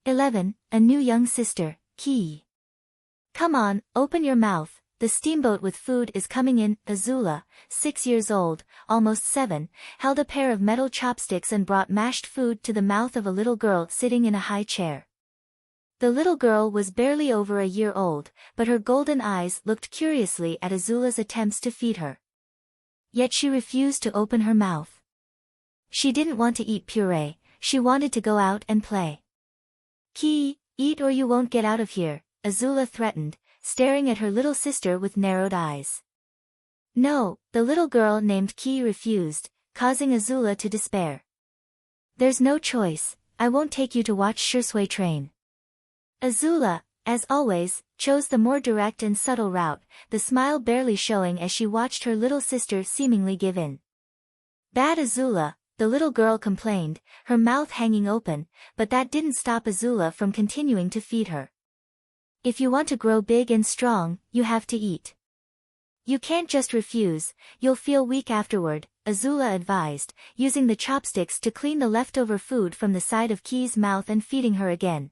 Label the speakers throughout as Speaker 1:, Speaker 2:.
Speaker 1: 11. A new young sister, Kiyi. Come on, open your mouth, the steamboat with food is coming in. Azula, 6 years old, almost 7, held a pair of metal chopsticks and brought mashed food to the mouth of a little girl sitting in a high chair. The little girl was barely over a year old, but her golden eyes looked curiously at Azula's attempts to feed her. Yet she refused to open her mouth. She didn't want to eat puree, she wanted to go out and play. Kiyi, eat or you won't get out of here, Azula threatened, staring at her little sister with narrowed eyes. No, the little girl named Kiyi refused, causing Azula to despair. There's no choice, I won't take you to watch Shisui train. Azula, as always, chose the more direct and subtle route, the smile barely showing as she watched her little sister seemingly give in. Bad Azula, the little girl complained, her mouth hanging open, but that didn't stop Azula from continuing to feed her. If you want to grow big and strong, you have to eat. You can't just refuse, you'll feel weak afterward, Azula advised, using the chopsticks to clean the leftover food from the side of Kiyi's mouth and feeding her again.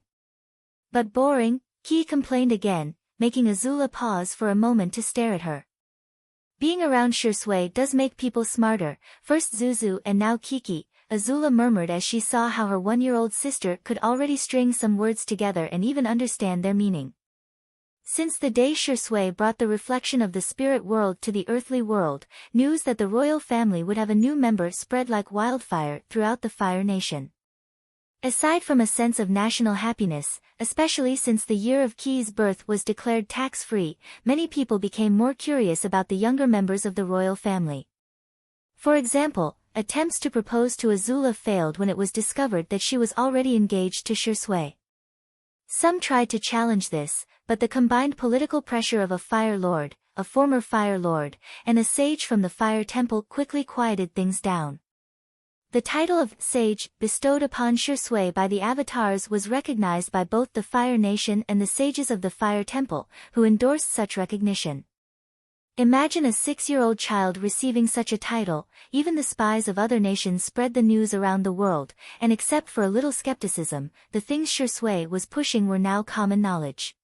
Speaker 1: But boring, Kiyi complained again, making Azula pause for a moment to stare at her. Being around Shisui does make people smarter, first Zuzu and now Kiyi, Azula murmured as she saw how her 1-year-old sister could already string some words together and even understand their meaning. Since the day Shisui brought the reflection of the spirit world to the earthly world, news that the royal family would have a new member spread like wildfire throughout the Fire Nation. Aside from a sense of national happiness, especially since the year of Kiyi's birth was declared tax-free, many people became more curious about the younger members of the royal family. For example, attempts to propose to Azula failed when it was discovered that she was already engaged to Shisui. Some tried to challenge this, but the combined political pressure of a Fire Lord, a former Fire Lord, and a sage from the Fire Temple quickly quieted things down. The title of Sage, bestowed upon Shisui by the Avatars, was recognized by both the Fire Nation and the sages of the Fire Temple, who endorsed such recognition. Imagine a 6-year-old child receiving such a title. Even the spies of other nations spread the news around the world, and except for a little skepticism, the things Shisui was pushing were now common knowledge.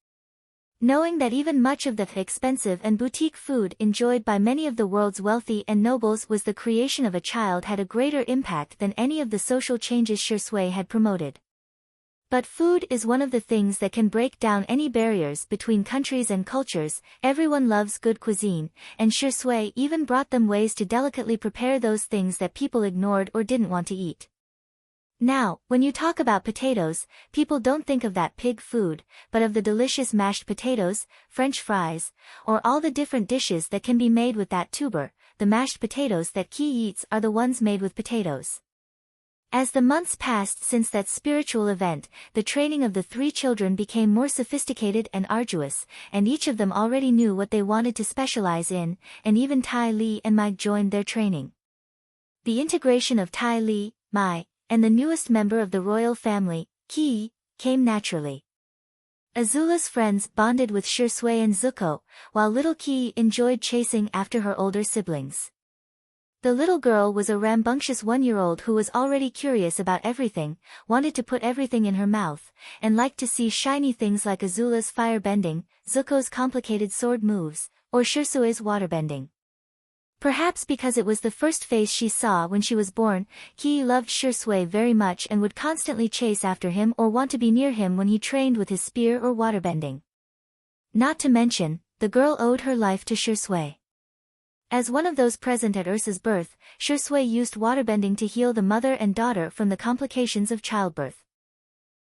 Speaker 1: Knowing that even much of the expensive and boutique food enjoyed by many of the world's wealthy and nobles was the creation of a child had a greater impact than any of the social changes Shisui had promoted. But food is one of the things that can break down any barriers between countries and cultures. Everyone loves good cuisine, and Shisui even brought them ways to delicately prepare those things that people ignored or didn't want to eat. Now, when you talk about potatoes, people don't think of that pig food, but of the delicious mashed potatoes, French fries, or all the different dishes that can be made with that tuber. The mashed potatoes that Kiyi eats are the ones made with potatoes. As the months passed since that spiritual event, the training of the 3 children became more sophisticated and arduous, and each of them already knew what they wanted to specialize in, and even Tai Li and Mai joined their training. The integration of Tai Li, Mai, and the newest member of the royal family, Kiyi, came naturally. Azula's friends bonded with Shisui and Zuko, while little Kiyi enjoyed chasing after her older siblings. The little girl was a rambunctious 1-year-old who was already curious about everything, wanted to put everything in her mouth, and liked to see shiny things like Azula's firebending, Zuko's complicated sword moves, or Shisui's waterbending. Perhaps because it was the first face she saw when she was born, Kiyi loved Shisui very much and would constantly chase after him or want to be near him when he trained with his spear or waterbending. Not to mention, the girl owed her life to Shisui. As one of those present at Ursa's birth, Shisui used waterbending to heal the mother and daughter from the complications of childbirth.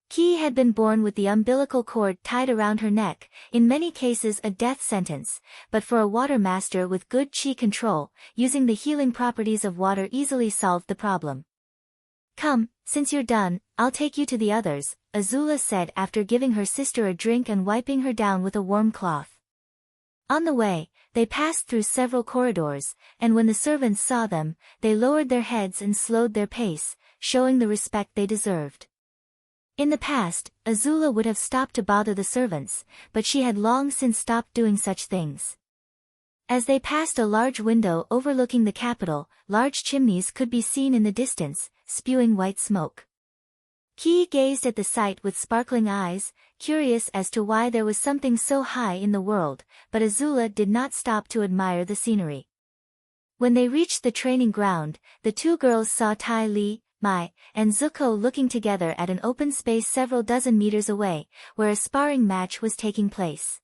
Speaker 1: Kiyi had been born with the umbilical cord tied around her neck, in many cases a death sentence, but for a water master with good chi control, using the healing properties of water easily solved the problem. Come, since you're done, I'll take you to the others, Azula said after giving her sister a drink and wiping her down with a warm cloth. On the way, they passed through several corridors, and when the servants saw them, they lowered their heads and slowed their pace, showing the respect they deserved. In the past, Azula would have stopped to bother the servants, but she had long since stopped doing such things. As they passed a large window overlooking the capital, large chimneys could be seen in the distance, spewing white smoke. Kiyi gazed at the sight with sparkling eyes, curious as to why there was something so high in the world, but Azula did not stop to admire the scenery. When they reached the training ground, the two girls saw Ty Lee, Mai, and Zuko looking together at an open space several dozen meters away, where a sparring match was taking place.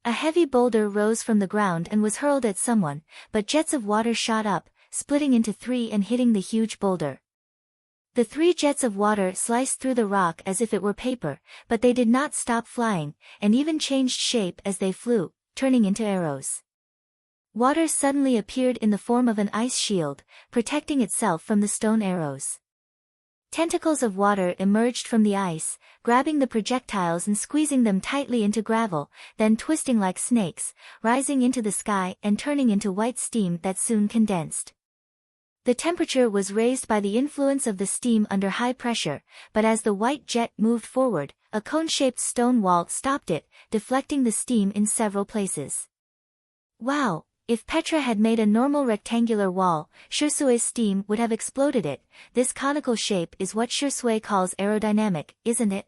Speaker 1: A heavy boulder rose from the ground and was hurled at someone, but jets of water shot up, splitting into three and hitting the huge boulder. The three jets of water sliced through the rock as if it were paper, but they did not stop flying, and even changed shape as they flew, turning into arrows. Water suddenly appeared in the form of an ice shield, protecting itself from the stone arrows. Tentacles of water emerged from the ice, grabbing the projectiles and squeezing them tightly into gravel, then twisting like snakes, rising into the sky and turning into white steam that soon condensed. The temperature was raised by the influence of the steam under high pressure, but as the white jet moved forward, a cone-shaped stone wall stopped it, deflecting the steam in several places. Wow! If Petra had made a normal rectangular wall, Shisui's steam would have exploded it. This conical shape is what Shisui calls aerodynamic, isn't it?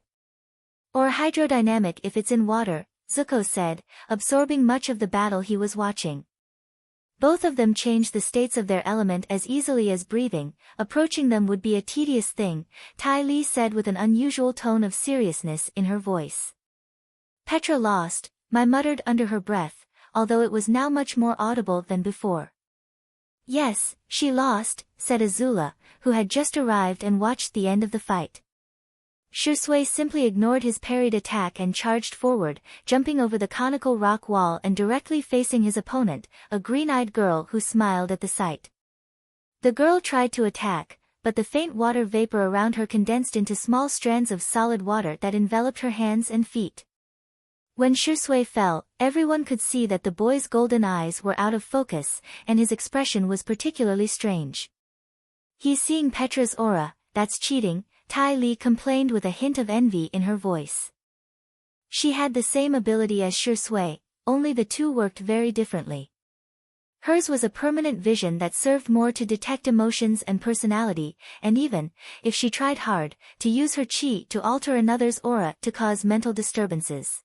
Speaker 1: Or hydrodynamic if it's in water, Zuko said, absorbing much of the battle he was watching. Both of them change the states of their element as easily as breathing. Approaching them would be a tedious thing, Ty Lee said with an unusual tone of seriousness in her voice. Petra lost, Mai muttered under her breath, although it was now much more audible than before. Yes, she lost, said Azula, who had just arrived and watched the end of the fight. Shisui simply ignored his parried attack and charged forward, jumping over the conical rock wall and directly facing his opponent, a green-eyed girl who smiled at the sight. The girl tried to attack, but the faint water vapor around her condensed into small strands of solid water that enveloped her hands and feet. When Shisui fell, everyone could see that the boy's golden eyes were out of focus, and his expression was particularly strange. He's seeing Petra's aura, that's cheating, Ty Lee complained with a hint of envy in her voice. She had the same ability as Shisui, only the two worked very differently. Hers was a permanent vision that served more to detect emotions and personality, and even, if she tried hard, to use her chi to alter another's aura to cause mental disturbances.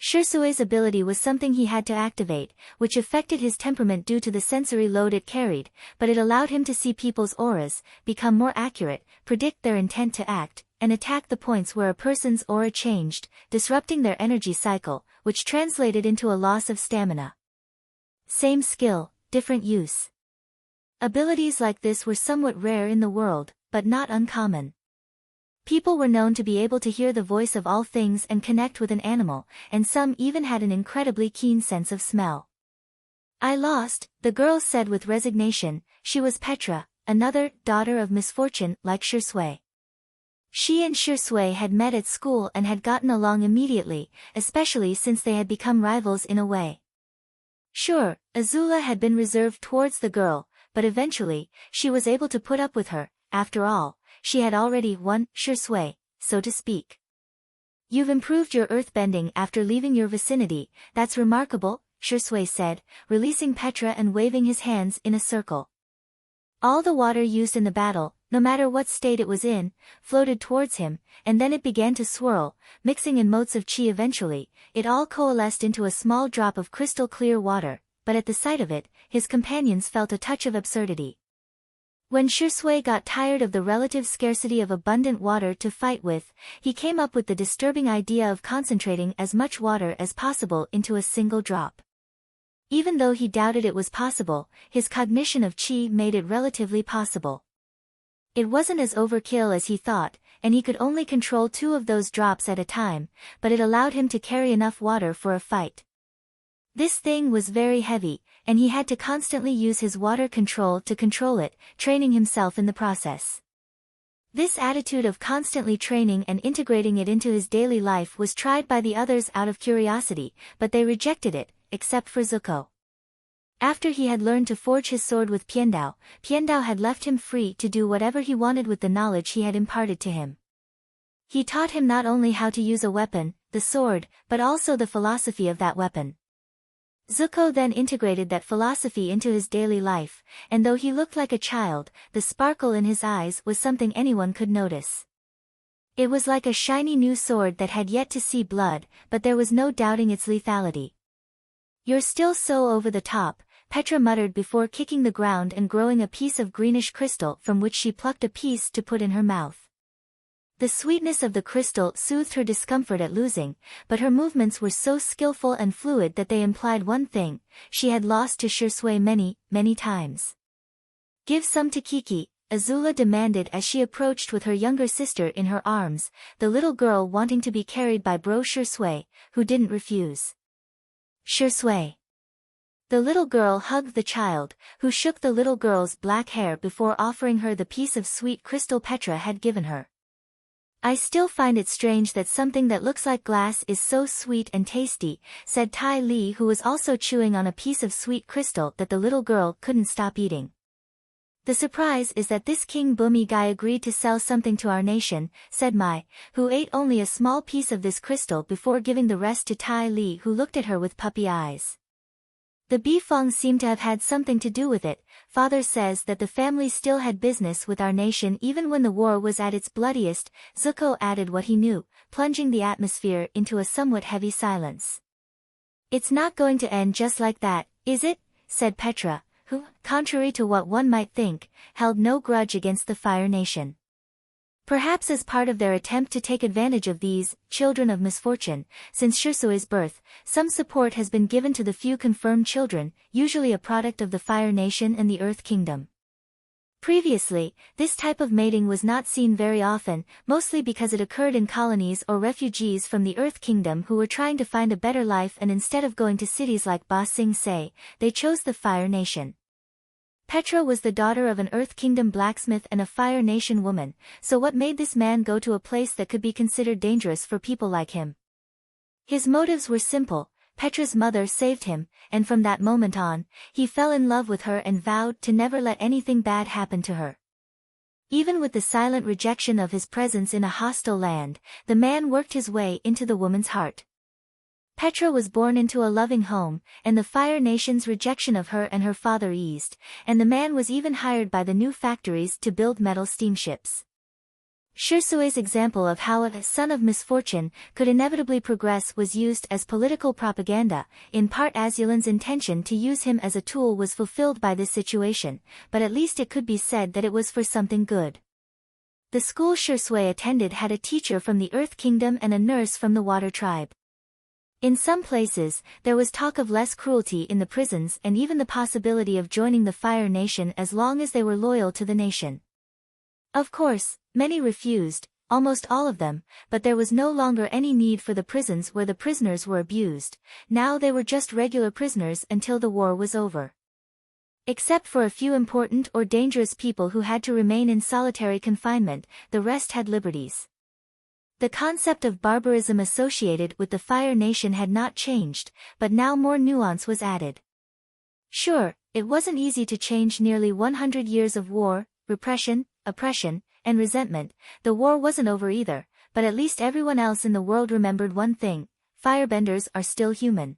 Speaker 1: Shisui's ability was something he had to activate, which affected his temperament due to the sensory load it carried, but it allowed him to see people's auras, become more accurate, predict their intent to act, and attack the points where a person's aura changed, disrupting their energy cycle, which translated into a loss of stamina. Same skill, different use. Abilities like this were somewhat rare in the world, but not uncommon. People were known to be able to hear the voice of all things and connect with an animal, and some even had an incredibly keen sense of smell. I lost, the girl said with resignation. She was Petra, another daughter of misfortune like Shisui. She and Shisui had met at school and had gotten along immediately, especially since they had become rivals in a way. Sure, Azula had been reserved towards the girl, but eventually, she was able to put up with her. After all, she had already won Shisui, so to speak. You've improved your earthbending after leaving your vicinity, that's remarkable, Shisui said, releasing Petra and waving his hands in a circle. All the water used in the battle, no matter what state it was in, floated towards him, and then it began to swirl, mixing in motes of chi eventually, it all coalesced into a small drop of crystal clear water, but at the sight of it, his companions felt a touch of absurdity. When Shisui got tired of the relative scarcity of abundant water to fight with, he came up with the disturbing idea of concentrating as much water as possible into a single drop. Even though he doubted it was possible, his cognition of chi made it relatively possible. It wasn't as overkill as he thought, and he could only control 2 of those drops at a time, but it allowed him to carry enough water for a fight. This thing was very heavy, and he had to constantly use his water control to control it, training himself in the process. This attitude of constantly training and integrating it into his daily life was tried by the others out of curiosity, but they rejected it, except for Zuko. After he had learned to forge his sword with Piandao, Piandao had left him free to do whatever he wanted with the knowledge he had imparted to him. He taught him not only how to use a weapon, the sword, but also the philosophy of that weapon. Zuko then integrated that philosophy into his daily life, and though he looked like a child, the sparkle in his eyes was something anyone could notice. It was like a shiny new sword that had yet to see blood, but there was no doubting its lethality. "You're still so over the top," Petra muttered before kicking the ground and growing a piece of greenish crystal from which she plucked a piece to put in her mouth. The sweetness of the crystal soothed her discomfort at losing, but her movements were so skillful and fluid that they implied one thing: she had lost to Shisui many, many times. "Give some to Kiki," Azula demanded as she approached with her younger sister in her arms, the little girl wanting to be carried by bro Shisui, who didn't refuse. "Shisui." The little girl hugged the child, who shook the little girl's black hair before offering her the piece of sweet crystal Petra had given her. "I still find it strange that something that looks like glass is so sweet and tasty," said Tai Li, who was also chewing on a piece of sweet crystal that the little girl couldn't stop eating. "The surprise is that this King Bumi guy agreed to sell something to our nation," said Mai, who ate only a small piece of this crystal before giving the rest to Tai Li, who looked at her with puppy eyes. "The Bifong seem to have had something to do with it. Father says that the family still had business with our nation even when the war was at its bloodiest," Zuko added what he knew, plunging the atmosphere into a somewhat heavy silence. "It's not going to end just like that, is it?" said Petra, who, contrary to what one might think, held no grudge against the Fire Nation. Perhaps as part of their attempt to take advantage of these children of misfortune, since Shisui's birth, some support has been given to the few confirmed children, usually a product of the Fire Nation and the Earth Kingdom. Previously, this type of mating was not seen very often, mostly because it occurred in colonies or refugees from the Earth Kingdom who were trying to find a better life, and instead of going to cities like Ba Sing Se, they chose the Fire Nation. Petra was the daughter of an Earth Kingdom blacksmith and a Fire Nation woman, so what made this man go to a place that could be considered dangerous for people like him? His motives were simple: Petra's mother saved him, and from that moment on, he fell in love with her and vowed to never let anything bad happen to her. Even with the silent rejection of his presence in a hostile land, the man worked his way into the woman's heart. Petra was born into a loving home, and the Fire Nation's rejection of her and her father eased, and the man was even hired by the new factories to build metal steamships. Shisui's example of how a son of misfortune could inevitably progress was used as political propaganda. In part, Azulan's intention to use him as a tool was fulfilled by this situation, but at least it could be said that it was for something good. The school Shisui attended had a teacher from the Earth Kingdom and a nurse from the Water Tribe. In some places, there was talk of less cruelty in the prisons and even the possibility of joining the Fire Nation as long as they were loyal to the nation. Of course, many refused, almost all of them, but there was no longer any need for the prisons where the prisoners were abused. Now they were just regular prisoners until the war was over. Except for a few important or dangerous people who had to remain in solitary confinement, the rest had liberties. The concept of barbarism associated with the Fire Nation had not changed, but now more nuance was added. Sure, it wasn't easy to change nearly 100 years of war, repression, oppression, and resentment. The war wasn't over either, but at least everyone else in the world remembered one thing: firebenders are still human.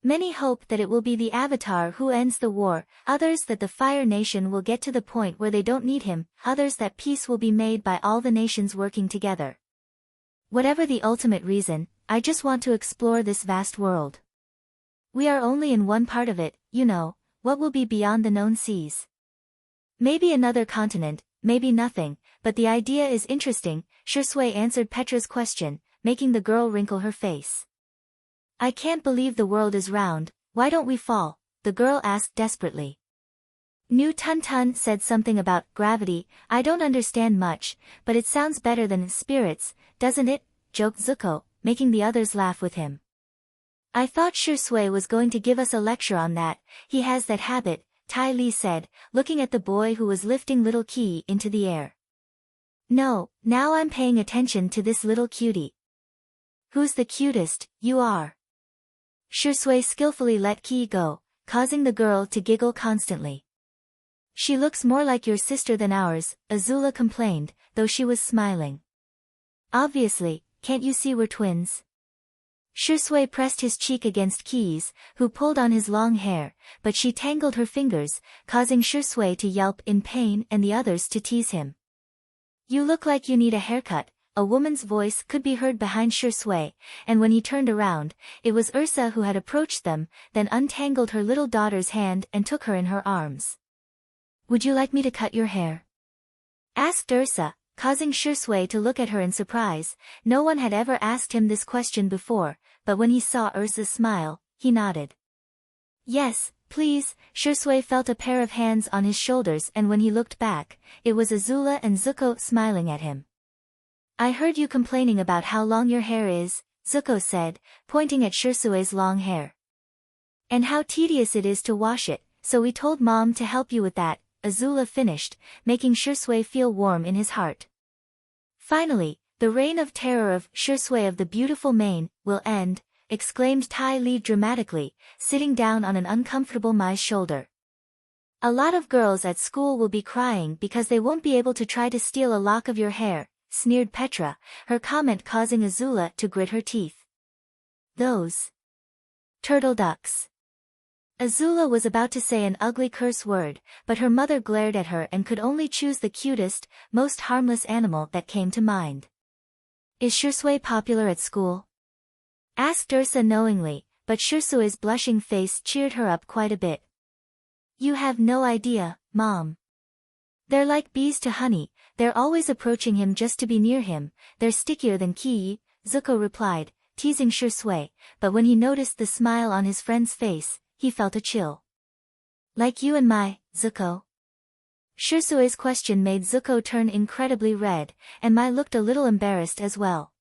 Speaker 1: Many hope that it will be the Avatar who ends the war, others that the Fire Nation will get to the point where they don't need him, others that peace will be made by all the nations working together. Whatever the ultimate reason, I just want to explore this vast world. We are only in one part of it, you know, what will be beyond the known seas. Maybe another continent, maybe nothing, but the idea is interesting. Shisui answered Petra's question, making the girl wrinkle her face. "I can't believe the world is round, why don't we fall?" the girl asked desperately. Nu Tun Tun said something about gravity. "I don't understand much, but it sounds better than spirits, doesn't it?" joked Zuko, making the others laugh with him. "I thought Shisui was going to give us a lecture on that. He has that habit," Tai Li said, looking at the boy who was lifting little Kiyi into the air. "No, now I'm paying attention to this little cutie." "Who's the cutest, you are?" Shisui skillfully let Kiyi go, causing the girl to giggle constantly. "She looks more like your sister than ours," Azula complained, though she was smiling. "Obviously, can't you see we're twins?" Shisui pressed his cheek against Kiyi's, who pulled on his long hair, but she tangled her fingers, causing Shisui to yelp in pain and the others to tease him. "You look like you need a haircut," a woman's voice could be heard behind Shisui, and when he turned around, it was Ursa who had approached them, then untangled her little daughter's hand and took her in her arms. "Would you like me to cut your hair?" asked Ursa, causing Shisui to look at her in surprise. No one had ever asked him this question before, but when he saw Ursa's smile, he nodded. "Yes, please." Shisui felt a pair of hands on his shoulders, and when he looked back, it was Azula and Zuko smiling at him. "I heard you complaining about how long your hair is," Zuko said, pointing at Shisui's long hair. "And how tedious it is to wash it, so we told Mom to help you with that," Azula finished, making Shisui feel warm in his heart. "Finally, the reign of terror of Shisui of the beautiful mane will end," exclaimed Tai Li dramatically, sitting down on an uncomfortable Mai's shoulder. "A lot of girls at school will be crying because they won't be able to try to steal a lock of your hair," sneered Petra, her comment causing Azula to grit her teeth. "Those turtle ducks." Azula was about to say an ugly curse word, but her mother glared at her and could only choose the cutest, most harmless animal that came to mind. "Is Shisui popular at school?" asked Ursa knowingly, but Shisui's blushing face cheered her up quite a bit. "You have no idea, Mom. They're like bees to honey, they're always approaching him just to be near him, they're stickier than Kiyi," Zuko replied, teasing Shisui, but when he noticed the smile on his friend's face, he felt a chill. "Like you and Mai, Zuko?" Shisui's question made Zuko turn incredibly red, and Mai looked a little embarrassed as well.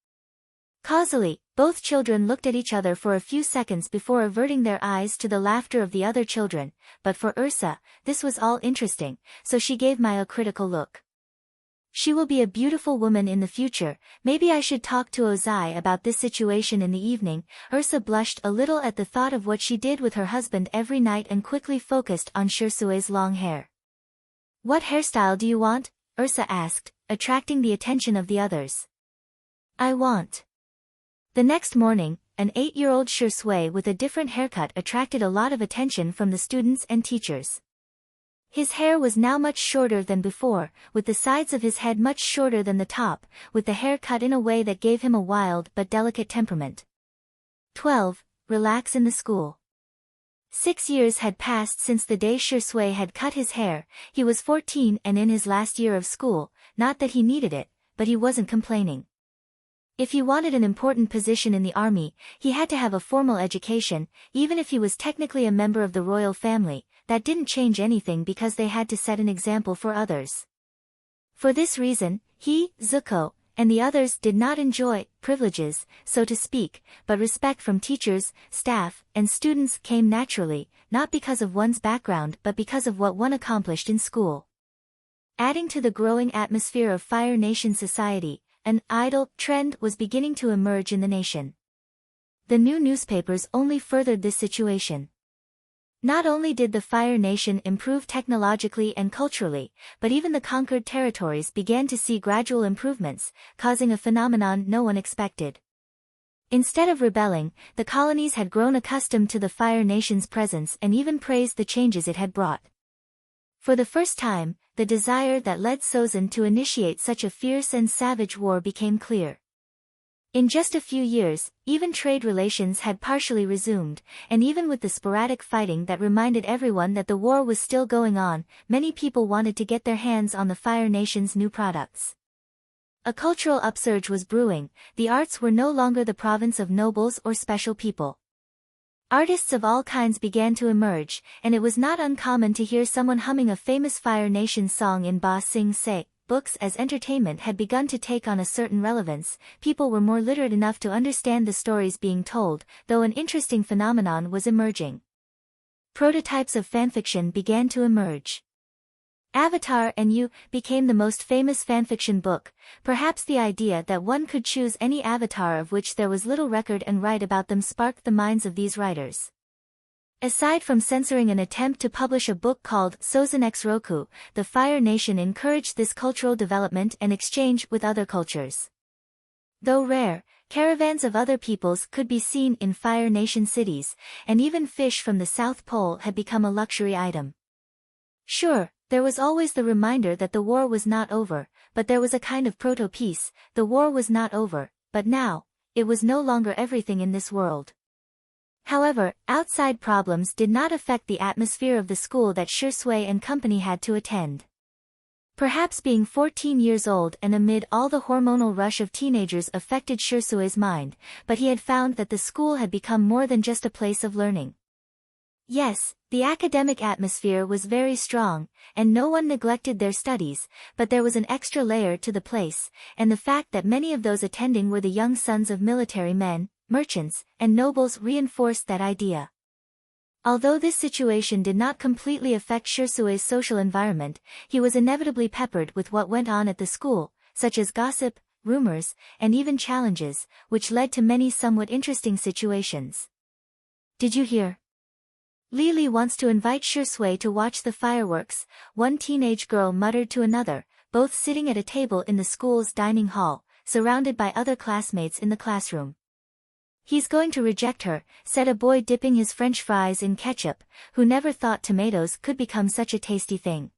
Speaker 1: Causally, both children looked at each other for a few seconds before averting their eyes to the laughter of the other children, but for Ursa, this was all interesting, so she gave Mai a critical look. "She will be a beautiful woman in the future, maybe I should talk to Ozai about this situation in the evening." Ursa blushed a little at the thought of what she did with her husband every night and quickly focused on Shisui's long hair. "What hairstyle do you want?" Ursa asked, attracting the attention of the others. "I want." The next morning, an 8-year-old Shisui with a different haircut attracted a lot of attention from the students and teachers. His hair was now much shorter than before, with the sides of his head much shorter than the top, with the hair cut in a way that gave him a wild but delicate temperament. 12. Relax in the school. 6 years had passed since the day Shisui had cut his hair. He was 14 and in his last year of school, not that he needed it, but he wasn't complaining. If he wanted an important position in the army, he had to have a formal education, even if he was technically a member of the royal family. That didn't change anything because they had to set an example for others. For this reason, he, Zuko, and the others did not enjoy privileges, so to speak, but respect from teachers, staff, and students came naturally, not because of one's background but because of what one accomplished in school. Adding to the growing atmosphere of Fire Nation society, an idle trend was beginning to emerge in the nation. The new newspapers only furthered this situation. Not only did the Fire Nation improve technologically and culturally, but even the conquered territories began to see gradual improvements, causing a phenomenon no one expected. Instead of rebelling, the colonies had grown accustomed to the Fire Nation's presence and even praised the changes it had brought. For the first time, the desire that led Sozin to initiate such a fierce and savage war became clear. In just a few years, even trade relations had partially resumed, and even with the sporadic fighting that reminded everyone that the war was still going on, many people wanted to get their hands on the Fire Nation's new products. A cultural upsurge was brewing, the arts were no longer the province of nobles or special people. Artists of all kinds began to emerge, and it was not uncommon to hear someone humming a famous Fire Nation song in Ba Sing Se. Books as entertainment had begun to take on a certain relevance, people were more literate enough to understand the stories being told, though an interesting phenomenon was emerging. Prototypes of fanfiction began to emerge. Avatar and You became the most famous fanfiction book, perhaps the idea that one could choose any avatar of which there was little record and write about them sparked the minds of these writers. Aside from censoring an attempt to publish a book called Sozin X Roku, the Fire Nation encouraged this cultural development and exchange with other cultures. Though rare, caravans of other peoples could be seen in Fire Nation cities, and even fish from the South Pole had become a luxury item. Sure, There was always the reminder that the war was not over, but there was a kind of proto-peace. The war was not over, but now, it was no longer everything in this world. However, outside problems did not affect the atmosphere of the school that Shisui and company had to attend. Perhaps being 14 years old and amid all the hormonal rush of teenagers affected Shisui's mind, but he had found that the school had become more than just a place of learning. Yes, the academic atmosphere was very strong, and no one neglected their studies, but there was an extra layer to the place, and the fact that many of those attending were the young sons of military men, merchants, and nobles reinforced that idea. Although this situation did not completely affect Shisui's social environment, he was inevitably peppered with what went on at the school, such as gossip, rumors, and even challenges, which led to many somewhat interesting situations. Did you hear? Lily wants to invite Shisui to watch the fireworks, one teenage girl muttered to another, both sitting at a table in the school's dining hall, surrounded by other classmates in the classroom. He's going to reject her, said a boy dipping his French fries in ketchup, who never thought tomatoes could become such a tasty thing.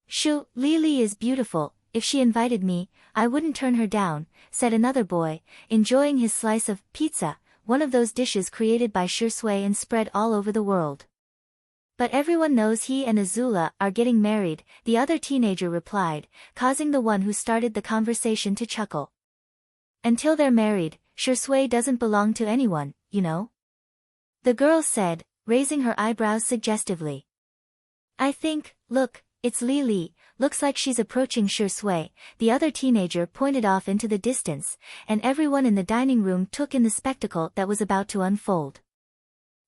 Speaker 1: Shoo, Lily is beautiful, if she invited me, I wouldn't turn her down, said another boy, enjoying his slice of pizza, one of those dishes created by Shisui and spread all over the world. But everyone knows he and Azula are getting married, the other teenager replied, causing the one who started the conversation to chuckle. Until they're married, Shisui doesn't belong to anyone, you know? The girl said, raising her eyebrows suggestively. I think, look, it's Lily, looks like she's approaching Shisui, the other teenager pointed off into the distance, and everyone in the dining room took in the spectacle that was about to unfold.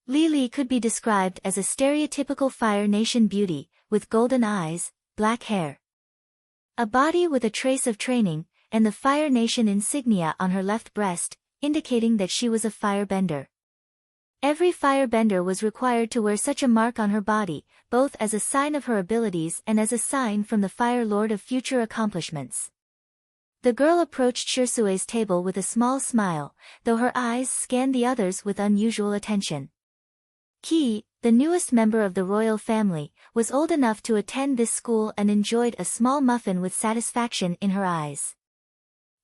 Speaker 1: Lily could be described as a stereotypical Fire Nation beauty, with golden eyes, black hair, a body with a trace of training, and the Fire Nation insignia on her left breast, indicating that she was a firebender. Every firebender was required to wear such a mark on her body, both as a sign of her abilities and as a sign from the Fire Lord of future accomplishments. The girl approached Shisui's table with a small smile, though her eyes scanned the others with unusual attention. Kiyi, the newest member of the royal family, was old enough to attend this school and enjoyed a small muffin with satisfaction in her eyes.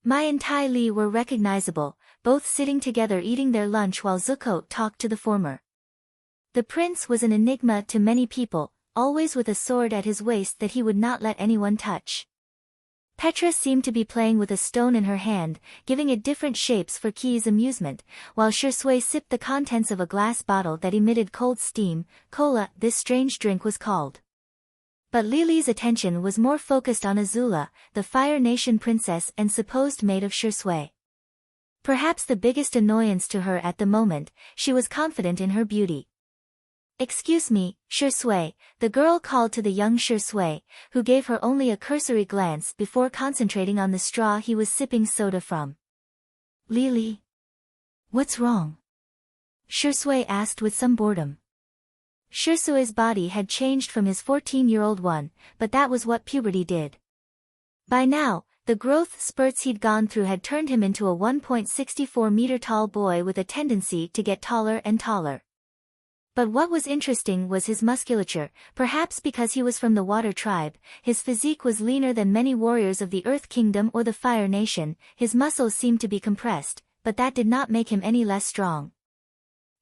Speaker 1: Mai and Tai Li were recognizable, both sitting together eating their lunch while Zuko talked to the former. The prince was an enigma to many people, always with a sword at his waist that he would not let anyone touch. Petra seemed to be playing with a stone in her hand, giving it different shapes for Kiyi's amusement, while Shisui sipped the contents of a glass bottle that emitted cold steam, cola, this strange drink was called. But Lily's attention was more focused on Azula, the Fire Nation princess and supposed maid of Shisui. Perhaps the biggest annoyance to her at the moment, she was confident in her beauty. Excuse me, Shisui, the girl called to the young Shisui, who gave her only a cursory glance before concentrating on the straw he was sipping soda from. Lily? What's wrong? Shisui asked with some boredom. Shisui's body had changed from his 14-year-old one, but that was what puberty did. By now, the growth spurts he'd gone through had turned him into a 1.64-meter-tall boy with a tendency to get taller and taller. But what was interesting was his musculature, perhaps because he was from the Water Tribe, his physique was leaner than many warriors of the Earth Kingdom or the Fire Nation, his muscles seemed to be compressed, but that did not make him any less strong.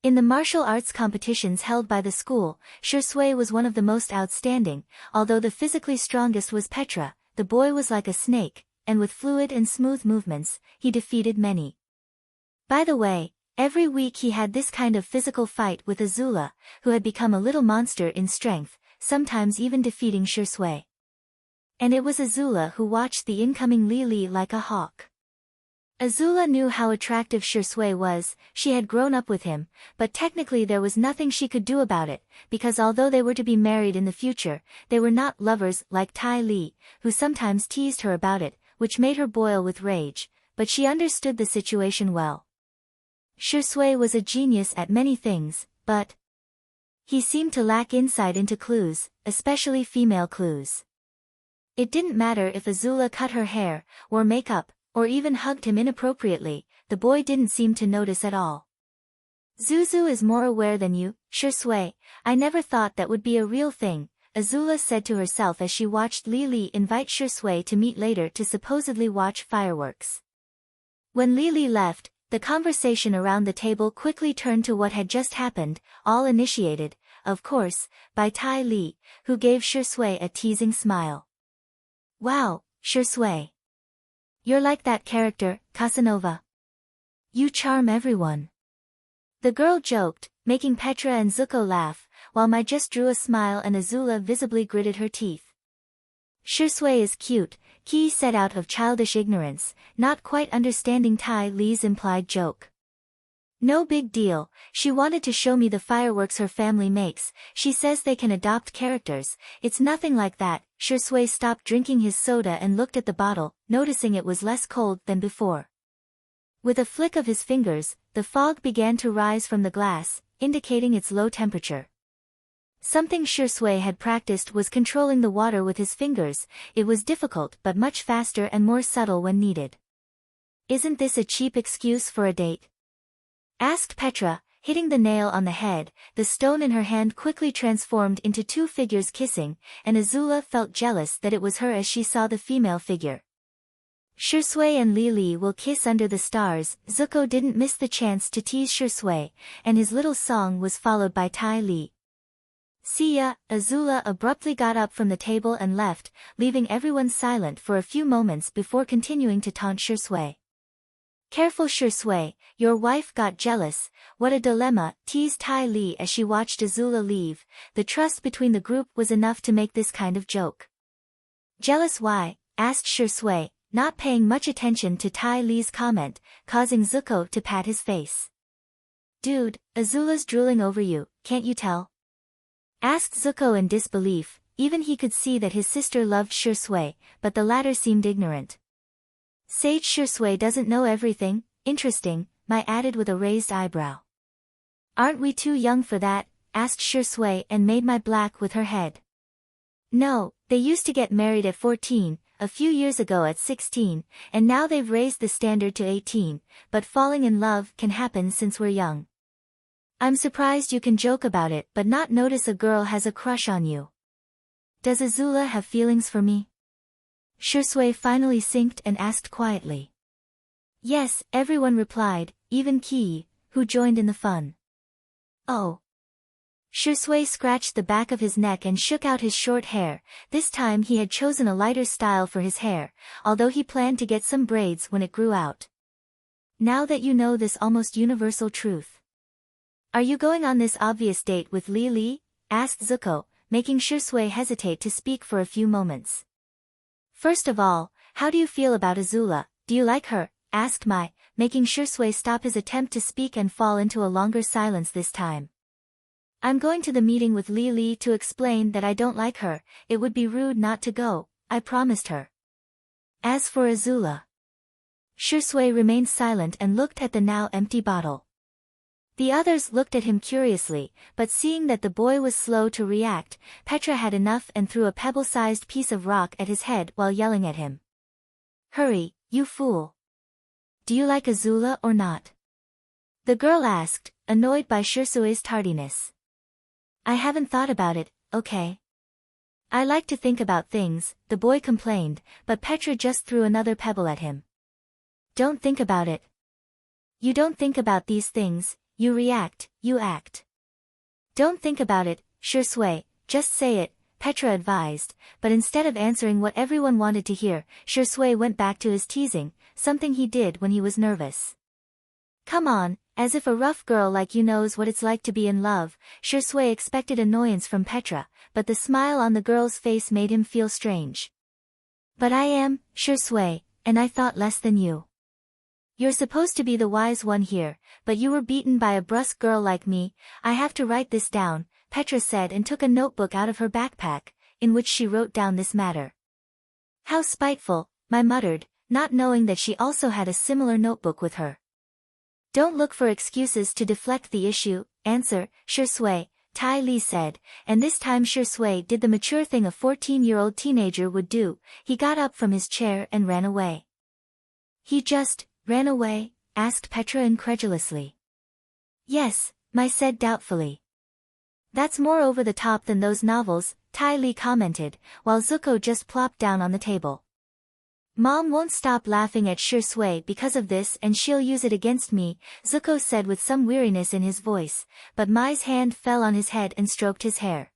Speaker 1: In the martial arts competitions held by the school, Shisui was one of the most outstanding, although the physically strongest was Petra, the boy was like a snake, and with fluid and smooth movements, he defeated many. By the way, every week he had this kind of physical fight with Azula, who had become a little monster in strength, sometimes even defeating Shisui. And it was Azula who watched the incoming Lily like a hawk. Azula knew how attractive Shisui was, she had grown up with him, but technically there was nothing she could do about it, because although they were to be married in the future, they were not lovers like Tai Li, who sometimes teased her about it, which made her boil with rage, but she understood the situation well. Shisui was a genius at many things, but he seemed to lack insight into clues, especially female clues. It didn't matter if Azula cut her hair, wore makeup, or even hugged him inappropriately, the boy didn't seem to notice at all. Zuzu is more aware than you, Shisui, I never thought that would be a real thing, Azula said to herself as she watched Li invite Shisui to meet later to supposedly watch fireworks. When Li left, the conversation around the table quickly turned to what had just happened, all initiated, of course, by Tai Li, who gave Shisui a teasing smile. Wow, Shisui. You're like that character, Casanova. You charm everyone. The girl joked, making Petra and Zuko laugh, while Mai just drew a smile and Azula visibly gritted her teeth. Shisui is cute, Kiyi said out of childish ignorance, not quite understanding Tai Li's implied joke. No big deal, she wanted to show me the fireworks her family makes, she says they can adopt characters, it's nothing like that. Shisui stopped drinking his soda and looked at the bottle, noticing it was less cold than before. With a flick of his fingers, the fog began to rise from the glass, indicating its low temperature. Something Shisui had practiced was controlling the water with his fingers, it was difficult but much faster and more subtle when needed. Isn't this a cheap excuse for a date? Asked Petra, hitting the nail on the head. The stone in her hand quickly transformed into two figures kissing, and Azula felt jealous that it was her as she saw the female figure. Shisui and Li will kiss under the stars. Zuko didn't miss the chance to tease Shisui, and his little song was followed by Tai Li. See ya. Azula abruptly got up from the table and left, leaving everyone silent for a few moments before continuing to taunt Shisui. Careful Shisui, your wife got jealous, what a dilemma, teased Tai Li as she watched Azula leave. The trust between the group was enough to make this kind of joke. Jealous why? Asked Shisui, not paying much attention to Tai Li's comment, causing Zuko to pat his face. Dude, Azula's drooling over you, can't you tell? Asked Zuko in disbelief, even he could see that his sister loved Shisui, but the latter seemed ignorant. Sage Shisui doesn't know everything, interesting, Mai added with a raised eyebrow. Aren't we too young for that? Asked Shisui and made Mai black with her head. No, they used to get married at 14, a few years ago at 16, and now they've raised the standard to 18, but falling in love can happen since we're young. I'm surprised you can joke about it but not notice a girl has a crush on you. Does Azula have feelings for me? Shisui finally sinked and asked quietly. Yes, everyone replied, even Kiyi, who joined in the fun. Oh. Shisui scratched the back of his neck and shook out his short hair. This time he had chosen a lighter style for his hair, although he planned to get some braids when it grew out. Now that you know this almost universal truth. Are you going on this obvious date with Li? Asked Zuko, making Shisui hesitate to speak for a few moments. First of all, how do you feel about Azula, do you like her? Asked Mai, making Shisui stop his attempt to speak and fall into a longer silence this time. I'm going to the meeting with Li to explain that I don't like her, it would be rude not to go, I promised her. As for Azula. Shisui remained silent and looked at the now empty bottle. The others looked at him curiously, but seeing that the boy was slow to react, Petra had enough and threw a pebble-sized piece of rock at his head while yelling at him. Hurry, you fool! Do you like Azula or not? The girl asked, annoyed by Shisui's tardiness. I haven't thought about it, okay? I like to think about things, the boy complained, but Petra just threw another pebble at him. Don't think about it. You don't think about these things. You react, you act. Don't think about it, Shisui, just say it, Petra advised, but instead of answering what everyone wanted to hear, Shisui went back to his teasing, something he did when he was nervous. Come on, as if a rough girl like you knows what it's like to be in love. Shisui expected annoyance from Petra, but the smile on the girl's face made him feel strange. But I am, Shisui, and I thought less than you. You're supposed to be the wise one here, but you were beaten by a brusque girl like me. I have to write this down, Petra said and took a notebook out of her backpack, in which she wrote down this matter. How spiteful, Mai muttered, not knowing that she also had a similar notebook with her. Don't look for excuses to deflect the issue, answer, Shisui, Tai Li said, and this time Shisui did the mature thing a 14-year-old teenager would do, he got up from his chair and ran away. He just ran away? Asked Petra incredulously. Yes, Mai said doubtfully. That's more over the top than those novels, Ty Lee commented, while Zuko just plopped down on the table. Mom won't stop laughing at Shisui because of this and she'll use it against me, Zuko said with some weariness in his voice, but Mai's hand fell on his head and stroked his hair.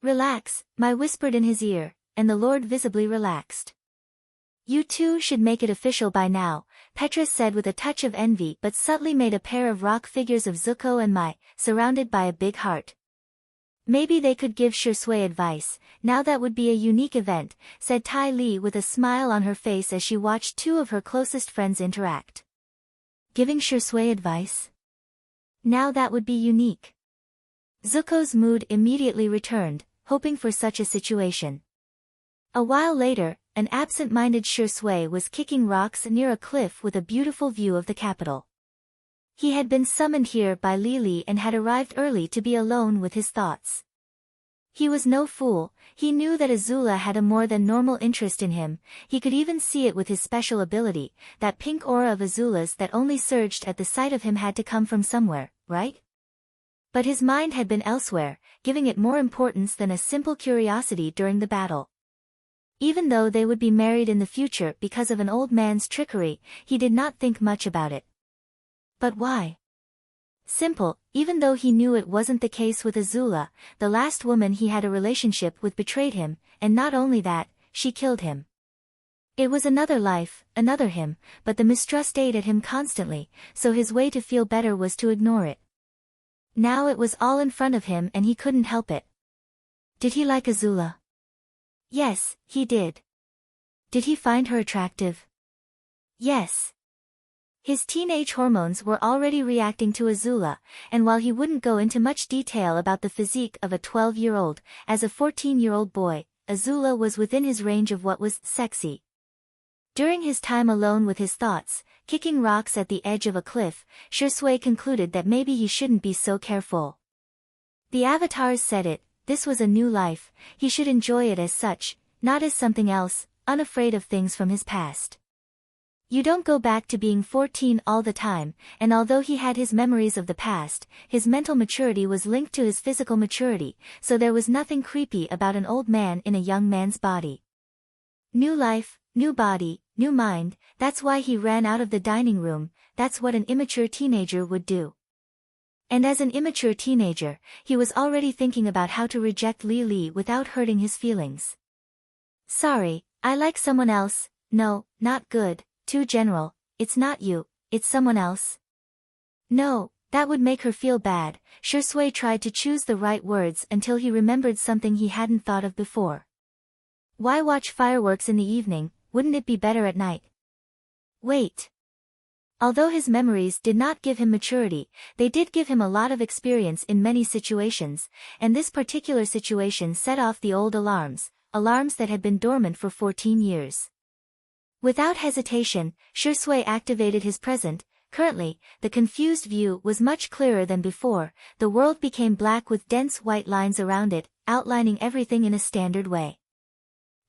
Speaker 1: Relax, Mai whispered in his ear, and the Lord visibly relaxed. You two should make it official by now, Petra said with a touch of envy but subtly made a pair of rock figures of Zuko and Mai, surrounded by a big heart. Maybe they could give Shisui advice, now that would be a unique event, said Ty Lee with a smile on her face as she watched two of her closest friends interact. Giving Shisui advice? Now that would be unique. Zuko's mood immediately returned, hoping for such a situation. A while later, an absent-minded Shisui was kicking rocks near a cliff with a beautiful view of the capital. He had been summoned here by Lily and had arrived early to be alone with his thoughts. He was no fool, he knew that Azula had a more than normal interest in him, he could even see it with his special ability, that pink aura of Azula's that only surged at the sight of him had to come from somewhere, right? But his mind had been elsewhere, giving it more importance than a simple curiosity during the battle. Even though they would be married in the future because of an old man's trickery, he did not think much about it. But why? Simple, even though he knew it wasn't the case with Azula, the last woman he had a relationship with betrayed him, and not only that, she killed him. It was another life, another him, but the mistrust ate at him constantly, so his way to feel better was to ignore it. Now it was all in front of him and he couldn't help it. Did he like Azula? Yes, he did. Did he find her attractive? Yes. His teenage hormones were already reacting to Azula, and while he wouldn't go into much detail about the physique of a 12-year-old, as a 14-year-old boy, Azula was within his range of what was sexy. During his time alone with his thoughts, kicking rocks at the edge of a cliff, Shisui concluded that maybe he shouldn't be so careful. The avatars said it, this was a new life, he should enjoy it as such, not as something else, unafraid of things from his past. You don't go back to being 14 all the time, and although he had his memories of the past, his mental maturity was linked to his physical maturity, so there was nothing creepy about an old man in a young man's body. New life, new body, new mind, that's why he ran out of the dining room, that's what an immature teenager would do. And as an immature teenager, he was already thinking about how to reject Lily without hurting his feelings. Sorry, I like someone else, no, not good. Too general, it's not you, it's someone else. No, that would make her feel bad, Shisui tried to choose the right words until he remembered something he hadn't thought of before. Why watch fireworks in the evening, wouldn't it be better at night? Wait. Although his memories did not give him maturity, they did give him a lot of experience in many situations, and this particular situation set off the old alarms that had been dormant for 14 years. Without hesitation, Shisui activated his present. Currently, the confused view was much clearer than before, the world became black with dense white lines around it, outlining everything in a standard way.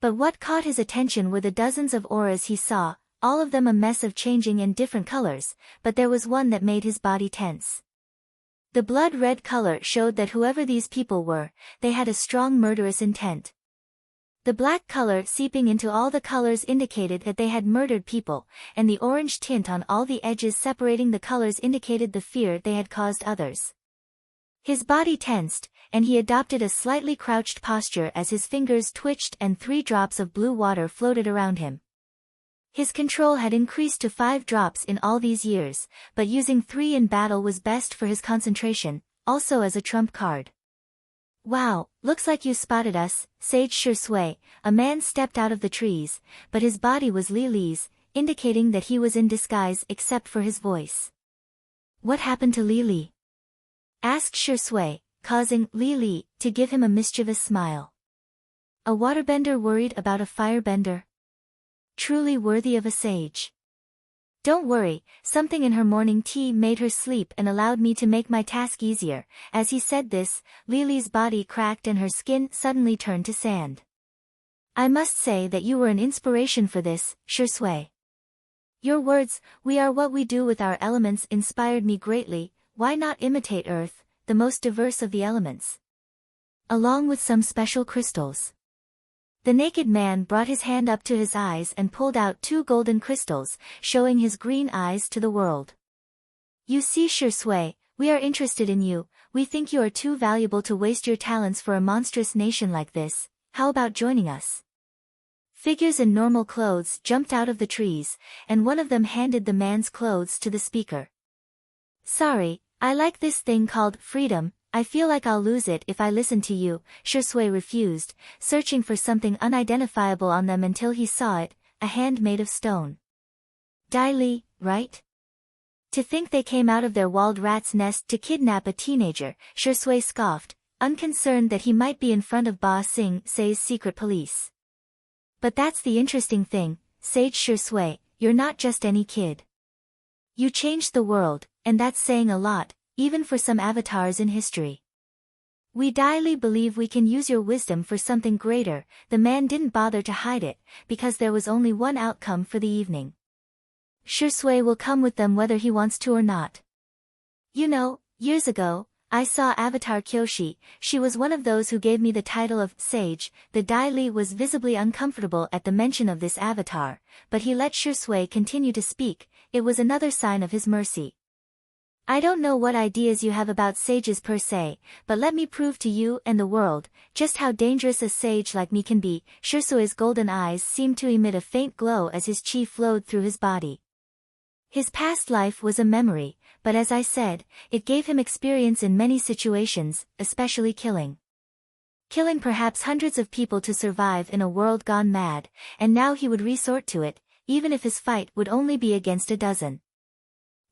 Speaker 1: But what caught his attention were the dozens of auras he saw, all of them a mess of changing and different colors, but there was one that made his body tense. The blood-red color showed that whoever these people were, they had a strong murderous intent. The black color seeping into all the colors indicated that they had murdered people, and the orange tint on all the edges separating the colors indicated the fear they had caused others. His body tensed, and he adopted a slightly crouched posture as his fingers twitched and 3 drops of blue water floated around him. His control had increased to 5 drops in all these years, but using 3 in battle was best for his concentration, also as a trump card. Wow, looks like you spotted us, Sage Shisui. A man stepped out of the trees, but his body was Lily's, indicating that he was in disguise except for his voice. What happened to Lily? Asked Shisui, causing Lily to give him a mischievous smile. A waterbender worried about a firebender? Truly worthy of a sage. Don't worry, something in her morning tea made her sleep and allowed me to make my task easier. As he said this, Lily's body cracked and her skin suddenly turned to sand. I must say that you were an inspiration for this, Shisui. Your words, "we are what we do with our elements," inspired me greatly. Why not imitate Earth? the most diverse of the elements. Along with some special crystals. The naked man brought his hand up to his eyes and pulled out 2 golden crystals, showing his green eyes to the world. You see, Shisui, we are interested in you. We think you are too valuable to waste your talents for a monstrous nation like this. How about joining us? Figures in normal clothes jumped out of the trees, and one of them handed the man's clothes to the speaker. Sorry, I like this thing called freedom. I feel like I'll lose it if I listen to you. Shisui refused, searching for something unidentifiable on them until he saw it, a hand made of stone. Dai Li, right? To think they came out of their walled rat's nest to kidnap a teenager, Shisui scoffed, unconcerned that he might be in front of Ba Sing Se's secret police. But that's the interesting thing, Sage Shisui, you're not just any kid. You changed the world, and that's saying a lot, even for some avatars in history. We Dai Li believe we can use your wisdom for something greater. The man didn't bother to hide it, because there was only one outcome for the evening. Shisui will come with them whether he wants to or not. You know, years ago, I saw Avatar Kyoshi. She was one of those who gave me the title of Sage. The Dai Li was visibly uncomfortable at the mention of this avatar, but he let Shisui continue to speak. It was another sign of his mercy. I don't know what ideas you have about sages per se, but let me prove to you and the world just how dangerous a sage like me can be. Shisui's golden eyes seemed to emit a faint glow as his chi flowed through his body. His past life was a memory, but as I said, it gave him experience in many situations, especially killing. Killing perhaps hundreds of people to survive in a world gone mad, and now he would resort to it, even if his fight would only be against a dozen.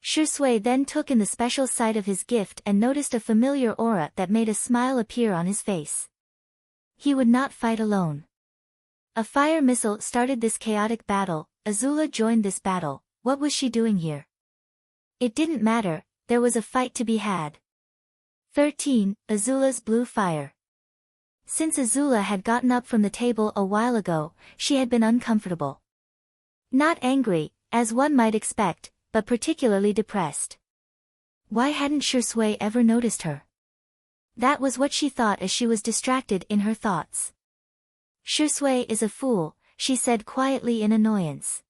Speaker 1: Shisui then took in the special sight of his gift and noticed a familiar aura that made a smile appear on his face. He would not fight alone. A fire missile started this chaotic battle. Azula joined this battle. What was she doing here? It didn't matter, there was a fight to be had. 13. Azula's blue fire. Since Azula had gotten up from the table a while ago, she had been uncomfortable. Not angry, as one might expect, but particularly depressed. Why hadn't Shisui ever noticed her? That was what she thought as she was distracted in her thoughts. Shisui is a fool, she said quietly in annoyance.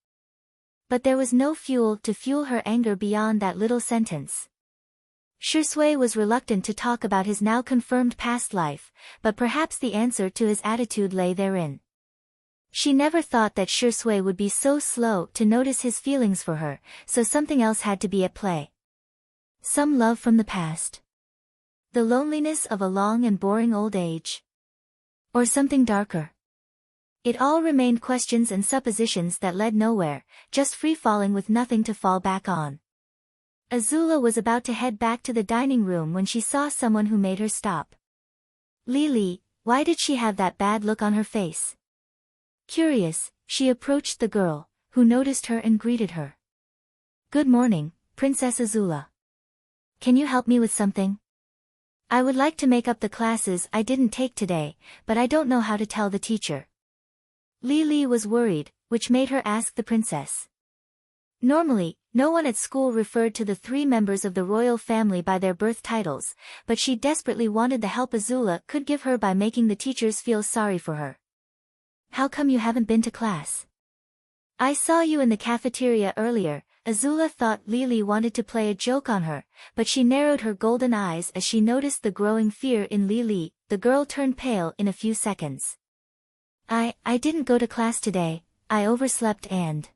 Speaker 1: But there was no fuel to fuel her anger beyond that little sentence. Shisui was reluctant to talk about his now confirmed past life, but perhaps the answer to his attitude lay therein. She never thought that Shisui would be so slow to notice his feelings for her, so something else had to be at play. Some love from the past. The loneliness of a long and boring old age. Or something darker. It all remained questions and suppositions that led nowhere, just free-falling with nothing to fall back on. Azula was about to head back to the dining room when she saw someone who made her stop. Li, why did she have that bad look on her face? Curious, she approached the girl, who noticed her and greeted her. Good morning, Princess Azula. Can you help me with something? I would like to make up the classes I didn't take today, but I don't know how to tell the teacher. Li was worried, which made her ask the princess. Normally, no one at school referred to the 3 members of the royal family by their birth titles, but she desperately wanted the help Azula could give her by making the teachers feel sorry for her. How come you haven't been to class? I saw you in the cafeteria earlier. Azula thought Li wanted to play a joke on her, but she narrowed her golden eyes as she noticed the growing fear in Li. The girl turned pale in a few seconds. I didn't go to class today, I overslept and...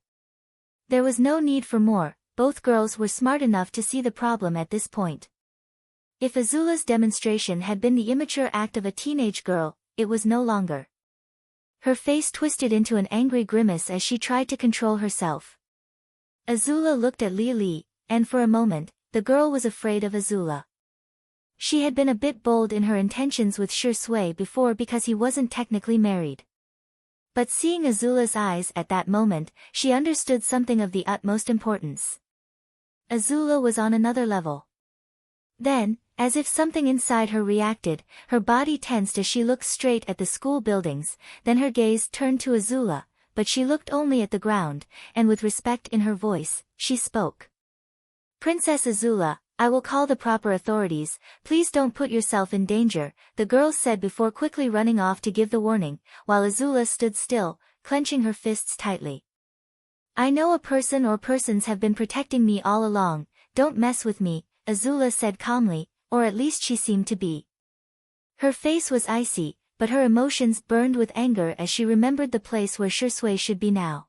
Speaker 1: There was no need for more, both girls were smart enough to see the problem at this point. If Azula's demonstration had been the immature act of a teenage girl, it was no longer. Her face twisted into an angry grimace as she tried to control herself. Azula looked at Li, and for a moment, the girl was afraid of Azula. She had been a bit bold in her intentions with Shisui before because he wasn't technically married. But seeing Azula's eyes at that moment, she understood something of the utmost importance. Azula was on another level. Then, as if something inside her reacted, her body tensed as she looked straight at the school buildings, then her gaze turned to Azula, but she looked only at the ground, and with respect in her voice, she spoke. Princess Azula, I will call the proper authorities. Please don't put yourself in danger, the girl said before quickly running off to give the warning, while Azula stood still, clenching her fists tightly. I know a person or persons have been protecting me all along, don't mess with me, Azula said calmly, or at least she seemed to be. Her face was icy, but her emotions burned with anger as she remembered the place where Shisui should be now.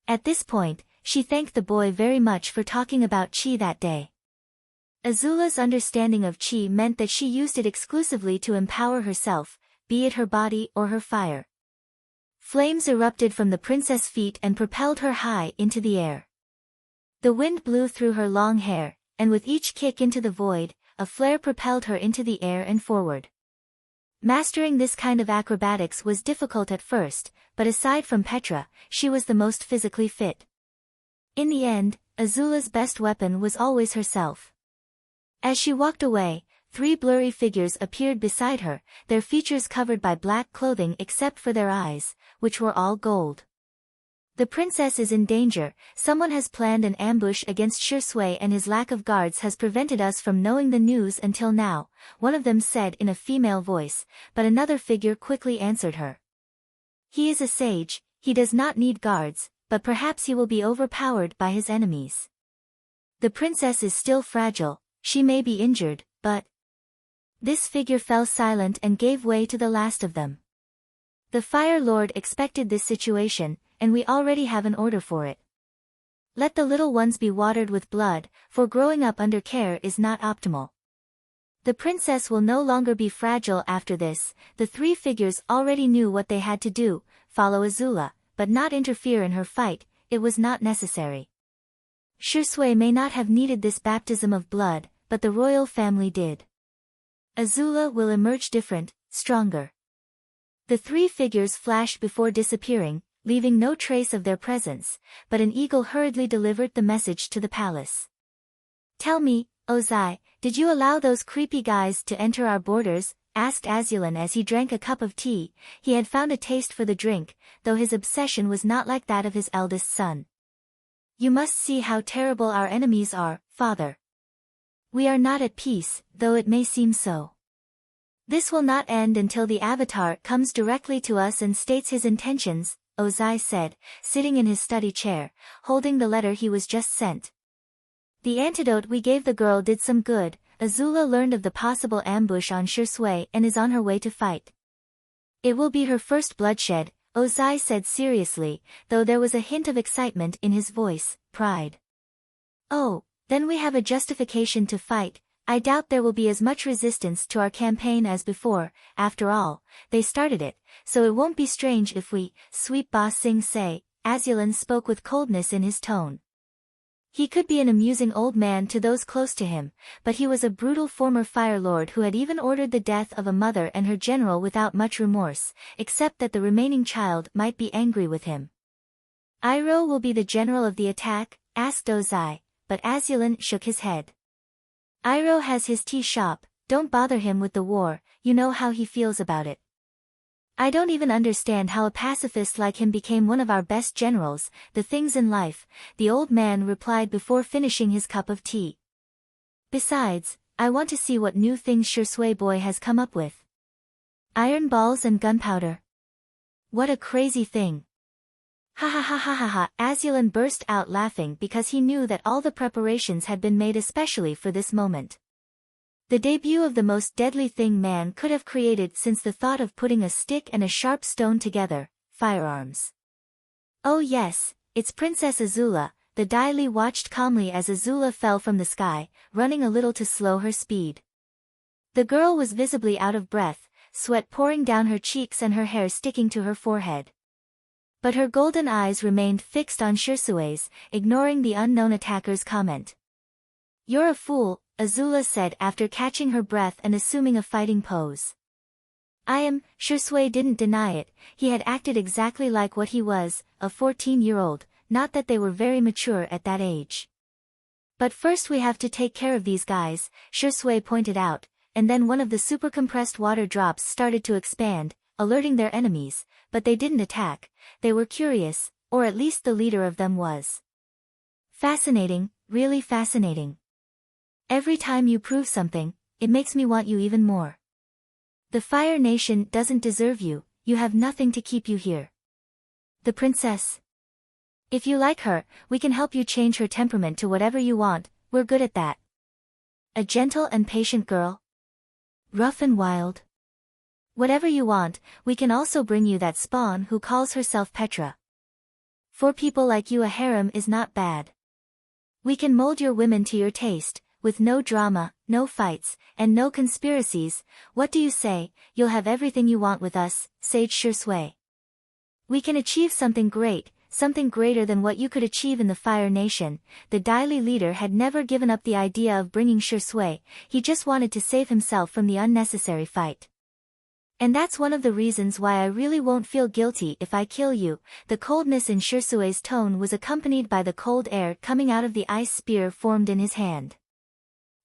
Speaker 1: At this point, she thanked the boy very much for talking about chi that day. Azula's understanding of chi meant that she used it exclusively to empower herself, be it her body or her fire. Flames erupted from the princess' feet and propelled her high into the air. The wind blew through her long hair, and with each kick into the void, a flare propelled her into the air and forward. Mastering this kind of acrobatics was difficult at first, but aside from Petra, she was the most physically fit. In the end, Azula's best weapon was always herself. As she walked away, 3 blurry figures appeared beside her, their features covered by black clothing except for their eyes, which were all gold. The princess is in danger, someone has planned an ambush against Shisui and his lack of guards has prevented us from knowing the news until now, one of them said in a female voice, but another figure quickly answered her. He is a sage, he does not need guards, but perhaps he will be overpowered by his enemies. The princess is still fragile, she may be injured, but... This figure fell silent and gave way to the last of them. The Fire Lord expected this situation, and we already have an order for it. Let the little ones be watered with blood, for growing up under care is not optimal. The princess will no longer be fragile after this. The 3 figures already knew what they had to do, follow Azula, but not interfere in her fight, it was not necessary. Shisui may not have needed this baptism of blood, but the royal family did. Azula will emerge different, stronger. The 3 figures flashed before disappearing, leaving no trace of their presence, but an eagle hurriedly delivered the message to the palace. Tell me, Ozai, did you allow those creepy guys to enter our borders? Asked Azula as he drank a cup of tea. He had found a taste for the drink, though his obsession was not like that of his eldest son. You must see how terrible our enemies are, father. We are not at peace, though it may seem so. This will not end until the Avatar comes directly to us and states his intentions, Ozai said, sitting in his study chair, holding the letter he was just sent. The antidote we gave the girl did some good. Azula learned of the possible ambush on Shisui and is on her way to fight. It will be her first bloodshed, Ozai said seriously, though there was a hint of excitement in his voice, pride. Oh, then we have a justification to fight. I doubt there will be as much resistance to our campaign as before, after all, they started it, so it won't be strange if we, Sweet Boss Sing say, Azula spoke with coldness in his tone. He could be an amusing old man to those close to him, but he was a brutal former Fire Lord who had even ordered the death of a mother and her general without much remorse, except that the remaining child might be angry with him. Iroh will be the general of the attack, asked Ozai, but Azula shook his head. Iroh has his tea shop, don't bother him with the war, you know how he feels about it. I don't even understand how a pacifist like him became one of our best generals, the things in life, the old man replied before finishing his cup of tea. Besides, I want to see what new things Shisui boy has come up with. Iron balls and gunpowder. What a crazy thing. Ha ha ha ha ha ha, Azula burst out laughing because he knew that all the preparations had been made especially for this moment. The debut of the most deadly thing man could have created since the thought of putting a stick and a sharp stone together, firearms. Oh yes, it's Princess Azula, the Dai Li watched calmly as Azula fell from the sky, running a little to slow her speed. The girl was visibly out of breath, sweat pouring down her cheeks and her hair sticking to her forehead. But her golden eyes remained fixed on Shisui's, ignoring the unknown attacker's comment. You're a fool, Azula said after catching her breath and assuming a fighting pose. I am, Shisui didn't deny it, he had acted exactly like what he was, a 14-year-old, not that they were very mature at that age. But first we have to take care of these guys, Shisui pointed out, and then one of the super-compressed water drops started to expand, alerting their enemies, but they didn't attack, they were curious, or at least the leader of them was. Fascinating, really fascinating. Every time you prove something, it makes me want you even more. The Fire Nation doesn't deserve you, you have nothing to keep you here. The princess. If you like her, we can help you change her temperament to whatever you want, we're good at that. A gentle and patient girl? Rough and wild? Whatever you want, we can also bring you that spawn who calls herself Petra. For people like you a harem is not bad. We can mold your women to your taste, with no drama, no fights, and no conspiracies. What do you say? You'll have everything you want with us, Sage Shisui. We can achieve something great, something greater than what you could achieve in the Fire Nation. The Daily leader had never given up the idea of bringing Shisui, he just wanted to save himself from the unnecessary fight. And that's one of the reasons why I really won't feel guilty if I kill you. The coldness in Shisui's tone was accompanied by the cold air coming out of the ice spear formed in his hand.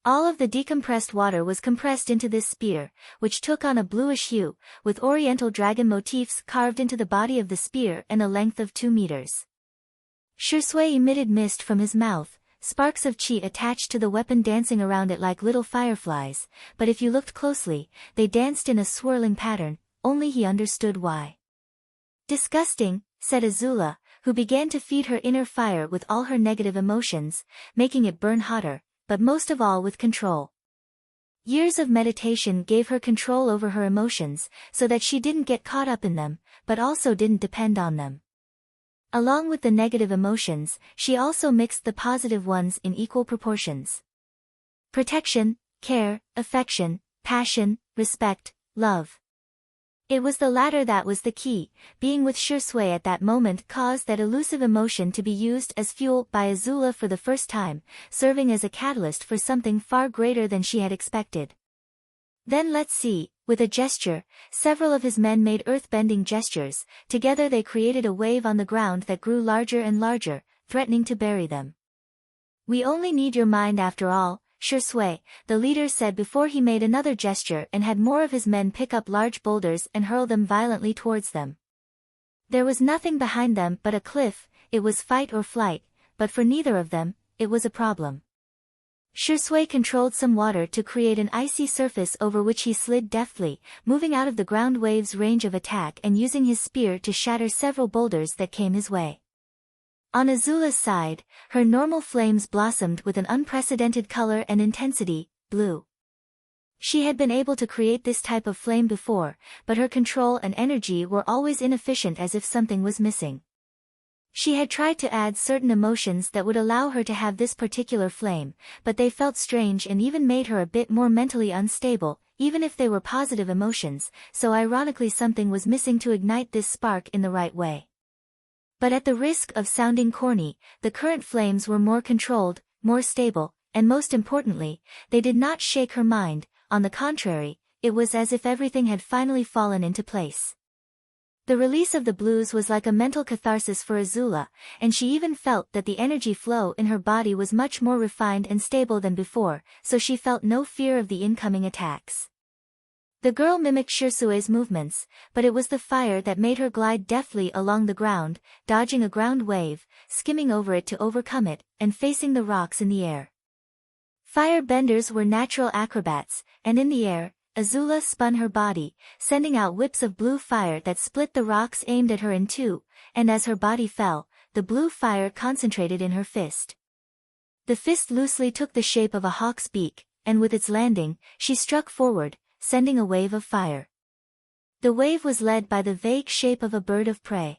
Speaker 1: All of the decompressed water was compressed into this spear, which took on a bluish hue, with oriental dragon motifs carved into the body of the spear and a length of 2 meters. Shisui emitted mist from his mouth, sparks of chi attached to the weapon dancing around it like little fireflies, but if you looked closely, they danced in a swirling pattern, only he understood why. Disgusting, said Azula, who began to feed her inner fire with all her negative emotions, making it burn hotter, but most of all with control. Years of meditation gave her control over her emotions, so that she didn't get caught up in them, but also didn't depend on them. Along with the negative emotions, she also mixed the positive ones in equal proportions. Protection, care, affection, passion, respect, love. It was the latter that was the key. Being with Shisui at that moment caused that elusive emotion to be used as fuel by Azula for the first time, serving as a catalyst for something far greater than she had expected. Then let's see, with a gesture, several of his men made earth-bending gestures, together they created a wave on the ground that grew larger and larger, threatening to bury them. We only need your mind after all, Shisui, the leader said before he made another gesture and had more of his men pick up large boulders and hurl them violently towards them. There was nothing behind them but a cliff, it was fight or flight, but for neither of them, it was a problem. Shisui controlled some water to create an icy surface over which he slid deftly, moving out of the ground wave's range of attack and using his spear to shatter several boulders that came his way. On Azula's side, her normal flames blossomed with an unprecedented color and intensity, blue. She had been able to create this type of flame before, but her control and energy were always inefficient as if something was missing. She had tried to add certain emotions that would allow her to have this particular flame, but they felt strange and even made her a bit more mentally unstable, even if they were positive emotions, so ironically something was missing to ignite this spark in the right way. But at the risk of sounding corny, the current flames were more controlled, more stable, and most importantly, they did not shake her mind. On the contrary, it was as if everything had finally fallen into place. The release of the blues was like a mental catharsis for Azula, and she even felt that the energy flow in her body was much more refined and stable than before, so she felt no fear of the incoming attacks. The girl mimicked Shisui's movements, but it was the fire that made her glide deftly along the ground, dodging a ground wave, skimming over it to overcome it, and facing the rocks in the air. Fire benders were natural acrobats, and in the air, Azula spun her body, sending out whips of blue fire that split the rocks aimed at her in two, and as her body fell, the blue fire concentrated in her fist. The fist loosely took the shape of a hawk's beak, and with its landing, she struck forward, sending a wave of fire. The wave was led by the vague shape of a bird of prey.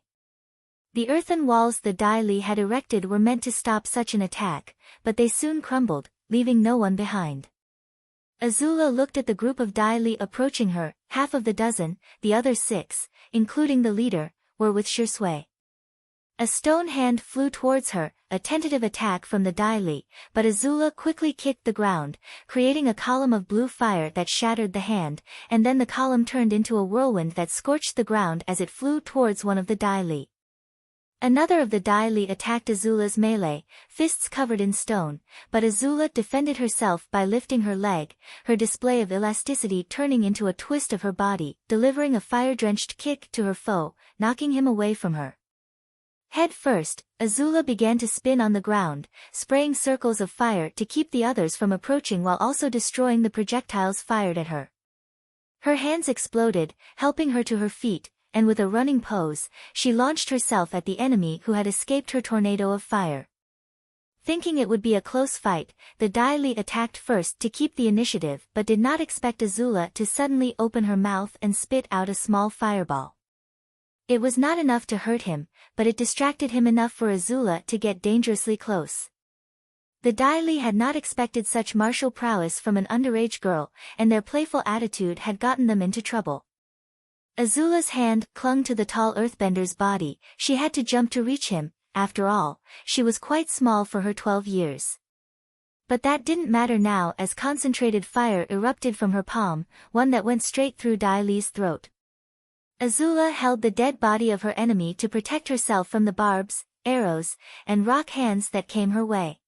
Speaker 1: The earthen walls the Dai Li had erected were meant to stop such an attack, but they soon crumbled, leaving no one behind. Azula looked at the group of Dai Li approaching her, half of the dozen, the other 6, including the leader, were with Shisui. A stone hand flew towards her, a tentative attack from the Dai Li, but Azula quickly kicked the ground, creating a column of blue fire that shattered the hand, and then the column turned into a whirlwind that scorched the ground as it flew towards one of the Dai Li. Another of the Dai Li attacked Azula's melee, fists covered in stone, but Azula defended herself by lifting her leg, her display of elasticity turning into a twist of her body, delivering a fire-drenched kick to her foe, knocking him away from her. Head first, Azula began to spin on the ground, spraying circles of fire to keep the others from approaching while also destroying the projectiles fired at her. Her hands exploded, helping her to her feet, and with a running pose, she launched herself at the enemy who had escaped her tornado of fire. Thinking it would be a close fight, the Dai Li attacked first to keep the initiative but did not expect Azula to suddenly open her mouth and spit out a small fireball. It was not enough to hurt him, but it distracted him enough for Azula to get dangerously close. The Dai Li had not expected such martial prowess from an underage girl, and their playful attitude had gotten them into trouble. Azula's hand clung to the tall earthbender's body. She had to jump to reach him. After all, she was quite small for her 12 years. But that didn't matter now as concentrated fire erupted from her palm, one that went straight through Dai Li's throat. Azula held the dead body of her enemy to protect herself from the barbs, arrows, and rock hands that came her way.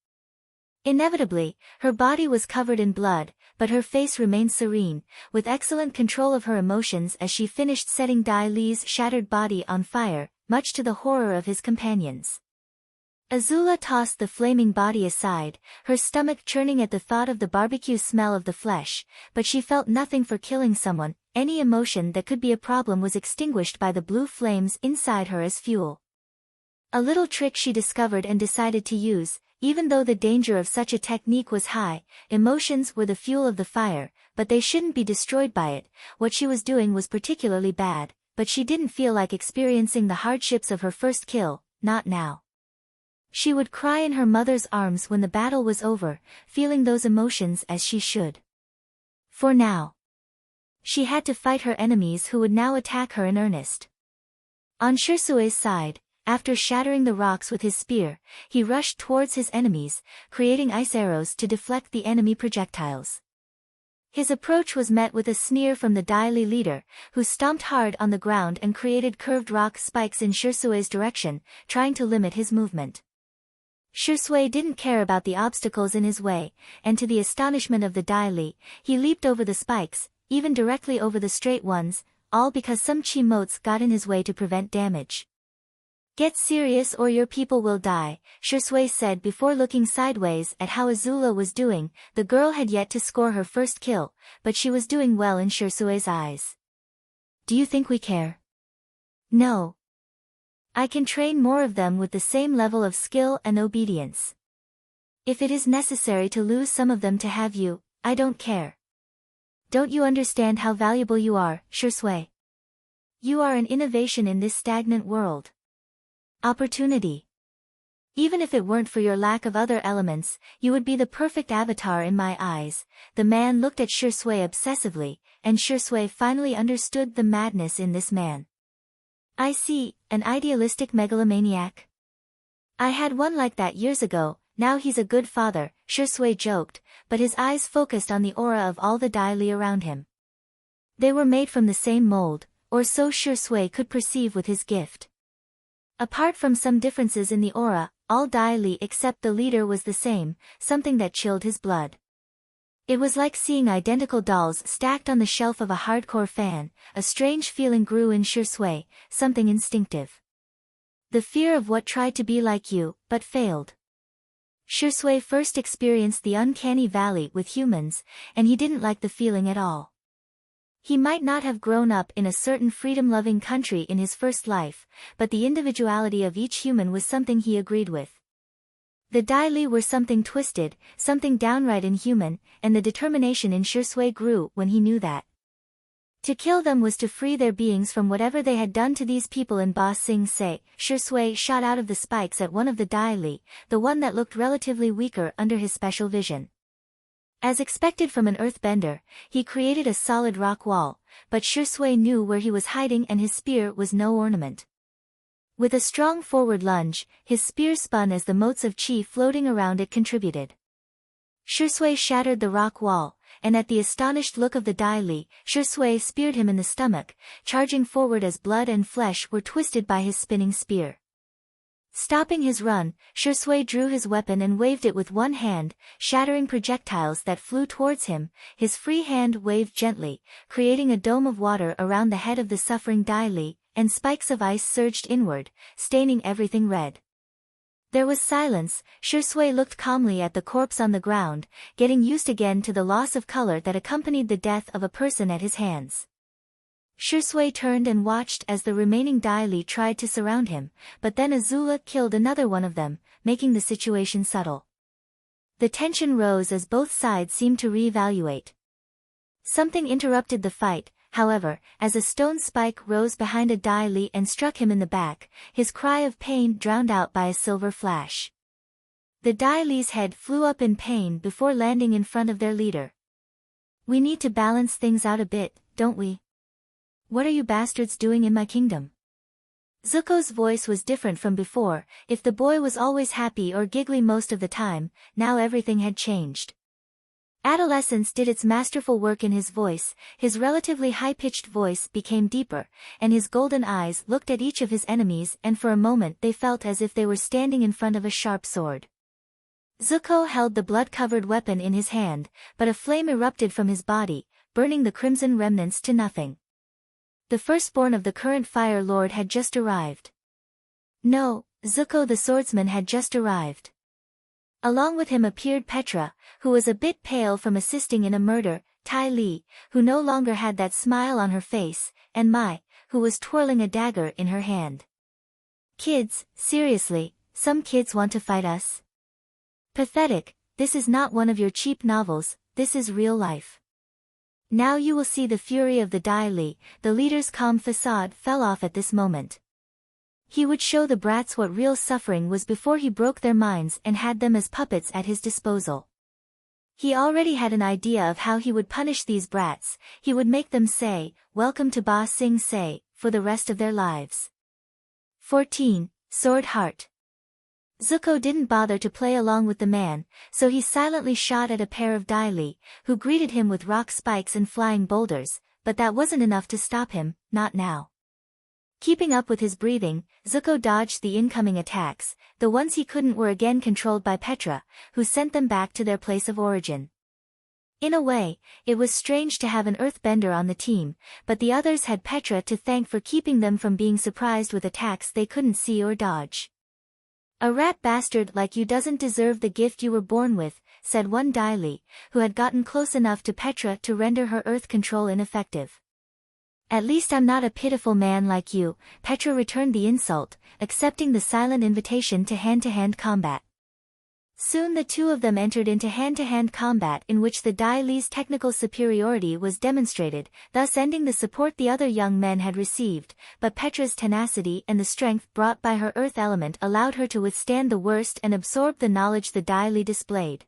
Speaker 1: Inevitably, her body was covered in blood, but her face remained serene, with excellent control of her emotions as she finished setting Dai Li's shattered body on fire, much to the horror of his companions. Azula tossed the flaming body aside, her stomach churning at the thought of the barbecue smell of the flesh, but she felt nothing for killing someone. Any emotion that could be a problem was extinguished by the blue flames inside her as fuel. A little trick she discovered and decided to use. Even though the danger of such a technique was high, emotions were the fuel of the fire, but they shouldn't be destroyed by it. What she was doing was particularly bad, but she didn't feel like experiencing the hardships of her first kill, not now. She would cry in her mother's arms when the battle was over, feeling those emotions as she should. For now, she had to fight her enemies who would now attack her in earnest. On Shisui's side, after shattering the rocks with his spear, he rushed towards his enemies, creating ice arrows to deflect the enemy projectiles. His approach was met with a sneer from the Dai Li leader, who stomped hard on the ground and created curved rock spikes in Shisui's direction, trying to limit his movement. Shisui didn't care about the obstacles in his way, and to the astonishment of the Dai Li, he leaped over the spikes, even directly over the straight ones, all because some chi motes got in his way to prevent damage. "Get serious or your people will die," Shisui said before looking sideways at how Azula was doing. The girl had yet to score her first kill, but she was doing well in Shisui's eyes. "Do you think we care?" "No. I can train more of them with the same level of skill and obedience. If it is necessary to lose some of them to have you, I don't care. Don't you understand how valuable you are, Shisui? You are an innovation in this stagnant world. Opportunity. Even if it weren't for your lack of other elements, you would be the perfect avatar in my eyes." The man looked at Shisui obsessively, and Shisui finally understood the madness in this man. "I see, an idealistic megalomaniac. I had one like that years ago. Now he's a good father," Shisui joked, but his eyes focused on the aura of all the Dai Li around him. They were made from the same mold, or so Shisui could perceive with his gift. Apart from some differences in the aura, all Dai Li except the leader was the same, something that chilled his blood. It was like seeing identical dolls stacked on the shelf of a hardcore fan. A strange feeling grew in Shisui, something instinctive. The fear of what tried to be like you, but failed. Shisui first experienced the uncanny valley with humans, and he didn't like the feeling at all. He might not have grown up in a certain freedom-loving country in his first life, but the individuality of each human was something he agreed with. The Dai Li were something twisted, something downright inhuman, and the determination in Shisui grew when he knew that. To kill them was to free their beings from whatever they had done to these people in Ba Sing Se. Shisui shot out of the spikes at one of the Dai Li, the one that looked relatively weaker under his special vision. As expected from an earthbender, he created a solid rock wall, but Shisui knew where he was hiding and his spear was no ornament. With a strong forward lunge, his spear spun as the motes of chi floating around it contributed. Shisui shattered the rock wall, and at the astonished look of the Dai Li, Shisui speared him in the stomach, charging forward as blood and flesh were twisted by his spinning spear. Stopping his run, Shisui drew his weapon and waved it with one hand, shattering projectiles that flew towards him. His free hand waved gently, creating a dome of water around the head of the suffering Dai Li, and spikes of ice surged inward, staining everything red. There was silence. Shisui looked calmly at the corpse on the ground, getting used again to the loss of color that accompanied the death of a person at his hands. Shisui turned and watched as the remaining Dai Li tried to surround him, but then Azula killed another one of them, making the situation subtle. The tension rose as both sides seemed to reevaluate. Something interrupted the fight, however, as a stone spike rose behind a Dai Li and struck him in the back, his cry of pain drowned out by a silver flash. The Dai Li's head flew up in pain before landing in front of their leader. "We need to balance things out a bit, don't we? What are you bastards doing in my kingdom?" Zuko's voice was different from before. If the boy was always happy or giggly most of the time, now everything had changed. Adolescence did its masterful work in his voice. His relatively high-pitched voice became deeper, and his golden eyes looked at each of his enemies, and for a moment they felt as if they were standing in front of a sharp sword. Zuko held the blood-covered weapon in his hand, but a flame erupted from his body, burning the crimson remnants to nothing. The firstborn of the current Fire Lord had just arrived. No, Zuko the swordsman had just arrived. Along with him appeared Petra, who was a bit pale from assisting in a murder, Ty Lee, who no longer had that smile on her face, and Mai, who was twirling a dagger in her hand. "Kids, seriously, some kids want to fight us? Pathetic, this is not one of your cheap novels, this is real life." Now you will see the fury of the Dai Li. The leader's calm facade fell off at this moment. He would show the brats what real suffering was before he broke their minds and had them as puppets at his disposal. He already had an idea of how he would punish these brats. He would make them say, "Welcome to Ba Sing Se," for the rest of their lives. 14. Sword Heart. Zuko didn't bother to play along with the man, so he silently shot at a pair of Dai Li, who greeted him with rock spikes and flying boulders, but that wasn't enough to stop him, not now. Keeping up with his breathing, Zuko dodged the incoming attacks. The ones he couldn't were again controlled by Petra, who sent them back to their place of origin. In a way, it was strange to have an earthbender on the team, but the others had Petra to thank for keeping them from being surprised with attacks they couldn't see or dodge. "A rat bastard like you doesn't deserve the gift you were born with," said one Dai Li, who had gotten close enough to Petra to render her earth control ineffective. "At least I'm not a pitiful man like you," Petra returned the insult, accepting the silent invitation to hand-to-hand combat. Soon the two of them entered into hand-to-hand combat in which the Dai Li's technical superiority was demonstrated, thus ending the support the other young men had received, but Petra's tenacity and the strength brought by her earth element allowed her to withstand the worst and absorb the knowledge the Dai Li displayed.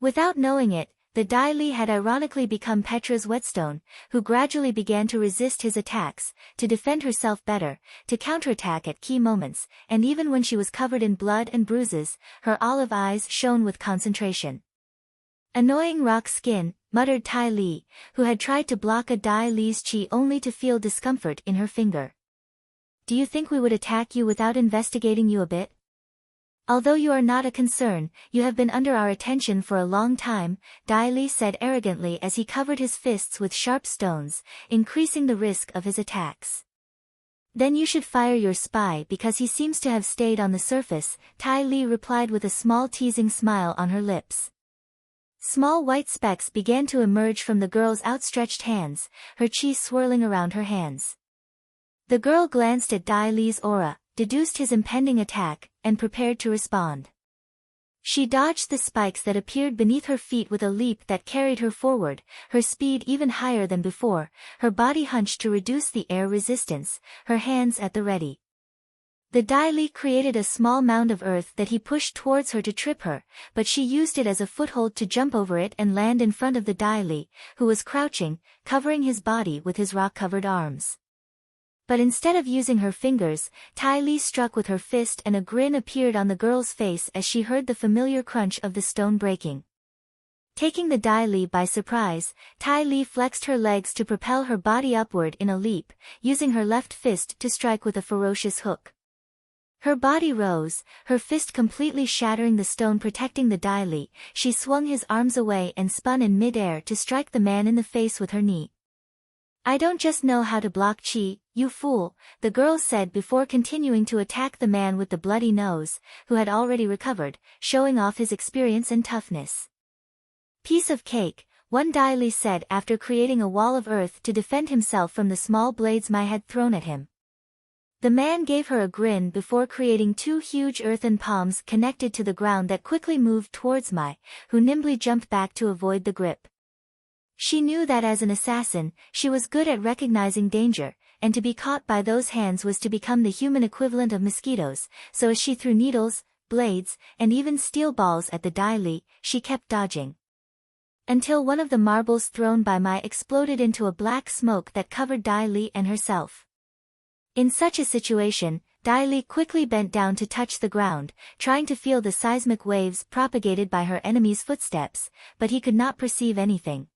Speaker 1: Without knowing it, the Dai Li had ironically become Petra's whetstone, who gradually began to resist his attacks, to defend herself better, to counterattack at key moments, and even when she was covered in blood and bruises, her olive eyes shone with concentration. "Annoying rock skin," muttered Tai Li, who had tried to block a Dai Li's chi only to feel discomfort in her finger. "Do you think we would attack you without investigating you a bit? Although you are not a concern, you have been under our attention for a long time," Dai Li said arrogantly as he covered his fists with sharp stones, increasing the risk of his attacks. "Then you should fire your spy because he seems to have stayed on the surface," Tai Li replied with a small teasing smile on her lips. Small white specks began to emerge from the girl's outstretched hands, her chi swirling around her hands. The girl glanced at Dai Li's aura, deduced his impending attack, and prepared to respond. She dodged the spikes that appeared beneath her feet with a leap that carried her forward, her speed even higher than before, her body hunched to reduce the air resistance, her hands at the ready. The Dai Li created a small mound of earth that he pushed towards her to trip her, but she used it as a foothold to jump over it and land in front of the Dai Li, who was crouching, covering his body with his rock-covered arms. But instead of using her fingers, Tai Li struck with her fist and a grin appeared on the girl's face as she heard the familiar crunch of the stone breaking. Taking the Dai Li by surprise, Tai Li flexed her legs to propel her body upward in a leap, using her left fist to strike with a ferocious hook. Her body rose, her fist completely shattering the stone protecting the Dai Li. She swung his arms away and spun in mid-air to strike the man in the face with her knee. I don't just know how to block chi, you fool, the girl said before continuing to attack the man with the bloody nose, who had already recovered, showing off his experience and toughness. Piece of cake, one Dai Li said after creating a wall of earth to defend himself from the small blades Mai had thrown at him. The man gave her a grin before creating two huge earthen palms connected to the ground that quickly moved towards Mai, who nimbly jumped back to avoid the grip. She knew that as an assassin, she was good at recognizing danger, and to be caught by those hands was to become the human equivalent of mosquitoes, so as she threw needles, blades, and even steel balls at the Dai Li, she kept dodging. Until one of the marbles thrown by Mai exploded into a black smoke that covered Dai Li and herself. In such a situation, Dai Li quickly bent down to touch the ground, trying to feel the seismic waves propagated by her enemy's footsteps, but he could not perceive anything.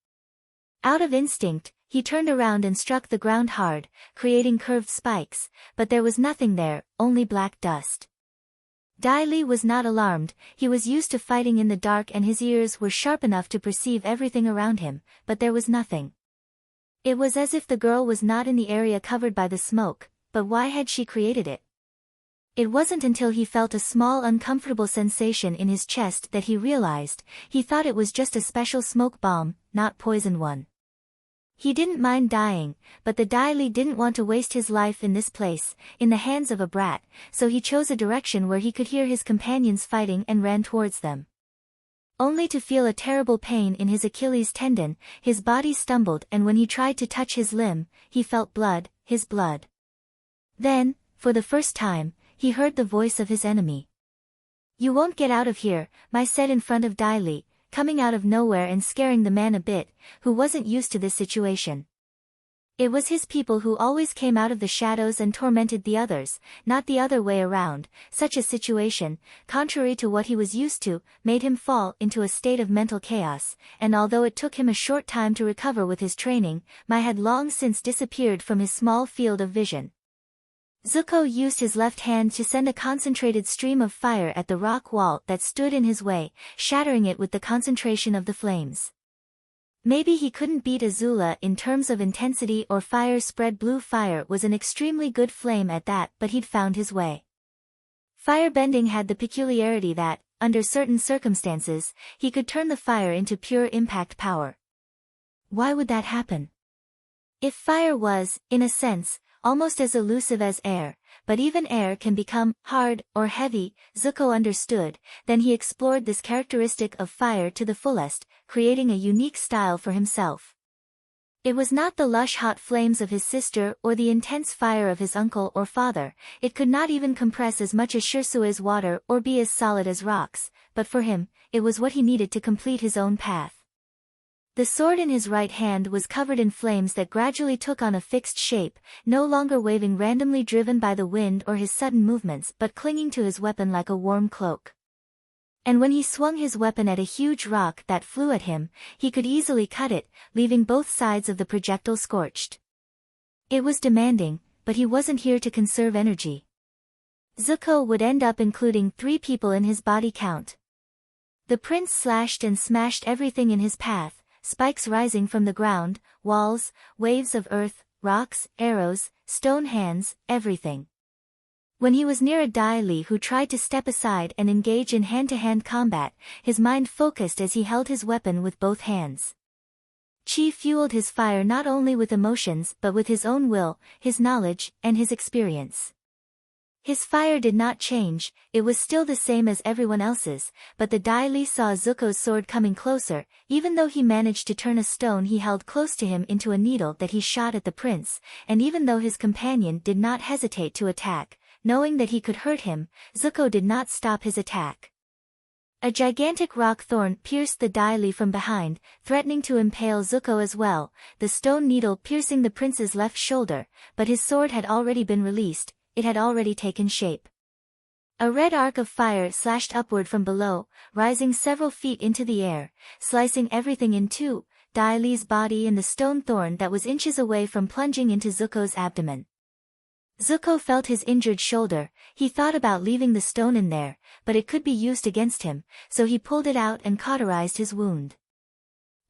Speaker 1: Out of instinct, he turned around and struck the ground hard, creating curved spikes, but there was nothing there, only black dust. Dai Li was not alarmed, he was used to fighting in the dark and his ears were sharp enough to perceive everything around him, but there was nothing. It was as if the girl was not in the area covered by the smoke, but why had she created it? It wasn't until he felt a small uncomfortable sensation in his chest that he realized, he thought it was just a special smoke bomb, not poison one. He didn't mind dying, but the Dai Li didn't want to waste his life in this place, in the hands of a brat, so he chose a direction where he could hear his companions fighting and ran towards them. Only to feel a terrible pain in his Achilles tendon, his body stumbled and when he tried to touch his limb, he felt blood, his blood. Then, for the first time, he heard the voice of his enemy. "You won't get out of here," Mai said in front of Dai Li, coming out of nowhere and scaring the man a bit, who wasn't used to this situation. It was his people who always came out of the shadows and tormented the others, not the other way around. Such a situation, contrary to what he was used to, made him fall into a state of mental chaos, and although it took him a short time to recover with his training, Mai had long since disappeared from his small field of vision. Zuko used his left hand to send a concentrated stream of fire at the rock wall that stood in his way, shattering it with the concentration of the flames. Maybe he couldn't beat Azula in terms of intensity or fire spread. Blue fire was an extremely good flame at that, but he'd found his way. Firebending had the peculiarity that, under certain circumstances, he could turn the fire into pure impact power. Why would that happen? If fire was, in a sense, almost as elusive as air, but even air can become hard or heavy, Zuko understood, then he explored this characteristic of fire to the fullest, creating a unique style for himself. It was not the lush hot flames of his sister or the intense fire of his uncle or father, it could not even compress as much as Shisui's water or be as solid as rocks, but for him, it was what he needed to complete his own path. The sword in his right hand was covered in flames that gradually took on a fixed shape, no longer waving randomly driven by the wind or his sudden movements but clinging to his weapon like a warm cloak. And when he swung his weapon at a huge rock that flew at him, he could easily cut it, leaving both sides of the projectile scorched. It was demanding, but he wasn't here to conserve energy. Zuko would end up including 3 people in his body count. The prince slashed and smashed everything in his path, spikes rising from the ground, walls, waves of earth, rocks, arrows, stone hands, everything. When he was near a Dai Li who tried to step aside and engage in hand-to-hand combat, his mind focused as he held his weapon with both hands. Chi fueled his fire not only with emotions but with his own will, his knowledge, and his experience. His fire did not change, it was still the same as everyone else's, but the Dai Li saw Zuko's sword coming closer, even though he managed to turn a stone he held close to him into a needle that he shot at the prince, and even though his companion did not hesitate to attack, knowing that he could hurt him, Zuko did not stop his attack. A gigantic rock thorn pierced the Dai Li from behind, threatening to impale Zuko as well, the stone needle piercing the prince's left shoulder, but his sword had already been released. It had already taken shape. A red arc of fire slashed upward from below, rising several feet into the air, slicing everything in two, Dai Li's body and the stone thorn that was inches away from plunging into Zuko's abdomen. Zuko felt his injured shoulder, he thought about leaving the stone in there, but it could be used against him, so he pulled it out and cauterized his wound.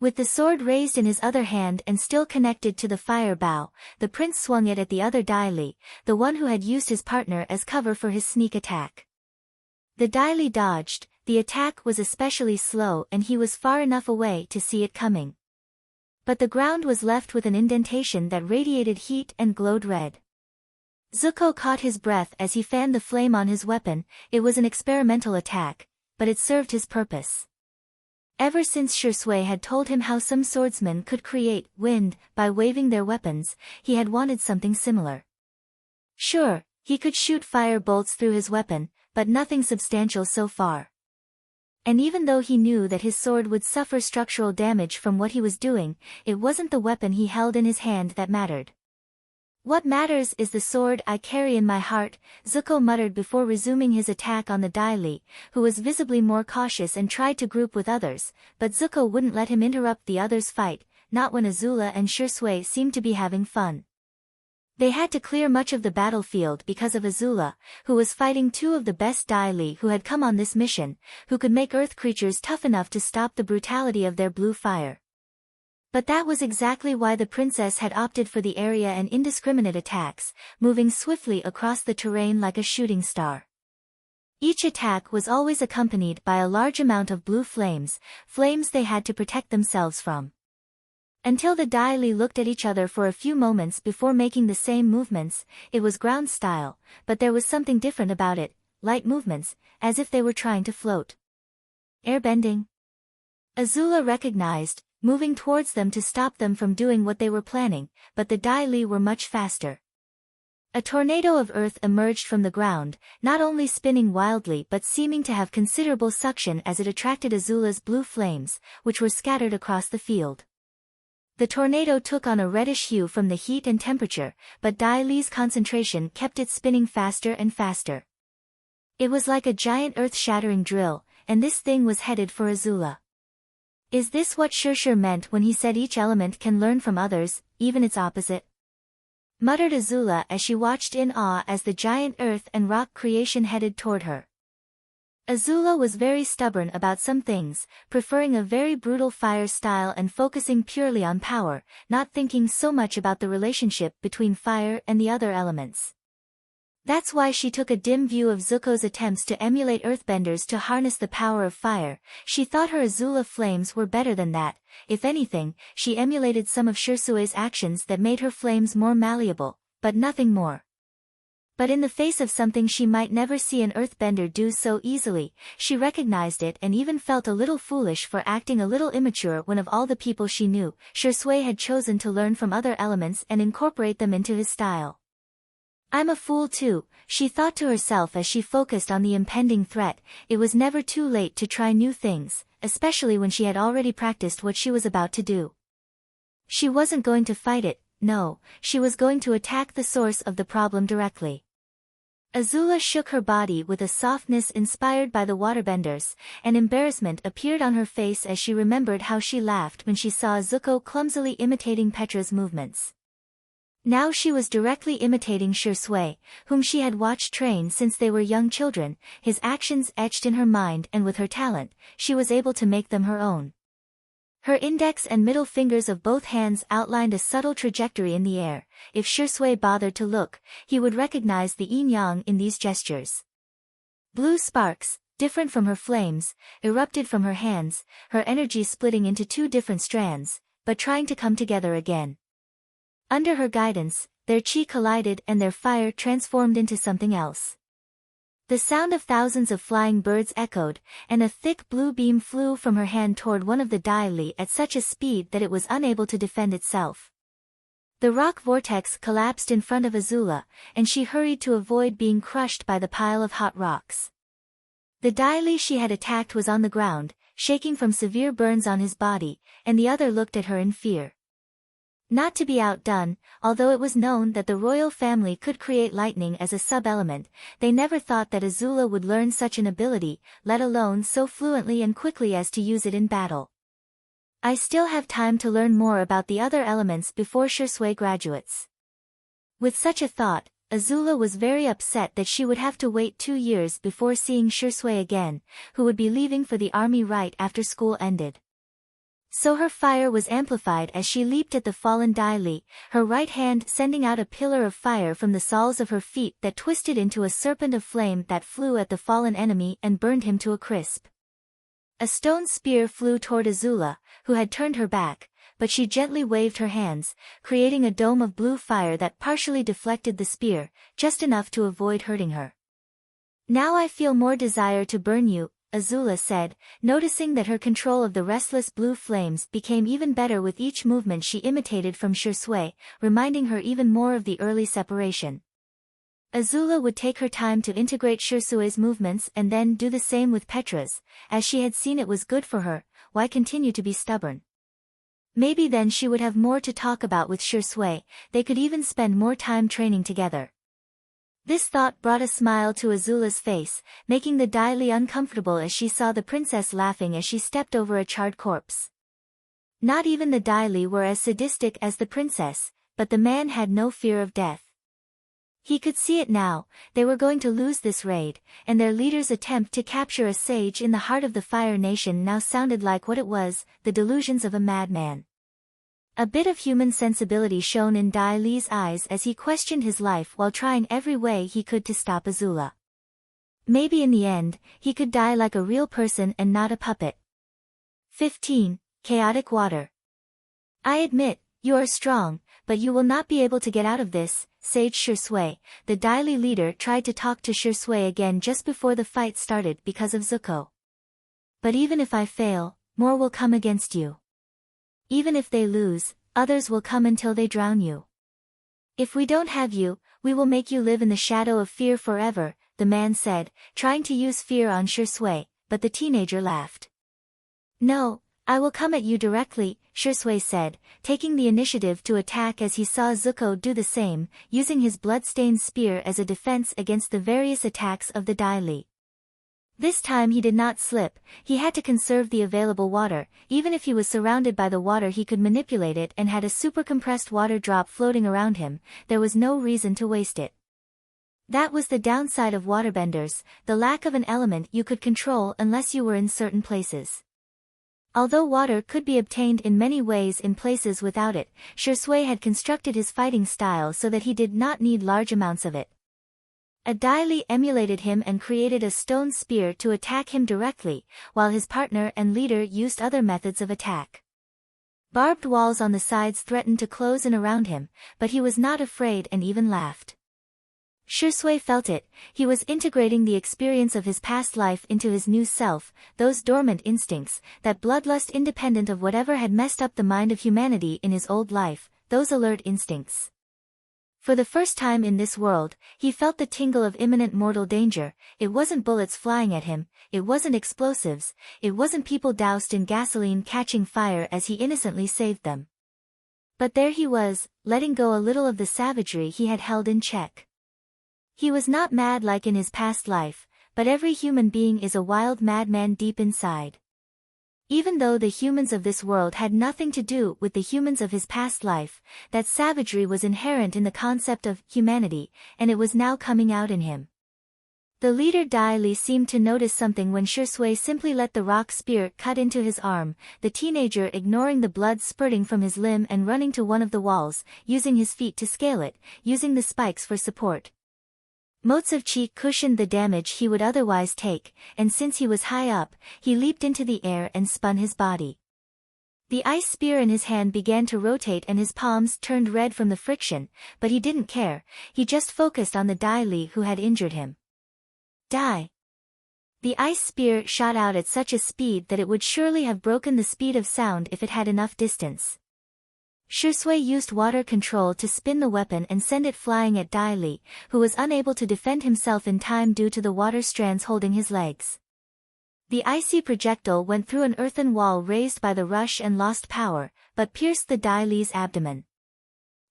Speaker 1: With the sword raised in his other hand and still connected to the fire bow, the prince swung it at the other Daili, the one who had used his partner as cover for his sneak attack. The Daili dodged, the attack was especially slow and he was far enough away to see it coming. But the ground was left with an indentation that radiated heat and glowed red. Zuko caught his breath as he fanned the flame on his weapon. It was an experimental attack, but it served his purpose. Ever since Shisui had told him how some swordsmen could create wind by waving their weapons, he had wanted something similar. Sure, he could shoot fire bolts through his weapon, but nothing substantial so far. And even though he knew that his sword would suffer structural damage from what he was doing, it wasn't the weapon he held in his hand that mattered. What matters is the sword I carry in my heart, Zuko muttered before resuming his attack on the Daili, who was visibly more cautious and tried to group with others, but Zuko wouldn't let him interrupt the others' fight, not when Azula and Shisui seemed to be having fun. They had to clear much of the battlefield because of Azula, who was fighting two of the best Daili who had come on this mission, who could make earth creatures tough enough to stop the brutality of their blue fire. But that was exactly why the princess had opted for the area and indiscriminate attacks, moving swiftly across the terrain like a shooting star. Each attack was always accompanied by a large amount of blue flames, flames they had to protect themselves from. Until the Daili looked at each other for a few moments before making the same movements, it was ground style, but there was something different about it, light movements, as if they were trying to float. Airbending? Azula recognized, moving towards them to stop them from doing what they were planning, but the Daili were much faster. A tornado of earth emerged from the ground, not only spinning wildly but seeming to have considerable suction as it attracted Azula's blue flames, which were scattered across the field. The tornado took on a reddish hue from the heat and temperature, but Daili's concentration kept it spinning faster and faster. It was like a giant earth-shattering drill, and this thing was headed for Azula. Is this what Shishir meant when he said each element can learn from others, even its opposite? Muttered Azula as she watched in awe as the giant earth and rock creation headed toward her. Azula was very stubborn about some things, preferring a very brutal fire style and focusing purely on power, not thinking so much about the relationship between fire and the other elements. That's why she took a dim view of Zuko's attempts to emulate earthbenders to harness the power of fire. She thought her Azula flames were better than that. If anything, she emulated some of Shisui's actions that made her flames more malleable, but nothing more. But in the face of something she might never see an earthbender do so easily, she recognized it and even felt a little foolish for acting a little immature when of all the people she knew, Shisui had chosen to learn from other elements and incorporate them into his style. I'm a fool too, she thought to herself as she focused on the impending threat. It was never too late to try new things, especially when she had already practiced what she was about to do. She wasn't going to fight it, no, she was going to attack the source of the problem directly. Azula shook her body with a softness inspired by the waterbenders, and embarrassment appeared on her face as she remembered how she laughed when she saw Zuko clumsily imitating Petra's movements. Now she was directly imitating Shisui, whom she had watched train since they were young children, his actions etched in her mind, and with her talent, she was able to make them her own. Her index and middle fingers of both hands outlined a subtle trajectory in the air. If Shisui bothered to look, he would recognize the yin-yang in these gestures. Blue sparks, different from her flames, erupted from her hands, her energy splitting into two different strands, but trying to come together again. Under her guidance, their chi collided and their fire transformed into something else. The sound of thousands of flying birds echoed, and a thick blue beam flew from her hand toward one of the Daili at such a speed that it was unable to defend itself. The rock vortex collapsed in front of Azula, and she hurried to avoid being crushed by the pile of hot rocks. The Daili she had attacked was on the ground, shaking from severe burns on his body, and the other looked at her in fear. Not to be outdone, although it was known that the royal family could create lightning as a sub-element, they never thought that Azula would learn such an ability, let alone so fluently and quickly as to use it in battle. I still have time to learn more about the other elements before Shisui graduates. With such a thought, Azula was very upset that she would have to wait 2 years before seeing Shisui again, who would be leaving for the army right after school ended. So her fire was amplified as she leaped at the fallen Dai Li, her right hand sending out a pillar of fire from the soles of her feet that twisted into a serpent of flame that flew at the fallen enemy and burned him to a crisp. A stone spear flew toward Azula, who had turned her back, but she gently waved her hands, creating a dome of blue fire that partially deflected the spear, just enough to avoid hurting her. "Now I feel more desire to burn you," Azula said, noticing that her control of the restless blue flames became even better with each movement she imitated from Shisui, reminding her even more of the early separation. Azula would take her time to integrate Shisui's movements and then do the same with Petra's, as she had seen it was good for her. Why continue to be stubborn? Maybe then she would have more to talk about with Shisui, they could even spend more time training together. This thought brought a smile to Azula's face, making the Dai Li uncomfortable as she saw the princess laughing as she stepped over a charred corpse. Not even the Dai Li were as sadistic as the princess, but the man had no fear of death. He could see it now, they were going to lose this raid, and their leader's attempt to capture a sage in the heart of the Fire Nation now sounded like what it was, the delusions of a madman. A bit of human sensibility shone in Dai Li's eyes as he questioned his life while trying every way he could to stop Azula. Maybe in the end, he could die like a real person and not a puppet. 15. Chaotic Water. "I admit, you are strong, but you will not be able to get out of this," Sage Shisui, the Dai Li leader, tried to talk to Shisui again just before the fight started because of Zuko. "But even if I fail, more will come against you. Even if they lose, others will come until they drown you. If we don't have you, we will make you live in the shadow of fear forever," the man said, trying to use fear on Shisui, but the teenager laughed. "No, I will come at you directly," Shisui said, taking the initiative to attack as he saw Zuko do the same, using his blood-stained spear as a defense against the various attacks of the Dai Li. This time he did not slip, he had to conserve the available water. Even if he was surrounded by the water he could manipulate it and had a super-compressed water drop floating around him, there was no reason to waste it. That was the downside of waterbenders, the lack of an element you could control unless you were in certain places. Although water could be obtained in many ways in places without it, Shisui had constructed his fighting style so that he did not need large amounts of it. A Dai Li emulated him and created a stone spear to attack him directly, while his partner and leader used other methods of attack. Barbed walls on the sides threatened to close in around him, but he was not afraid and even laughed. Shisui felt it, he was integrating the experience of his past life into his new self, those dormant instincts, that bloodlust independent of whatever had messed up the mind of humanity in his old life, those alert instincts. For the first time in this world, he felt the tingle of imminent mortal danger. It wasn't bullets flying at him, it wasn't explosives, it wasn't people doused in gasoline catching fire as he innocently saved them. But there he was, letting go a little of the savagery he had held in check. He was not mad like in his past life, but every human being is a wild madman deep inside. Even though the humans of this world had nothing to do with the humans of his past life, that savagery was inherent in the concept of humanity, and it was now coming out in him. The leader Dai Li seemed to notice something when Shisui simply let the rock spear cut into his arm, the teenager ignoring the blood spurting from his limb and running to one of the walls, using his feet to scale it, using the spikes for support. Motes of chi cushioned the damage he would otherwise take, and since he was high up, he leaped into the air and spun his body. The ice spear in his hand began to rotate and his palms turned red from the friction, but he didn't care, he just focused on the Dai Li who had injured him. Die! The ice spear shot out at such a speed that it would surely have broken the speed of sound if it had enough distance. Shisui used water control to spin the weapon and send it flying at Dai Li, who was unable to defend himself in time due to the water strands holding his legs. The icy projectile went through an earthen wall raised by the rush and lost power, but pierced the Dai Li's abdomen.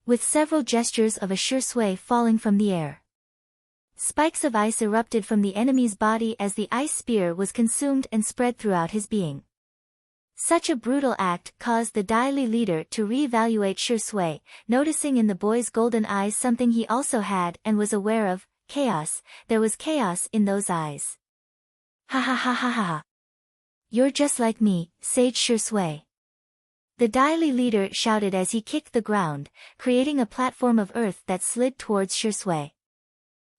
Speaker 1: With several gestures of a Shisui falling from the air. Spikes of ice erupted from the enemy's body as the ice spear was consumed and spread throughout his being. Such a brutal act caused the Dai Li leader to re-evaluate Shisui, noticing in the boy's golden eyes something he also had and was aware of, chaos. There was chaos in those eyes. Ha ha ha ha ha ha. You're just like me, Sage Shisui. The Daily leader shouted as he kicked the ground, creating a platform of earth that slid towards Shisui.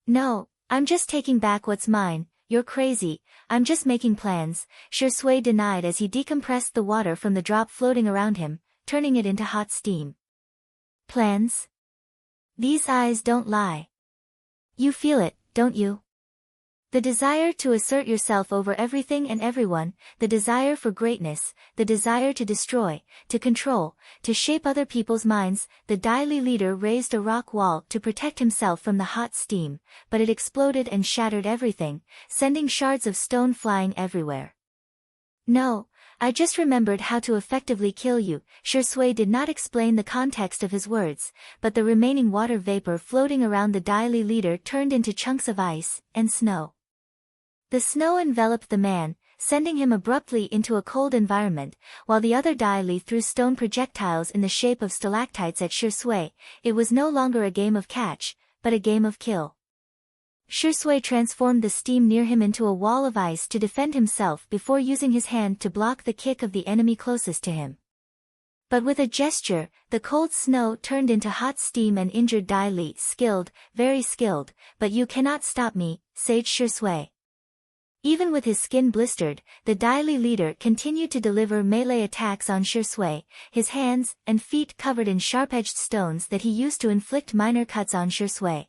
Speaker 1: No, I'm just taking back what's mine. You're crazy, I'm just making plans, Shisui denied as he decompressed the water from the drop floating around him, turning it into hot steam. Plans? These eyes don't lie. You feel it, don't you? The desire to assert yourself over everything and everyone, the desire for greatness, the desire to destroy, to control, to shape other people's minds. The Daily leader raised a rock wall to protect himself from the hot steam, but it exploded and shattered everything, sending shards of stone flying everywhere. No, I just remembered how to effectively kill you. Shisui did not explain the context of his words, but the remaining water vapor floating around the Daily leader turned into chunks of ice and snow. The snow enveloped the man, sending him abruptly into a cold environment, while the other Daily threw stone projectiles in the shape of stalactites at Shisui. It was no longer a game of catch, but a game of kill. Shisui transformed the steam near him into a wall of ice to defend himself before using his hand to block the kick of the enemy closest to him. But with a gesture, the cold snow turned into hot steam and injured Daily. Skilled, very skilled, but you cannot stop me, sage Shisui. Even with his skin blistered, the Daily leader continued to deliver melee attacks on Shisui, his hands and feet covered in sharp-edged stones that he used to inflict minor cuts on Shisui.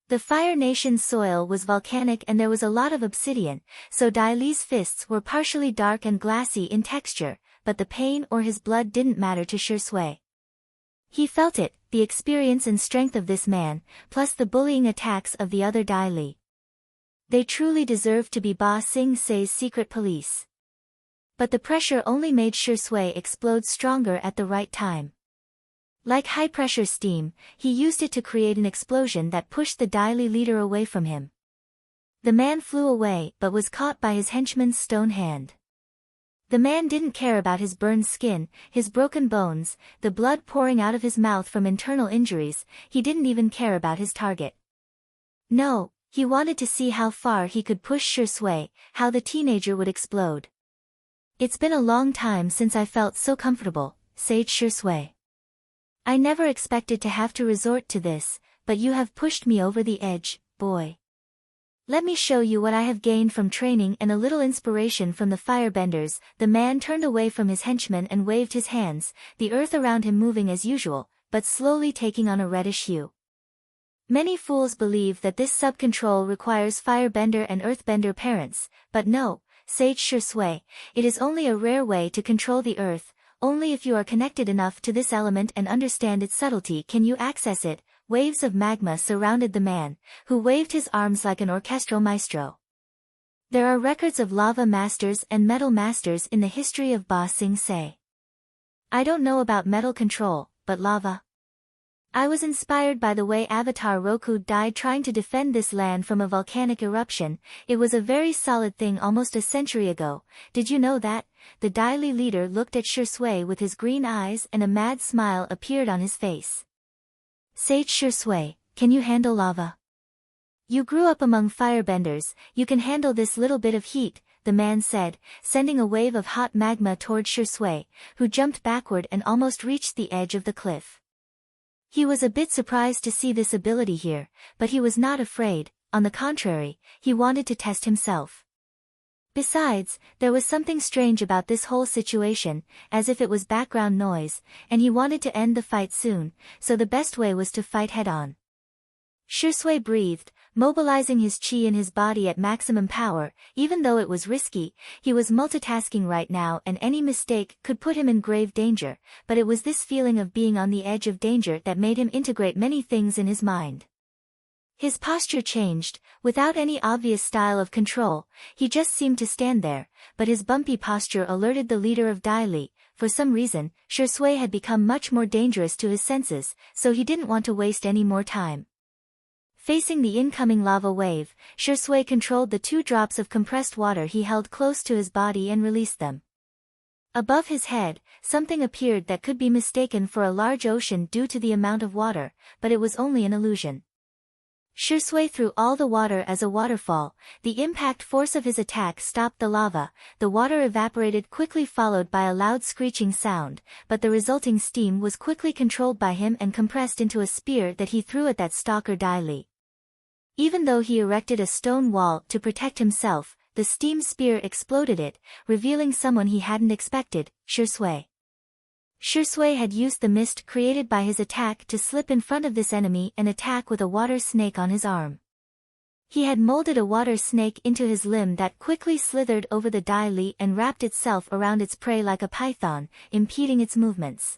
Speaker 1: The Fire Nation's soil was volcanic and there was a lot of obsidian, so Daily's fists were partially dark and glassy in texture, but the pain or his blood didn't matter to Shisui. He felt it, the experience and strength of this man, plus the bullying attacks of the other Daily. They truly deserved to be Ba Sing Se's secret police. But the pressure only made Shisui explode stronger at the right time. Like high-pressure steam, he used it to create an explosion that pushed the Daily leader away from him. The man flew away but was caught by his henchman's stone hand. The man didn't care about his burned skin, his broken bones, the blood pouring out of his mouth from internal injuries. He didn't even care about his target. No. He wanted to see how far he could push Shisui, how the teenager would explode. It's been a long time since I felt so comfortable, sage Shisui. I never expected to have to resort to this, but you have pushed me over the edge, boy. Let me show you what I have gained from training and a little inspiration from the firebenders. The man turned away from his henchman and waved his hands, the earth around him moving as usual, but slowly taking on a reddish hue. Many fools believe that this sub-control requires firebender and earthbender parents, but no, sage Shisui, it is only a rare way to control the earth. Only if you are connected enough to this element and understand its subtlety can you access it. Waves of magma surrounded the man, who waved his arms like an orchestral maestro. There are records of lava masters and metal masters in the history of Ba Sing Se. I don't know about metal control, but lava. I was inspired by the way Avatar Roku died trying to defend this land from a volcanic eruption. It was a very solid thing almost a century ago. Did you know that? The Daily leader looked at Shisui with his green eyes and a mad smile appeared on his face. Sage Shisui, can you handle lava? You grew up among firebenders, you can handle this little bit of heat, the man said, sending a wave of hot magma toward Shisui, who jumped backward and almost reached the edge of the cliff. He was a bit surprised to see this ability here, but he was not afraid. On the contrary, he wanted to test himself. Besides, there was something strange about this whole situation, as if it was background noise, and he wanted to end the fight soon, so the best way was to fight head-on. Shisui breathed, mobilizing his chi in his body at maximum power. Even though it was risky, he was multitasking right now and any mistake could put him in grave danger, but it was this feeling of being on the edge of danger that made him integrate many things in his mind. His posture changed, without any obvious style of control, he just seemed to stand there, but his bumpy posture alerted the leader of Daily. For some reason, Shisui had become much more dangerous to his senses, so he didn't want to waste any more time. Facing the incoming lava wave, Shisui controlled the 2 drops of compressed water he held close to his body and released them. Above his head, something appeared that could be mistaken for a large ocean due to the amount of water, but it was only an illusion. Shisui threw all the water as a waterfall. The impact force of his attack stopped the lava. The water evaporated quickly, followed by a loud screeching sound, but the resulting steam was quickly controlled by him and compressed into a spear that he threw at that stalker Dai Li. Even though he erected a stone wall to protect himself, the steam spear exploded it, revealing someone he hadn't expected, Shisui. Shisui had used the mist created by his attack to slip in front of this enemy and attack with a water snake on his arm. He had molded a water snake into his limb that quickly slithered over the Dai Li and wrapped itself around its prey like a python, impeding its movements.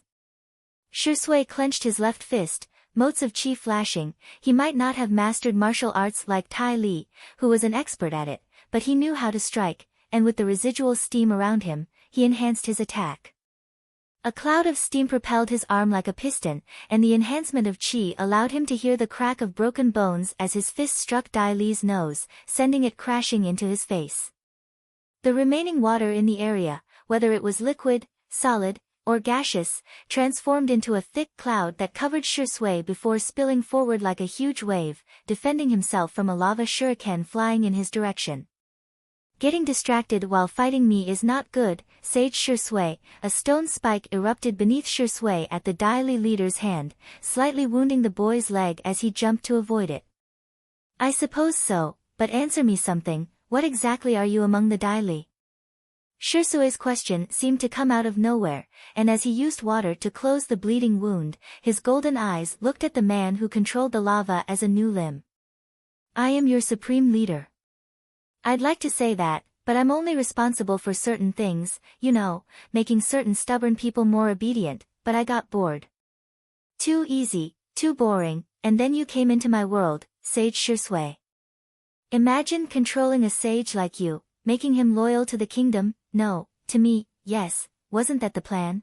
Speaker 1: Shisui clenched his left fist, motes of chi flashing. He might not have mastered martial arts like Tai Li, who was an expert at it, but he knew how to strike, and with the residual steam around him, he enhanced his attack. A cloud of steam propelled his arm like a piston, and the enhancement of chi allowed him to hear the crack of broken bones as his fist struck Dai Li's nose, sending it crashing into his face. The remaining water in the area, whether it was liquid, solid, or gaseous, transformed into a thick cloud that covered Shisui before spilling forward like a huge wave, defending himself from a lava shuriken flying in his direction. Getting distracted while fighting me is not good, sage Shisui. A stone spike erupted beneath Shisui at the Dai Li leader's hand, slightly wounding the boy's leg as he jumped to avoid it. I suppose so, but answer me something, what exactly are you among the Dai Li? Shisui's question seemed to come out of nowhere, and as he used water to close the bleeding wound, his golden eyes looked at the man who controlled the lava as a new limb. I am your supreme leader. I'd like to say that, but I'm only responsible for certain things, making certain stubborn people more obedient, but I got bored. Too easy, too boring, and then you came into my world, Sage Shisui. Imagine controlling a sage like you, making him loyal to the kingdom. No, to me, yes, wasn't that the plan?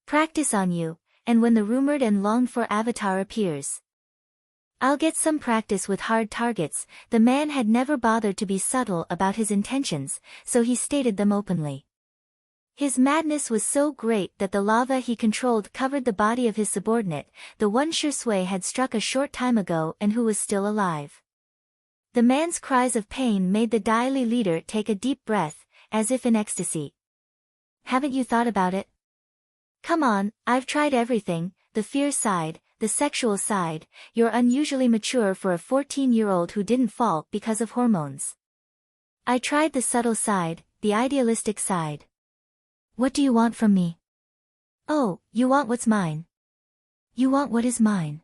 Speaker 1: Practice on you, and when the rumored and longed-for avatar appears, I'll get some practice with hard targets. The man had never bothered to be subtle about his intentions, so he stated them openly. His madness was so great that the lava he controlled covered the body of his subordinate, the one Shisui had struck a short time ago and who was still alive. The man's cries of pain made the Dai Li leader take a deep breath, as if in ecstasy. Haven't you thought about it? Come on, I've tried everything, the fear side, the sexual side. You're unusually mature for a 14-year-old who didn't fall because of hormones. I tried the subtle side, the idealistic side. What do you want from me? Oh, you want what's mine. You want what is mine.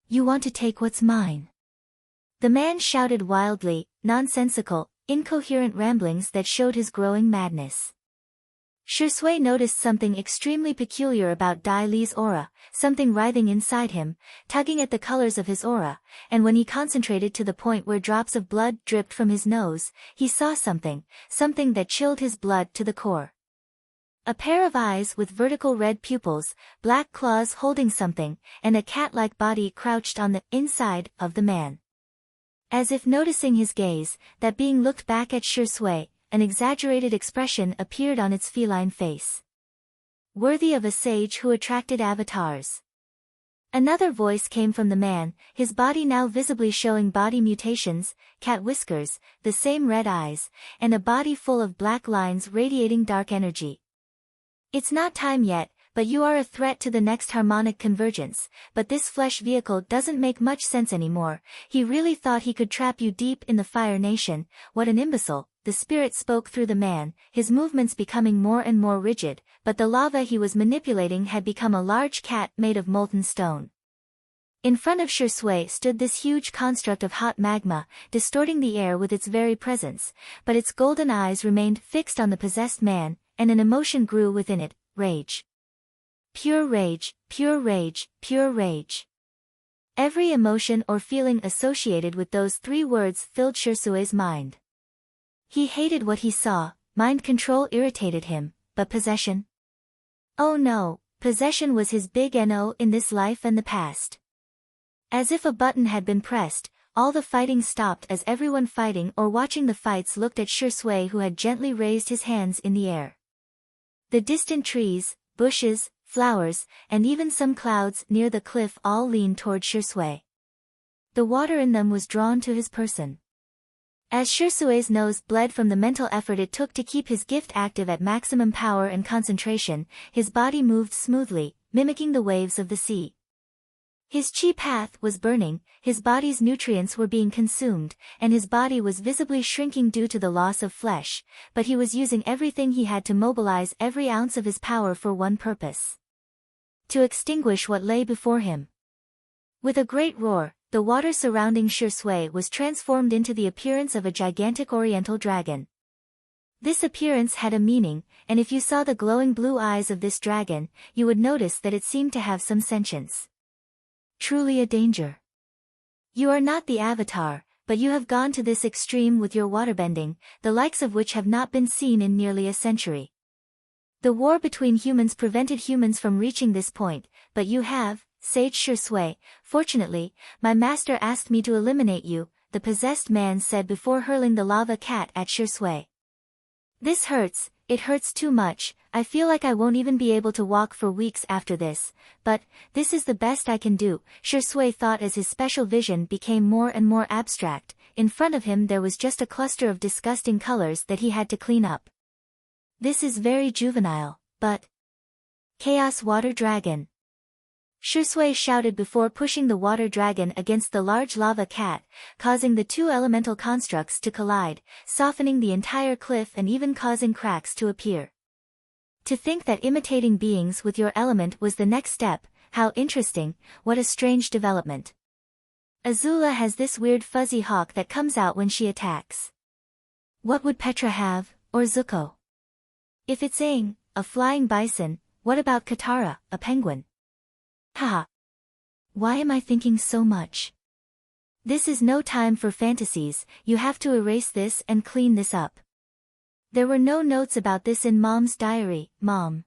Speaker 1: You want to take what's mine. The man shouted wildly, nonsensical, incoherent ramblings that showed his growing madness. Shisui noticed something extremely peculiar about Dai Li's aura, something writhing inside him, tugging at the colors of his aura, and when he concentrated to the point where drops of blood dripped from his nose, he saw something that chilled his blood to the core. A pair of eyes with vertical red pupils, black claws holding something, and a cat-like body crouched on the inside of the man. As if noticing his gaze, that being looked back at Shisui, an exaggerated expression appeared on its feline face. Worthy of a sage who attracted avatars. Another voice came from the man, his body now visibly showing body mutations, cat whiskers, the same red eyes, and a body full of black lines radiating dark energy. It's not time yet, but you are a threat to the next harmonic convergence, but this flesh vehicle doesn't make much sense anymore. He really thought he could trap you deep in the Fire Nation. What an imbecile. The spirit spoke through the man, his movements becoming more and more rigid, but the lava he was manipulating had become a large cat made of molten stone. In front of Shisui stood this huge construct of hot magma, distorting the air with its very presence, but its golden eyes remained fixed on the possessed man, and an emotion grew within it, rage. Pure rage, pure rage, pure rage. Every emotion or feeling associated with those three words filled Shisui's mind. He hated what he saw, mind control irritated him, but possession? Oh no, possession was his big NO in this life and the past. As if a button had been pressed, all the fighting stopped as everyone fighting or watching the fights looked at Shisui, who had gently raised his hands in the air. The distant trees, bushes, flowers, and even some clouds near the cliff all leaned toward Shisui. The water in them was drawn to his person. As Shisui's nose bled from the mental effort it took to keep his gift active at maximum power and concentration, his body moved smoothly, mimicking the waves of the sea. His chi path was burning, his body's nutrients were being consumed, and his body was visibly shrinking due to the loss of flesh, but he was using everything he had to mobilize every ounce of his power for one purpose: to extinguish what lay before him. With a great roar, the water surrounding Shisui was transformed into the appearance of a gigantic oriental dragon. This appearance had a meaning, and if you saw the glowing blue eyes of this dragon, you would notice that it seemed to have some sentience. Truly a danger. You are not the Avatar, but you have gone to this extreme with your waterbending, the likes of which have not been seen in nearly a century. The war between humans prevented humans from reaching this point, but you have, Sage Shisui. Fortunately, my master asked me to eliminate you, the possessed man said before hurling the lava cat at Shisui. This hurts, it hurts too much, I feel like I won't even be able to walk for weeks after this, but, this is the best I can do, Shisui thought as his special vision became more and more abstract. In front of him there was just a cluster of disgusting colors that he had to clean up. This is very juvenile, but... Chaos Water Dragon. Shisui shouted before pushing the water dragon against the large lava cat, causing the two elemental constructs to collide, softening the entire cliff and even causing cracks to appear. To think that imitating beings with your element was the next step, how interesting, what a strange development. Azula has this weird fuzzy hawk that comes out when she attacks. What would Petra have, or Zuko? If it's Aang, a flying bison, what about Katara, a penguin? Haha. Why am I thinking so much? This is no time for fantasies, you have to erase this and clean this up. There were no notes about this in Mom's diary, Mom.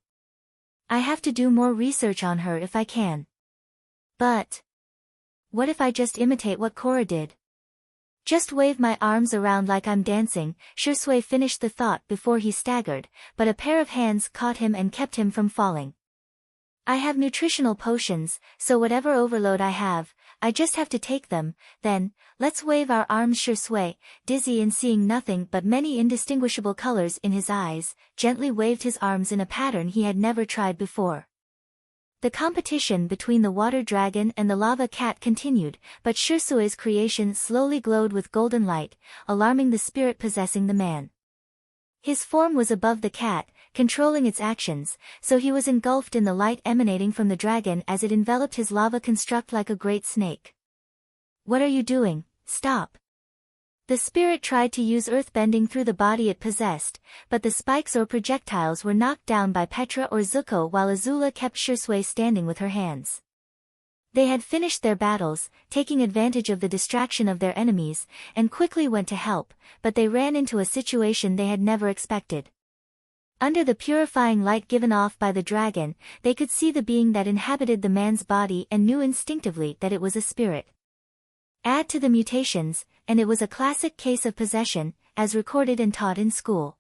Speaker 1: I have to do more research on her if I can. But... what if I just imitate what Korra did? Just wave my arms around like I'm dancing, Shisui finished the thought before he staggered, but a pair of hands caught him and kept him from falling. I have nutritional potions, so whatever overload I have, I just have to take them, then, let's wave our arms. Shisui, dizzy and seeing nothing but many indistinguishable colors in his eyes, gently waved his arms in a pattern he had never tried before. The competition between the water dragon and the lava cat continued, but Shisui's creation slowly glowed with golden light, alarming the spirit possessing the man. His form was above the cat, controlling its actions, so he was engulfed in the light emanating from the dragon as it enveloped his lava construct like a great snake. What are you doing? Stop! The spirit tried to use earthbending through the body it possessed, but the spikes or projectiles were knocked down by Petra or Zuko while Azula kept Shisui standing with her hands. They had finished their battles, taking advantage of the distraction of their enemies, and quickly went to help, but they ran into a situation they had never expected. Under the purifying light given off by the dragon, they could see the being that inhabited the man's body and knew instinctively that it was a spirit. Add to the mutations, and it was a classic case of possession, as recorded and taught in school.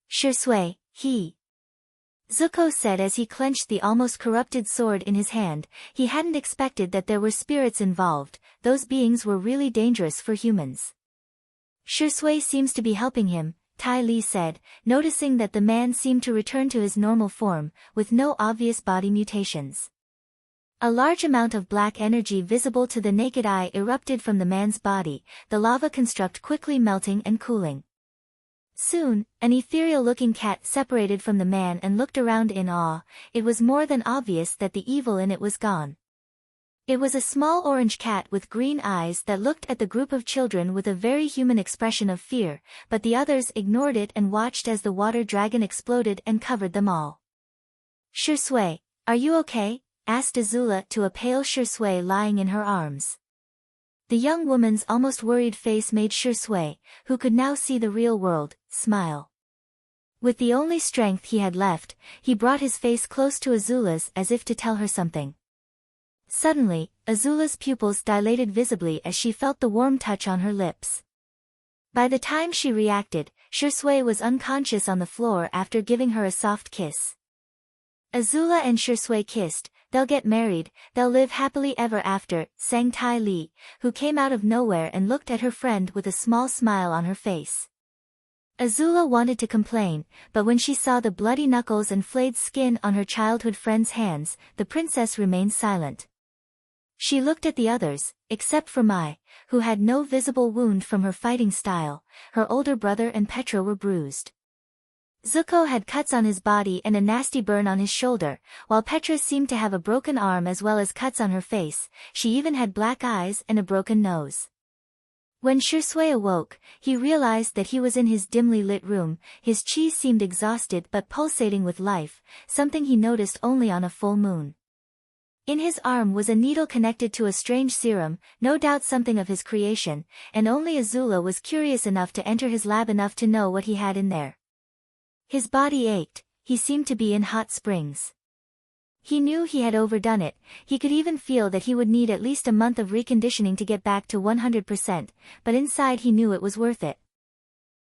Speaker 1: Shisui, he. Zuko said as he clenched the almost corrupted sword in his hand. He hadn't expected that there were spirits involved, those beings were really dangerous for humans. Shisui seems to be helping him, Ty Lee said, noticing that the man seemed to return to his normal form, with no obvious body mutations. A large amount of black energy visible to the naked eye erupted from the man's body, the lava construct quickly melting and cooling. Soon, an ethereal-looking cat separated from the man and looked around in awe. It was more than obvious that the evil in it was gone. It was a small orange cat with green eyes that looked at the group of children with a very human expression of fear, but the others ignored it and watched as the water dragon exploded and covered them all. Shisui, are you okay? Asked Azula to a pale Shisui lying in her arms. The young woman's almost worried face made Shisui, who could now see the real world, smile. With the only strength he had left, he brought his face close to Azula's as if to tell her something. Suddenly, Azula's pupils dilated visibly as she felt the warm touch on her lips. By the time she reacted, Shisui was unconscious on the floor after giving her a soft kiss. Azula and Shisui kissed, they'll get married, they'll live happily ever after, sang Tai Li, who came out of nowhere and looked at her friend with a small smile on her face. Azula wanted to complain, but when she saw the bloody knuckles and flayed skin on her childhood friend's hands, the princess remained silent. She looked at the others, except for Mai, who had no visible wound from her fighting style. Her older brother and Petra were bruised. Zuko had cuts on his body and a nasty burn on his shoulder, while Petra seemed to have a broken arm as well as cuts on her face. She even had black eyes and a broken nose. When Shisui awoke, he realized that he was in his dimly lit room. His chi seemed exhausted but pulsating with life, something he noticed only on a full moon. In his arm was a needle connected to a strange serum, no doubt something of his creation, and only Azula was curious enough to enter his lab enough to know what he had in there. His body ached, he seemed to be in hot springs. He knew he had overdone it, he could even feel that he would need at least a month of reconditioning to get back to 100%, but inside he knew it was worth it.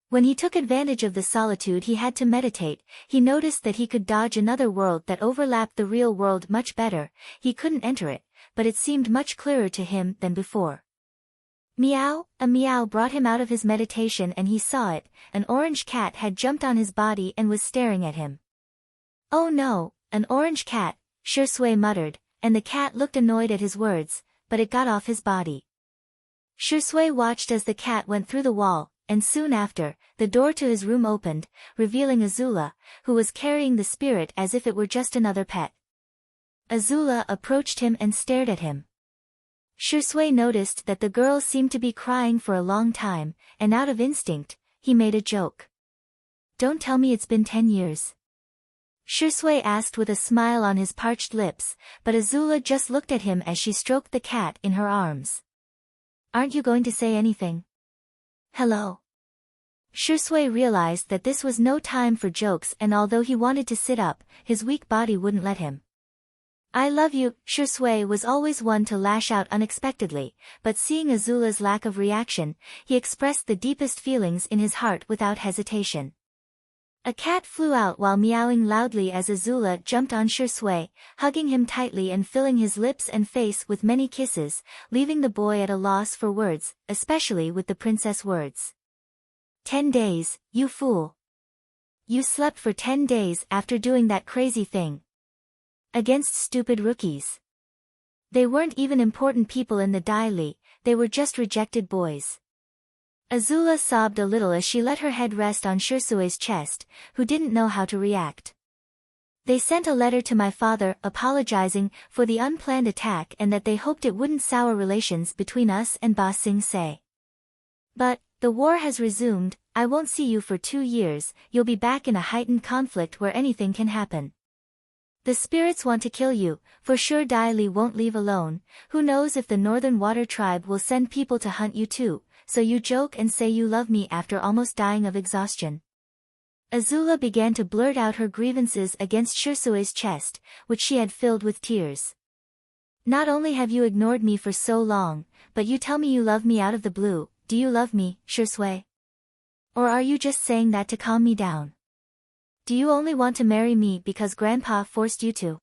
Speaker 1: When he took advantage of the solitude he had to meditate, he noticed that he could dodge another world that overlapped the real world much better. He couldn't enter it, but it seemed much clearer to him than before. Meow, a meow brought him out of his meditation and he saw it. An orange cat had jumped on his body and was staring at him. Oh no, an orange cat, Shisui muttered, and the cat looked annoyed at his words, but it got off his body. Shisui watched as the cat went through the wall, and soon after, the door to his room opened, revealing Azula, who was carrying the spirit as if it were just another pet. Azula approached him and stared at him. Shisui noticed that the girl seemed to be crying for a long time, and out of instinct, he made a joke. Don't tell me it's been 10 years. Shisui asked with a smile on his parched lips, but Azula just looked at him as she stroked the cat in her arms. Aren't you going to say anything? Hello. Shisui realized that this was no time for jokes and although he wanted to sit up, his weak body wouldn't let him. I love you. Shisui was always one to lash out unexpectedly, but seeing Azula's lack of reaction, he expressed the deepest feelings in his heart without hesitation. A cat flew out while meowing loudly as Azula jumped on Shisui, hugging him tightly and filling his lips and face with many kisses, leaving the boy at a loss for words, especially with the princess words. 10 days, you fool. You slept for 10 days after doing that crazy thing. Against stupid rookies. They weren't even important people in the Dai Li, they were just rejected boys. Azula sobbed a little as she let her head rest on Shisui's chest, who didn't know how to react. They sent a letter to my father apologizing for the unplanned attack and that they hoped it wouldn't sour relations between us and Ba Sing Se. But, the war has resumed, I won't see you for 2 years, you'll be back in a heightened conflict where anything can happen. The spirits want to kill you, for sure Dai Li won't leave alone, who knows if the Northern Water Tribe will send people to hunt you too, so you joke and say you love me after almost dying of exhaustion. Azula began to blurt out her grievances against Shisui's chest, which she had filled with tears. Not only have you ignored me for so long, but you tell me you love me out of the blue. Do you love me, Shisui? Or are you just saying that to calm me down? Do you only want to marry me because Grandpa forced you to?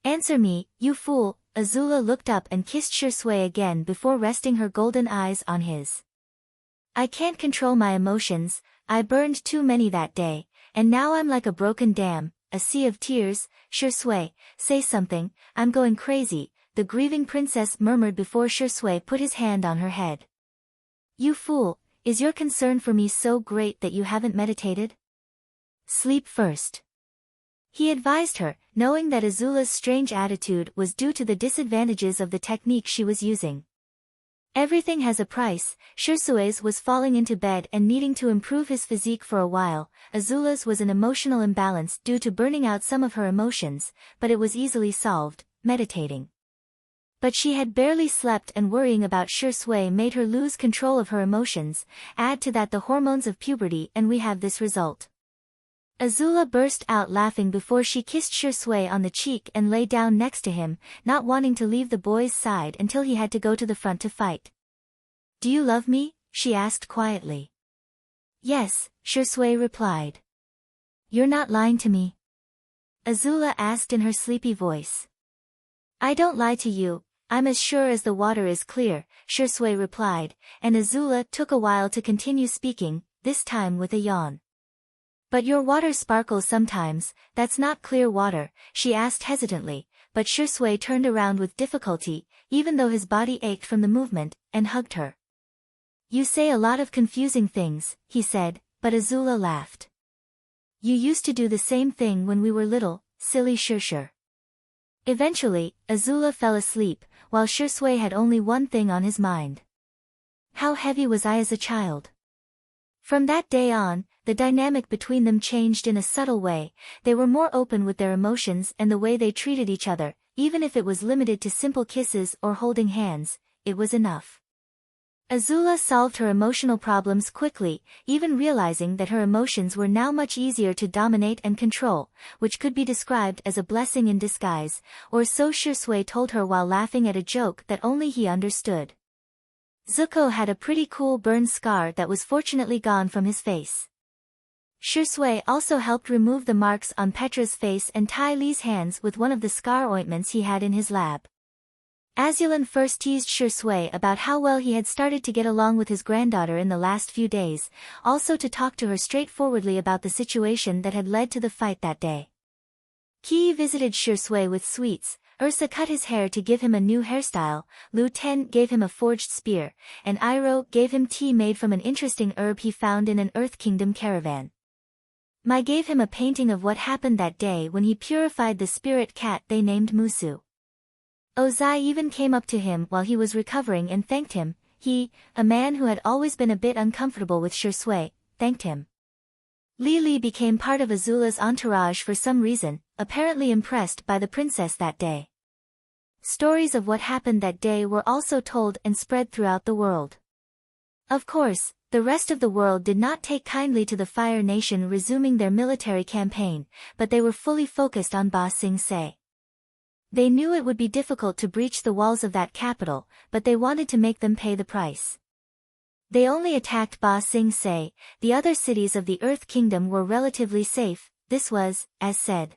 Speaker 1: Answer me, you fool. Azula looked up and kissed Shisui again before resting her golden eyes on his. I can't control my emotions, I burned too many that day, and now I'm like a broken dam, a sea of tears. Shisui, say something, I'm going crazy, the grieving princess murmured before Shisui put his hand on her head. You fool, is your concern for me so great that you haven't meditated? Sleep first. He advised her, knowing that Azula's strange attitude was due to the disadvantages of the technique she was using. Everything has a price. Shisui's was falling into bed and needing to improve his physique for a while. Azula's was an emotional imbalance due to burning out some of her emotions, but it was easily solved, meditating. But she had barely slept and worrying about Shisui made her lose control of her emotions, add to that the hormones of puberty and we have this result. Azula burst out laughing before she kissed Shisui on the cheek and lay down next to him, not wanting to leave the boy's side until he had to go to the front to fight. Do you love me? She asked quietly. Yes, Shisui replied. You're not lying to me? Azula asked in her sleepy voice. I don't lie to you, I'm as sure as the water is clear, Shisui replied, and Azula took a while to continue speaking, this time with a yawn. But your water sparkles sometimes, that's not clear water, she asked hesitantly, but Shisui turned around with difficulty, even though his body ached from the movement, and hugged her. You say a lot of confusing things, he said, but Azula laughed. You used to do the same thing when we were little, silly Shisui. Eventually, Azula fell asleep, while Shisui had only one thing on his mind. How heavy was I as a child? From that day on, the dynamic between them changed in a subtle way. They were more open with their emotions and the way they treated each other, even if it was limited to simple kisses or holding hands, it was enough. Azula solved her emotional problems quickly, even realizing that her emotions were now much easier to dominate and control, which could be described as a blessing in disguise, or so Shisui told her while laughing at a joke that only he understood. Zuko had a pretty cool burn scar that was fortunately gone from his face. Shisui also helped remove the marks on Petra's face and Ty Lee's hands with one of the scar ointments he had in his lab. Azula first teased Shisui about how well he had started to get along with his granddaughter in the last few days, also to talk to her straightforwardly about the situation that had led to the fight that day. Kiyi visited Shisui with sweets, Ursa cut his hair to give him a new hairstyle, Lu Ten gave him a forged spear, and Iroh gave him tea made from an interesting herb he found in an Earth Kingdom caravan. Mai gave him a painting of what happened that day when he purified the spirit cat they named Musu. Ozai even came up to him while he was recovering and thanked him. He, a man who had always been a bit uncomfortable with Shisui, thanked him. Li became part of Azula's entourage for some reason, apparently impressed by the princess that day. Stories of what happened that day were also told and spread throughout the world. Of course, the rest of the world did not take kindly to the Fire Nation resuming their military campaign, but they were fully focused on Ba Sing Se. They knew it would be difficult to breach the walls of that capital, but they wanted to make them pay the price. They only attacked Ba Sing Se, the other cities of the Earth Kingdom were relatively safe. This was, as said,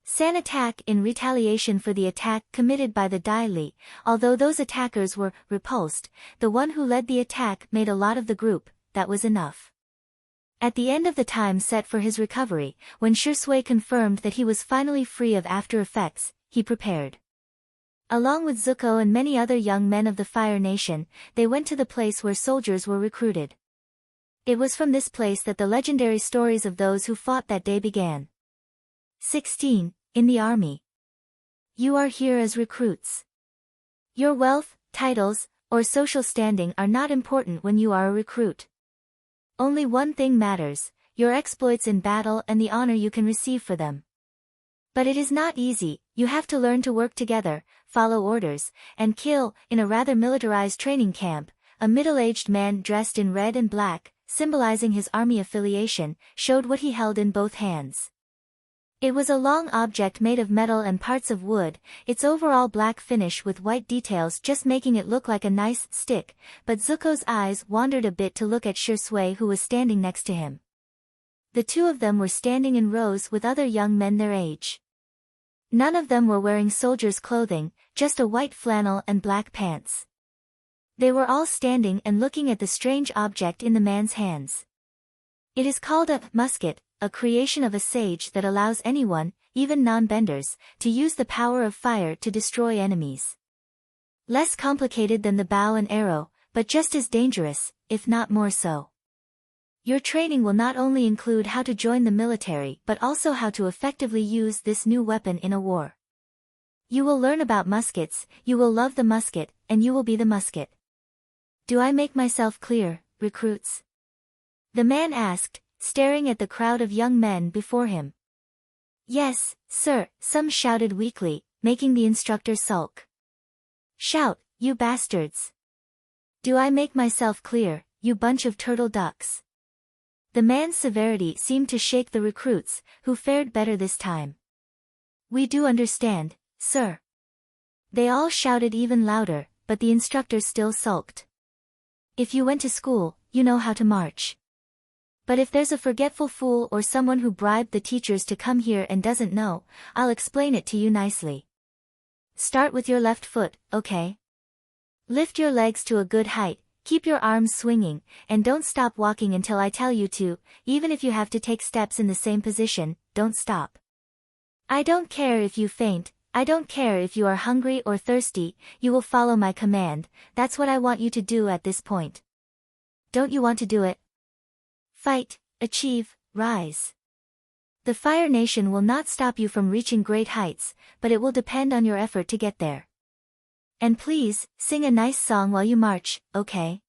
Speaker 1: San attack in retaliation for the attack committed by the Dai Li. Although those attackers were repulsed, the one who led the attack made a lot of the group, that was enough. At the end of the time set for his recovery, when Shisui confirmed that he was finally free of after effects, he prepared. Along with Zuko and many other young men of the Fire Nation, they went to the place where soldiers were recruited. It was from this place that the legendary stories of those who fought that day began. 16. In the army. You are here as recruits. Your wealth, titles, or social standing are not important when you are a recruit. Only one thing matters, your exploits in battle and the honor you can receive for them. But it is not easy, you have to learn to work together, follow orders, and kill. In a rather militarized training camp, a middle-aged man dressed in red and black, symbolizing his army affiliation, showed what he held in both hands. It was a long object made of metal and parts of wood, its overall black finish with white details just making it look like a nice stick, but Zuko's eyes wandered a bit to look at Shisui who was standing next to him. The two of them were standing in rows with other young men their age. None of them were wearing soldiers' clothing, just a white flannel and black pants. They were all standing and looking at the strange object in the man's hands. It is called a musket, a creation of a sage that allows anyone, even non-benders, to use the power of fire to destroy enemies. Less complicated than the bow and arrow, but just as dangerous, if not more so. Your training will not only include how to join the military but also how to effectively use this new weapon in a war. You will learn about muskets, you will love the musket, and you will be the musket. Do I make myself clear, recruits? The man asked, staring at the crowd of young men before him. Yes, sir, some shouted weakly, making the instructor sulk. Shout, you bastards! Do I make myself clear, you bunch of turtle ducks? The man's severity seemed to shake the recruits, who fared better this time. We do understand, sir. They all shouted even louder, but the instructor still sulked. If you went to school, you know how to march. But if there's a forgetful fool or someone who bribed the teachers to come here and doesn't know, I'll explain it to you nicely. Start with your left foot, okay? Lift your legs to a good height, keep your arms swinging, and don't stop walking until I tell you to, even if you have to take steps in the same position, don't stop. I don't care if you faint, I don't care if you are hungry or thirsty, you will follow my command, that's what I want you to do at this point. Don't you want to do it? Fight, achieve, rise. The Fire Nation will not stop you from reaching great heights, but it will depend on your effort to get there. And please, sing a nice song while you march, okay?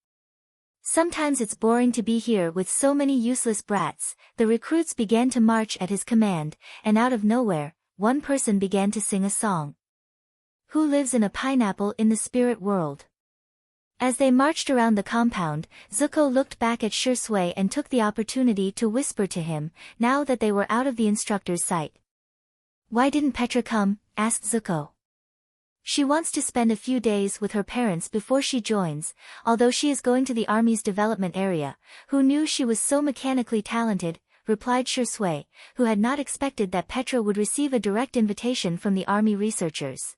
Speaker 1: Sometimes it's boring to be here with so many useless brats. The recruits began to march at his command, and out of nowhere, one person began to sing a song. Who lives in a pineapple in the spirit world? As they marched around the compound, Zuko looked back at Shisui and took the opportunity to whisper to him, now that they were out of the instructor's sight. Why didn't Petra come? Asked Zuko. She wants to spend a few days with her parents before she joins, although she is going to the army's development area. Who knew she was so mechanically talented, replied Shisui, who had not expected that Petra would receive a direct invitation from the army researchers.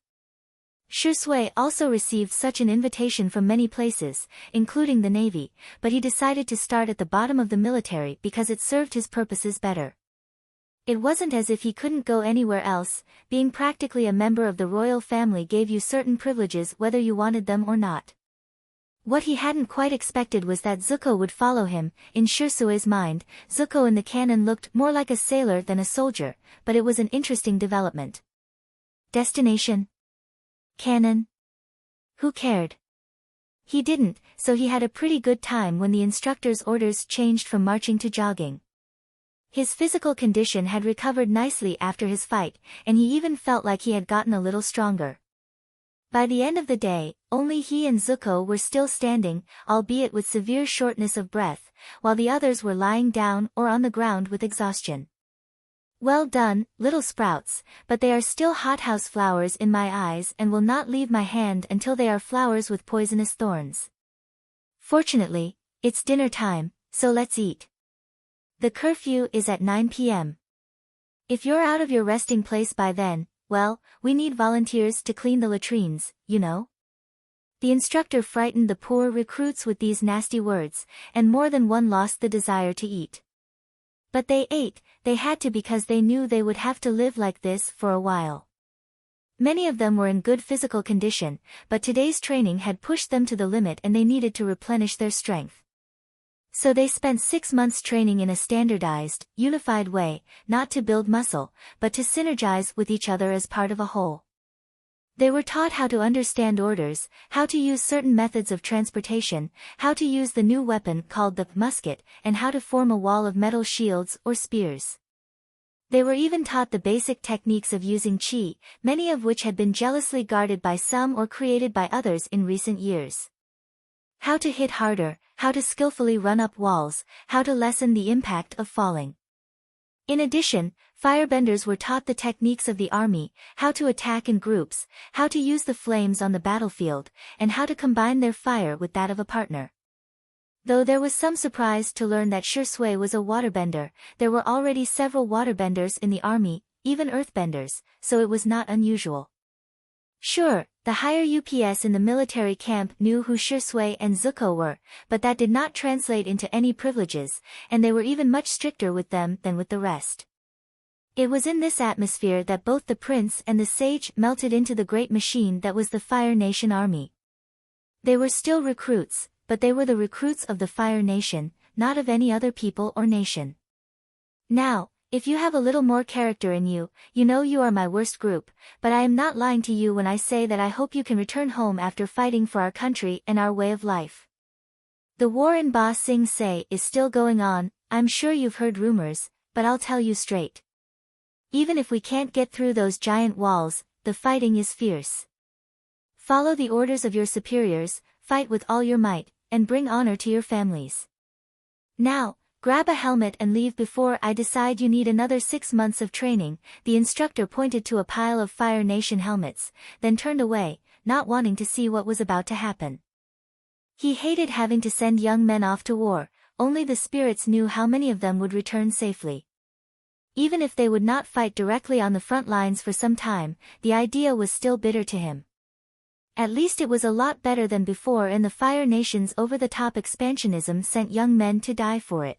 Speaker 1: Shisui also received such an invitation from many places, including the navy, but he decided to start at the bottom of the military because it served his purposes better. It wasn't as if he couldn't go anywhere else. Being practically a member of the royal family gave you certain privileges whether you wanted them or not. What he hadn't quite expected was that Zuko would follow him. In Shisui's mind, Zuko in the canon looked more like a sailor than a soldier, but it was an interesting development. Destination? Canon? Who cared? He didn't, so he had a pretty good time when the instructor's orders changed from marching to jogging. His physical condition had recovered nicely after his fight, and he even felt like he had gotten a little stronger. By the end of the day, only he and Zuko were still standing, albeit with severe shortness of breath, while the others were lying down or on the ground with exhaustion. Well done, little sprouts, but they are still hothouse flowers in my eyes and will not leave my hand until they are flowers with poisonous thorns. Fortunately, it's dinner time, so let's eat. The curfew is at 9 p.m. If you're out of your resting place by then, well, we need volunteers to clean the latrines, you know? The instructor frightened the poor recruits with these nasty words, and more than one lost the desire to eat. But they ate, they had to because they knew they would have to live like this for a while. Many of them were in good physical condition, but today's training had pushed them to the limit and they needed to replenish their strength. So they spent 6 months training in a standardized, unified way, not to build muscle, but to synergize with each other as part of a whole. They were taught how to understand orders, how to use certain methods of transportation, how to use the new weapon called the musket, and how to form a wall of metal shields or spears. They were even taught the basic techniques of using chi, many of which had been jealously guarded by some or created by others in recent years. How to hit harder, how to skillfully run up walls, how to lessen the impact of falling. In addition, firebenders were taught the techniques of the army, how to attack in groups, how to use the flames on the battlefield, and how to combine their fire with that of a partner. Though there was some surprise to learn that Shisui was a waterbender, there were already several waterbenders in the army, even earthbenders, so it was not unusual. Sure, the higher UPS in the military camp knew who Shisui and Zuko were, but that did not translate into any privileges, and they were even much stricter with them than with the rest. It was in this atmosphere that both the prince and the sage melted into the great machine that was the Fire Nation army. They were still recruits, but they were the recruits of the Fire Nation, not of any other people or nation. Now, if you have a little more character in you, you know you are my worst group, but I am not lying to you when I say that I hope you can return home after fighting for our country and our way of life. The war in Ba Sing Se is still going on. I'm sure you've heard rumors, but I'll tell you straight. Even if we can't get through those giant walls, the fighting is fierce. Follow the orders of your superiors, fight with all your might, and bring honor to your families. Now, grab a helmet and leave before I decide you need another 6 months of training. The instructor pointed to a pile of Fire Nation helmets, then turned away, not wanting to see what was about to happen. He hated having to send young men off to war, only the spirits knew how many of them would return safely. Even if they would not fight directly on the front lines for some time, the idea was still bitter to him. At least it was a lot better than before, and the Fire Nation's over-the-top expansionism sent young men to die for it.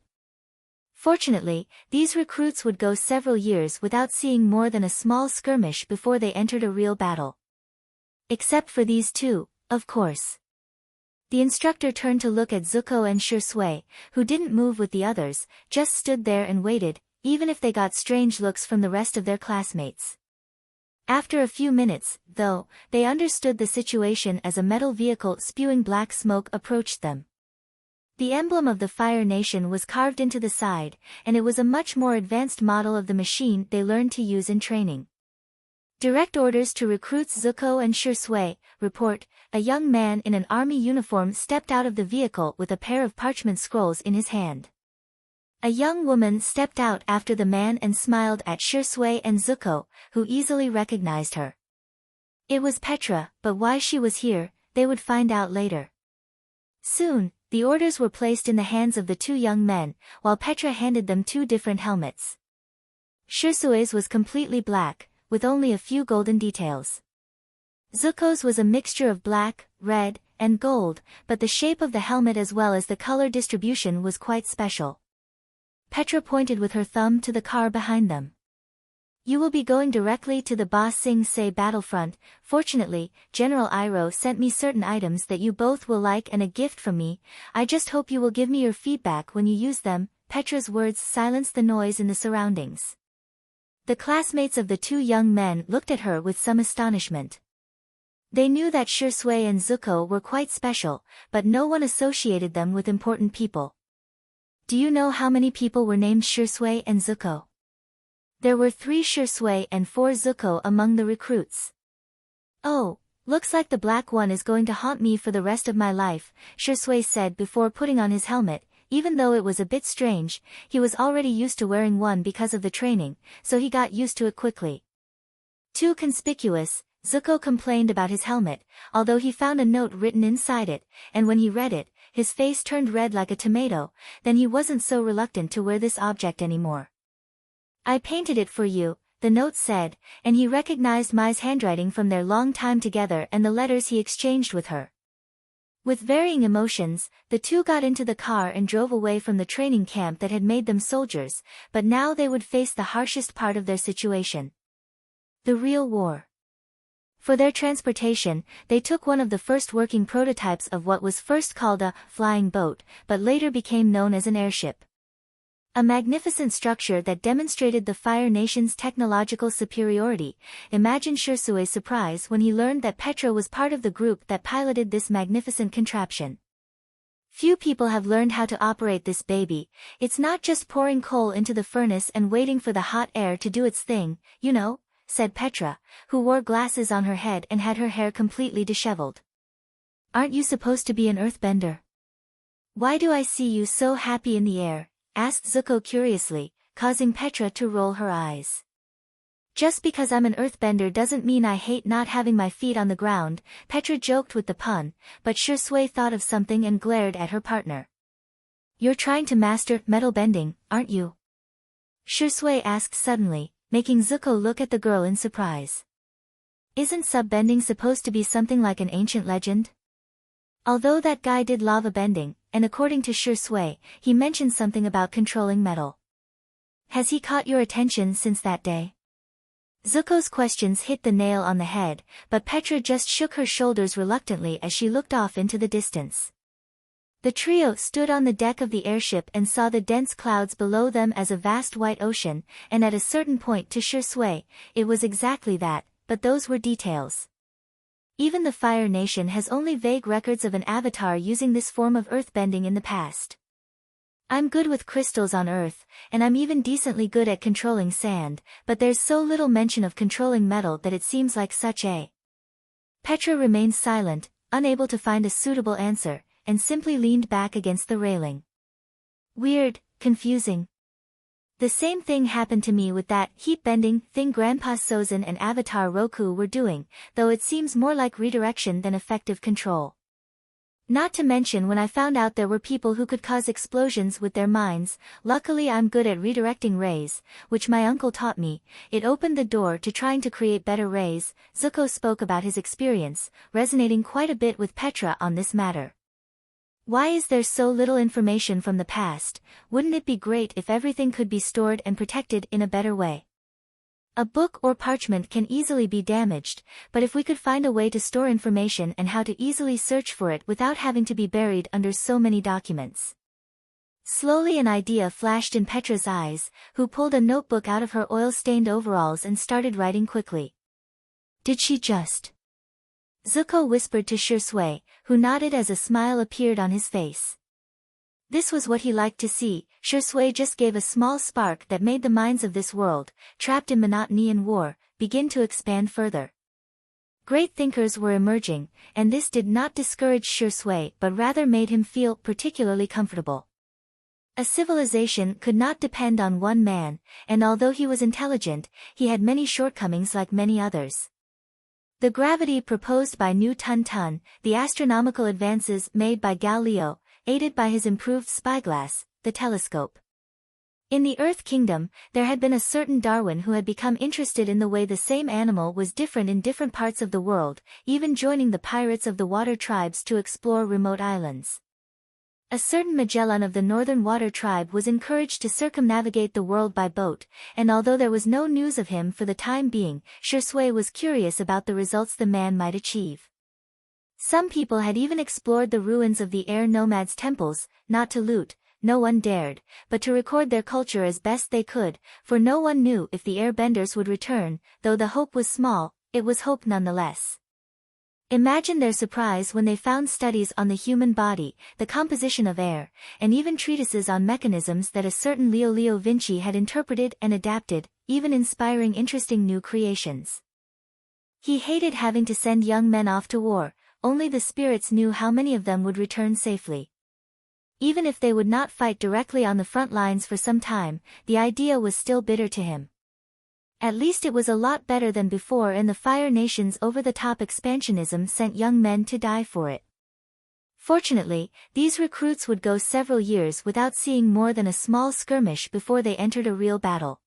Speaker 1: Fortunately, these recruits would go several years without seeing more than a small skirmish before they entered a real battle. Except for these two, of course. The instructor turned to look at Zuko and Shisui, who didn't move with the others, just stood there and waited, even if they got strange looks from the rest of their classmates. After a few minutes, though, they understood the situation as a metal vehicle spewing black smoke approached them. The emblem of the Fire Nation was carved into the side, and it was a much more advanced model of the machine they learned to use in training. Direct orders to recruits Zuko and Shisui. Report, a young man in an army uniform stepped out of the vehicle with a pair of parchment scrolls in his hand. A young woman stepped out after the man and smiled at Shisui and Zuko, who easily recognized her. It was Petra, but why she was here, they would find out later. Soon, the orders were placed in the hands of the two young men, while Petra handed them two different helmets. Shisui's was completely black, with only a few golden details. Zuko's was a mixture of black, red, and gold, but the shape of the helmet as well as the color distribution was quite special. Petra pointed with her thumb to the car behind them. You will be going directly to the Ba Sing Se battlefront. Fortunately, General Iroh sent me certain items that you both will like and a gift from me. I just hope you will give me your feedback when you use them. Petra's words silenced the noise in the surroundings. The classmates of the two young men looked at her with some astonishment. They knew that Shisui and Zuko were quite special, but no one associated them with important people. Do you know how many people were named Shisui and Zuko? There were 3 Shisui and 4 Zuko among the recruits. Oh, looks like the black one is going to haunt me for the rest of my life, Shisui said before putting on his helmet. Even though it was a bit strange, he was already used to wearing one because of the training, so he got used to it quickly. Too conspicuous, Zuko complained about his helmet, although he found a note written inside it, and when he read it, his face turned red like a tomato. Then he wasn't so reluctant to wear this object anymore. I painted it for you, the note said, and he recognized Mai's handwriting from their long time together and the letters he exchanged with her. With varying emotions, the two got into the car and drove away from the training camp that had made them soldiers, but now they would face the harshest part of their situation. The real war. For their transportation, they took one of the first working prototypes of what was first called a flying boat, but later became known as an airship. A magnificent structure that demonstrated the Fire Nation's technological superiority. Imagine Shisui's surprise when he learned that Petra was part of the group that piloted this magnificent contraption. Few people have learned how to operate this baby. It's not just pouring coal into the furnace and waiting for the hot air to do its thing, you know, said Petra, who wore glasses on her head and had her hair completely disheveled. Aren't you supposed to be an earthbender? Why do I see you so happy in the air? Asked Zuko curiously, causing Petra to roll her eyes. Just because I'm an earthbender doesn't mean I hate not having my feet on the ground, Petra joked with the pun, but Shisui thought of something and glared at her partner. You're trying to master metal bending, aren't you? Shisui asked suddenly, making Zuko look at the girl in surprise. Isn't subbending supposed to be something like an ancient legend? Although that guy did lava bending, and according to Shisui, he mentioned something about controlling metal. Has he caught your attention since that day? Zuko's questions hit the nail on the head, but Petra just shook her shoulders reluctantly as she looked off into the distance. The trio stood on the deck of the airship and saw the dense clouds below them as a vast white ocean, and at a certain point to Shisui, it was exactly that, but those were details. Even the Fire Nation has only vague records of an avatar using this form of earthbending in the past. I'm good with crystals on Earth, and I'm even decently good at controlling sand, but there's so little mention of controlling metal that it seems like such a... Petra remained silent, unable to find a suitable answer, and simply leaned back against the railing. Weird, confusing. The same thing happened to me with that heat-bending thing Grandpa Sozin and Avatar Roku were doing, though it seems more like redirection than effective control. Not to mention when I found out there were people who could cause explosions with their minds. Luckily I'm good at redirecting rays, which my uncle taught me. It opened the door to trying to create better rays. Zuko spoke about his experience, resonating quite a bit with Petra on this matter. Why is there so little information from the past? Wouldn't it be great if everything could be stored and protected in a better way? A book or parchment can easily be damaged, but if we could find a way to store information and how to easily search for it without having to be buried under so many documents. Slowly an idea flashed in Petra's eyes, who pulled a notebook out of her oil-stained overalls and started writing quickly. Did she just? Zuko whispered to Shisui, who nodded as a smile appeared on his face. This was what he liked to see. Shisui just gave a small spark that made the minds of this world, trapped in monotony and war, begin to expand further. Great thinkers were emerging, and this did not discourage Shisui but rather made him feel particularly comfortable. A civilization could not depend on one man, and although he was intelligent, he had many shortcomings like many others. The gravity proposed by Nu Tun Tun, the astronomical advances made by Galileo, aided by his improved spyglass, the telescope. In the Earth Kingdom, there had been a certain Darwin who had become interested in the way the same animal was different in different parts of the world, even joining the pirates of the water tribes to explore remote islands. A certain Magellan of the Northern Water Tribe was encouraged to circumnavigate the world by boat, and although there was no news of him for the time being, Shisui was curious about the results the man might achieve. Some people had even explored the ruins of the air nomads' temples, not to loot, no one dared, but to record their culture as best they could, for no one knew if the airbenders would return. Though the hope was small, it was hope nonetheless. Imagine their surprise when they found studies on the human body, the composition of air, and even treatises on mechanisms that a certain Leo Vinci had interpreted and adapted, even inspiring interesting new creations. He hated having to send young men off to war. Only the spirits knew how many of them would return safely. Even if they would not fight directly on the front lines for some time, the idea was still bitter to him. At least it was a lot better than before, and the Fire Nation's over-the-top expansionism sent young men to die for it. Fortunately, these recruits would go several years without seeing more than a small skirmish before they entered a real battle.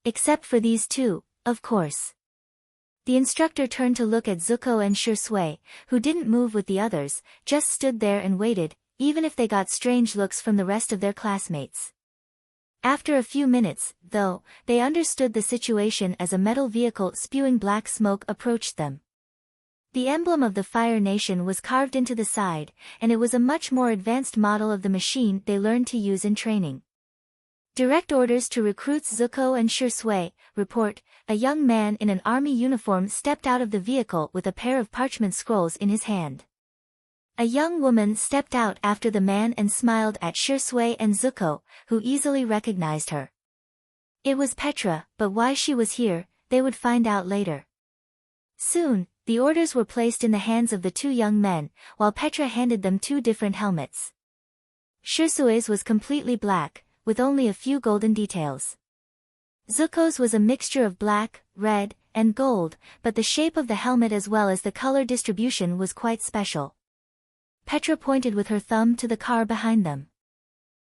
Speaker 1: Except for these two, of course. The instructor turned to look at Zuko and Shisui, who didn't move with the others, just stood there and waited, even if they got strange looks from the rest of their classmates. After a few minutes, though, they understood the situation as a metal vehicle spewing black smoke approached them. The emblem of the Fire Nation was carved into the side, and it was a much more advanced model of the machine they learned to use in training. Direct orders to recruits Zuko and Shisui. Report, a young man in an army uniform stepped out of the vehicle with a pair of parchment scrolls in his hand. A young woman stepped out after the man and smiled at Shisui and Zuko, who easily recognized her. It was Petra, but why she was here, they would find out later. Soon, the orders were placed in the hands of the two young men, while Petra handed them two different helmets. Shisui's was completely black, with only a few golden details. Zuko's was a mixture of black, red, and gold, but the shape of the helmet as well as the color distribution was quite special. Petra pointed with her thumb to the car behind them.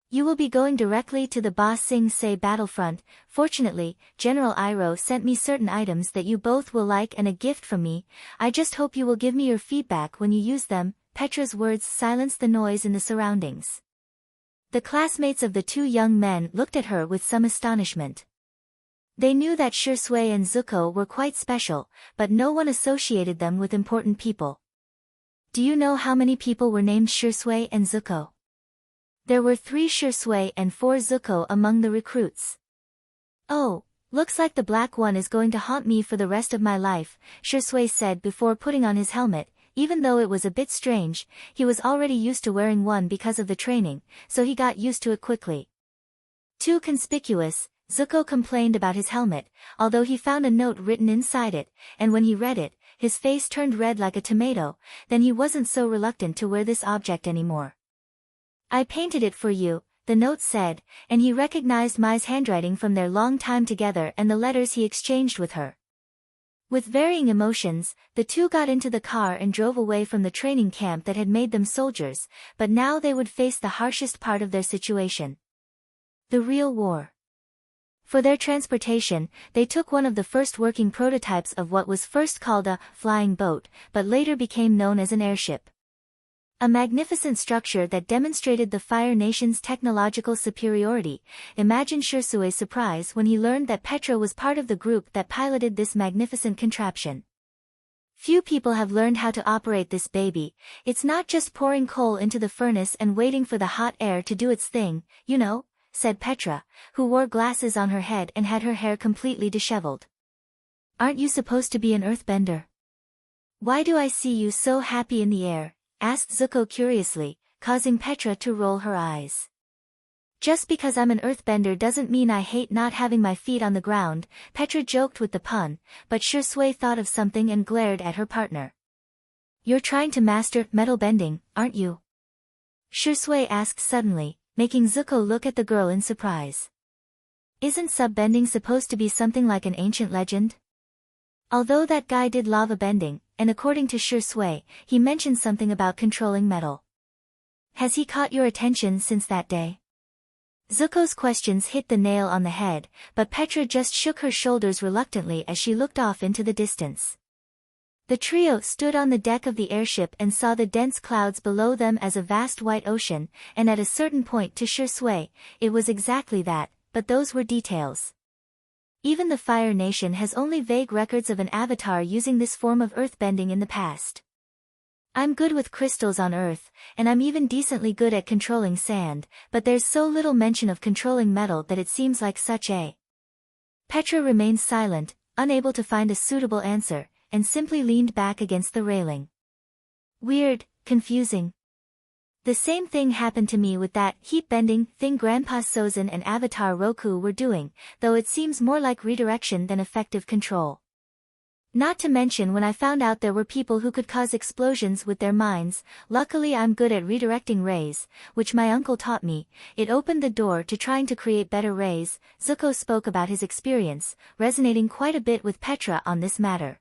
Speaker 1: You will be going directly to the Ba Sing Se battlefront. Fortunately, General Iroh sent me certain items that you both will like and a gift from me. I just hope you will give me your feedback when you use them. Petra's words silenced the noise in the surroundings. The classmates of the two young men looked at her with some astonishment. They knew that Shisui and Zuko were quite special, but no one associated them with important people. Do you know how many people were named Shisui and Zuko? There were 3 Shisui and 4 Zuko among the recruits. Oh, looks like the black one is going to haunt me for the rest of my life, Shisui said before putting on his helmet. Even though it was a bit strange, he was already used to wearing one because of the training, so he got used to it quickly. Too conspicuous, Zuko complained about his helmet, although he found a note written inside it, and when he read it, his face turned red like a tomato. Then he wasn't so reluctant to wear this object anymore. I painted it for you, the note said, and he recognized Mai's handwriting from their long time together and the letters he exchanged with her. With varying emotions, the two got into the car and drove away from the training camp that had made them soldiers, but now they would face the harshest part of their situation. The real war. For their transportation, they took one of the first working prototypes of what was first called a flying boat, but later became known as an airship. A magnificent structure that demonstrated the Fire Nation's technological superiority. Imagine Shisui's surprise when he learned that Petra was part of the group that piloted this magnificent contraption. Few people have learned how to operate this baby. It's not just pouring coal into the furnace and waiting for the hot air to do its thing, you know, said Petra, who wore glasses on her head and had her hair completely disheveled. Aren't you supposed to be an earthbender? Why do I see you so happy in the air? Asked Zuko curiously, causing Petra to roll her eyes. Just because I'm an earthbender doesn't mean I hate not having my feet on the ground, Petra joked with the pun, but Shisui thought of something and glared at her partner. You're trying to master metal bending, aren't you? Shisui asked suddenly, making Zuko look at the girl in surprise. Isn't subbending supposed to be something like an ancient legend? Although that guy did lava bending, and according to Shisui, he mentioned something about controlling metal. Has he caught your attention since that day? Zuko's questions hit the nail on the head, but Petra just shook her shoulders reluctantly as she looked off into the distance. The trio stood on the deck of the airship and saw the dense clouds below them as a vast white ocean, and at a certain point to Shisui, it was exactly that, but those were details. Even the Fire Nation has only vague records of an avatar using this form of earthbending in the past. I'm good with crystals on Earth, and I'm even decently good at controlling sand, but there's so little mention of controlling metal that it seems like such a... Petra remained silent, unable to find a suitable answer, and simply leaned back against the railing. Weird, confusing. The same thing happened to me with that heat-bending thing Grandpa Sozin and Avatar Roku were doing, though it seems more like redirection than effective control. Not to mention when I found out there were people who could cause explosions with their minds. Luckily I'm good at redirecting rays, which my uncle taught me. It opened the door to trying to create better rays. Zuko spoke about his experience, resonating quite a bit with Petra on this matter.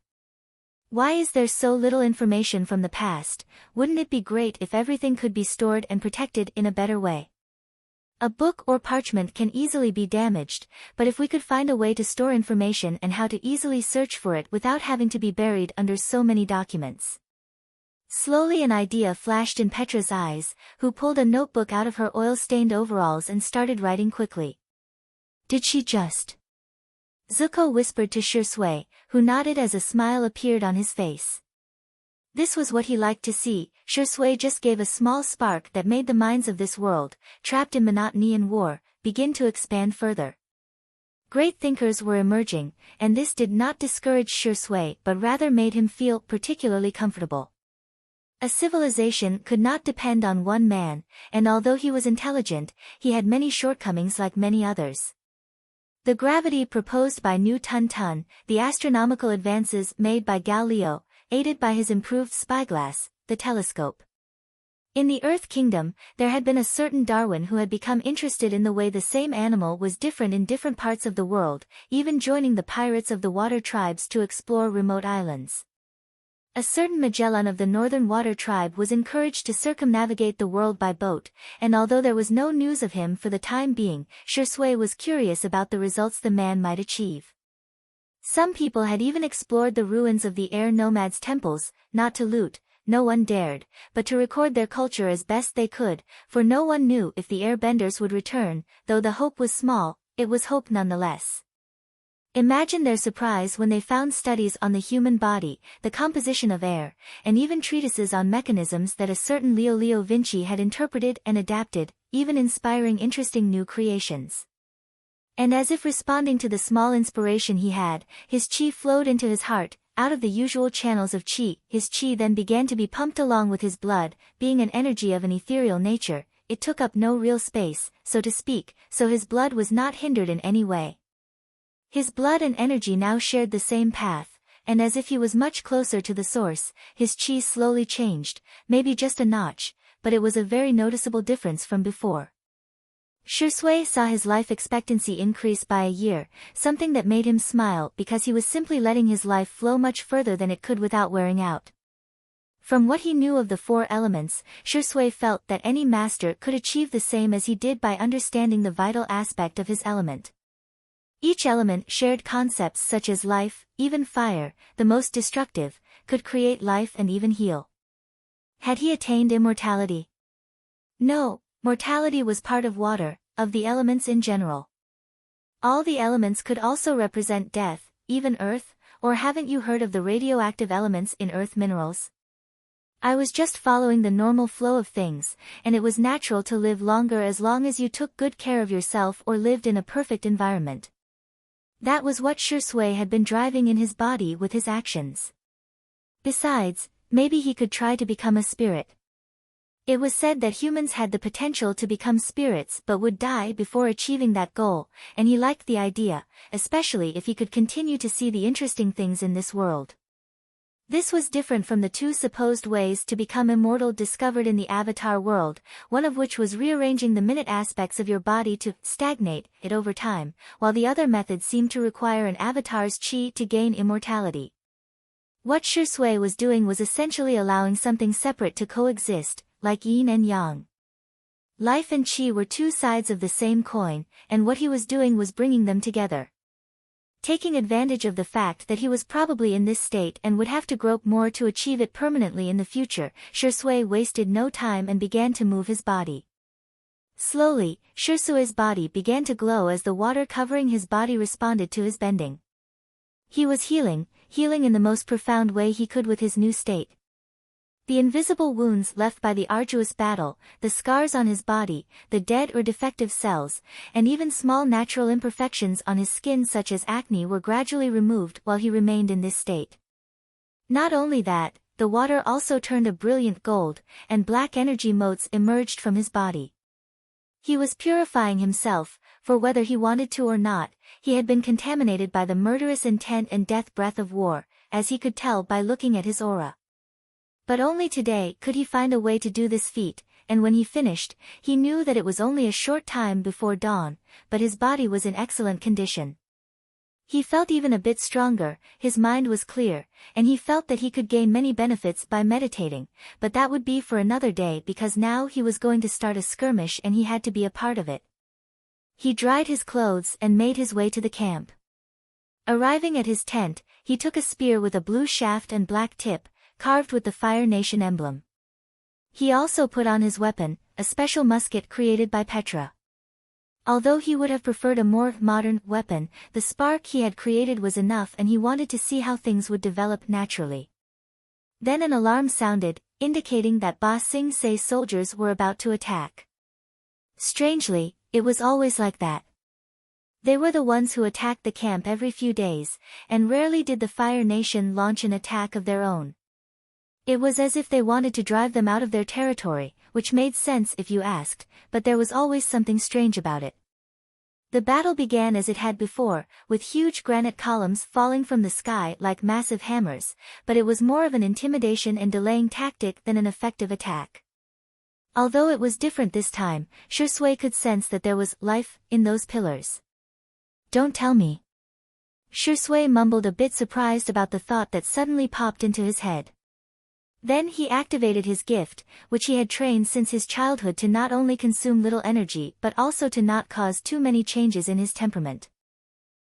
Speaker 1: Why is there so little information from the past? Wouldn't it be great if everything could be stored and protected in a better way? A book or parchment can easily be damaged, but if we could find a way to store information and how to easily search for it without having to be buried under so many documents. Slowly an idea flashed in Petra's eyes, who pulled a notebook out of her oil-stained overalls and started writing quickly. Did she just... Zuko whispered to Shisui, who nodded as a smile appeared on his face. This was what he liked to see. Shisui just gave a small spark that made the minds of this world, trapped in monotony and war, begin to expand further. Great thinkers were emerging, and this did not discourage Shisui but rather made him feel particularly comfortable. A civilization could not depend on one man, and although he was intelligent, he had many shortcomings like many others. The gravity proposed by Tun, the astronomical advances made by Galileo, aided by his improved spyglass, the telescope. In the Earth Kingdom, there had been a certain Darwin who had become interested in the way the same animal was different in different parts of the world, even joining the pirates of the water tribes to explore remote islands. A certain Magellan of the Northern Water Tribe was encouraged to circumnavigate the world by boat, and although there was no news of him for the time being, Shisui was curious about the results the man might achieve. Some people had even explored the ruins of the air nomads' temples, not to loot, no one dared, but to record their culture as best they could, for no one knew if the airbenders would return. Though the hope was small, it was hope nonetheless. Imagine their surprise when they found studies on the human body, the composition of air, and even treatises on mechanisms that a certain Leo Vinci had interpreted and adapted, even inspiring interesting new creations. And as if responding to the small inspiration he had, his chi flowed into his heart, out of the usual channels of chi. His chi then began to be pumped along with his blood, being an energy of an ethereal nature. It took up no real space, so to speak, so his blood was not hindered in any way. His blood and energy now shared the same path, and as if he was much closer to the source, his chi slowly changed, maybe just a notch, but it was a very noticeable difference from before. Shisui saw his life expectancy increase by a year, something that made him smile because he was simply letting his life flow much further than it could without wearing out. From what he knew of the four elements, Shisui felt that any master could achieve the same as he did by understanding the vital aspect of his element. Each element shared concepts such as life, even fire, the most destructive, could create life and even heal. Had he attained immortality? No, mortality was part of water, of the elements in general. All the elements could also represent death, even earth, or haven't you heard of the radioactive elements in earth minerals? I was just following the normal flow of things, and it was natural to live longer as long as you took good care of yourself or lived in a perfect environment. That was what Shisui had been driving in his body with his actions. Besides, maybe he could try to become a spirit. It was said that humans had the potential to become spirits but would die before achieving that goal, and he liked the idea, especially if he could continue to see the interesting things in this world. This was different from the two supposed ways to become immortal discovered in the Avatar world, one of which was rearranging the minute aspects of your body to stagnate it over time, while the other method seemed to require an avatar's chi to gain immortality. What Shisui was doing was essentially allowing something separate to coexist, like yin and yang. Life and chi were two sides of the same coin, and what he was doing was bringing them together. Taking advantage of the fact that he was probably in this state and would have to grope more to achieve it permanently in the future, Shisui wasted no time and began to move his body. Slowly, Shisui's body began to glow as the water covering his body responded to his bending. He was healing in the most profound way he could with his new state. The invisible wounds left by the arduous battle, the scars on his body, the dead or defective cells, and even small natural imperfections on his skin such as acne were gradually removed while he remained in this state. Not only that, the water also turned a brilliant gold, and black energy motes emerged from his body. He was purifying himself, for whether he wanted to or not, he had been contaminated by the murderous intent and death breath of war, as he could tell by looking at his aura. But only today could he find a way to do this feat, and when he finished, he knew that it was only a short time before dawn, but his body was in excellent condition. He felt even a bit stronger, his mind was clear, and he felt that he could gain many benefits by meditating, but that would be for another day because now he was going to start a skirmish and he had to be a part of it. He dried his clothes and made his way to the camp. Arriving at his tent, he took a spear with a blue shaft and black tip, carved with the Fire Nation emblem. He also put on his weapon, a special musket created by Petra. Although he would have preferred a more modern weapon, the spark he had created was enough and he wanted to see how things would develop naturally. Then an alarm sounded, indicating that Ba Sing Se's soldiers were about to attack. Strangely, it was always like that. They were the ones who attacked the camp every few days, and rarely did the Fire Nation launch an attack of their own. It was as if they wanted to drive them out of their territory, which made sense if you asked, but there was always something strange about it. The battle began as it had before, with huge granite columns falling from the sky like massive hammers, but it was more of an intimidation and delaying tactic than an effective attack. Although it was different this time, Shisui could sense that there was life in those pillars. Don't tell me. Shisui mumbled, a bit surprised about the thought that suddenly popped into his head. Then he activated his gift, which he had trained since his childhood to not only consume little energy but also to not cause too many changes in his temperament.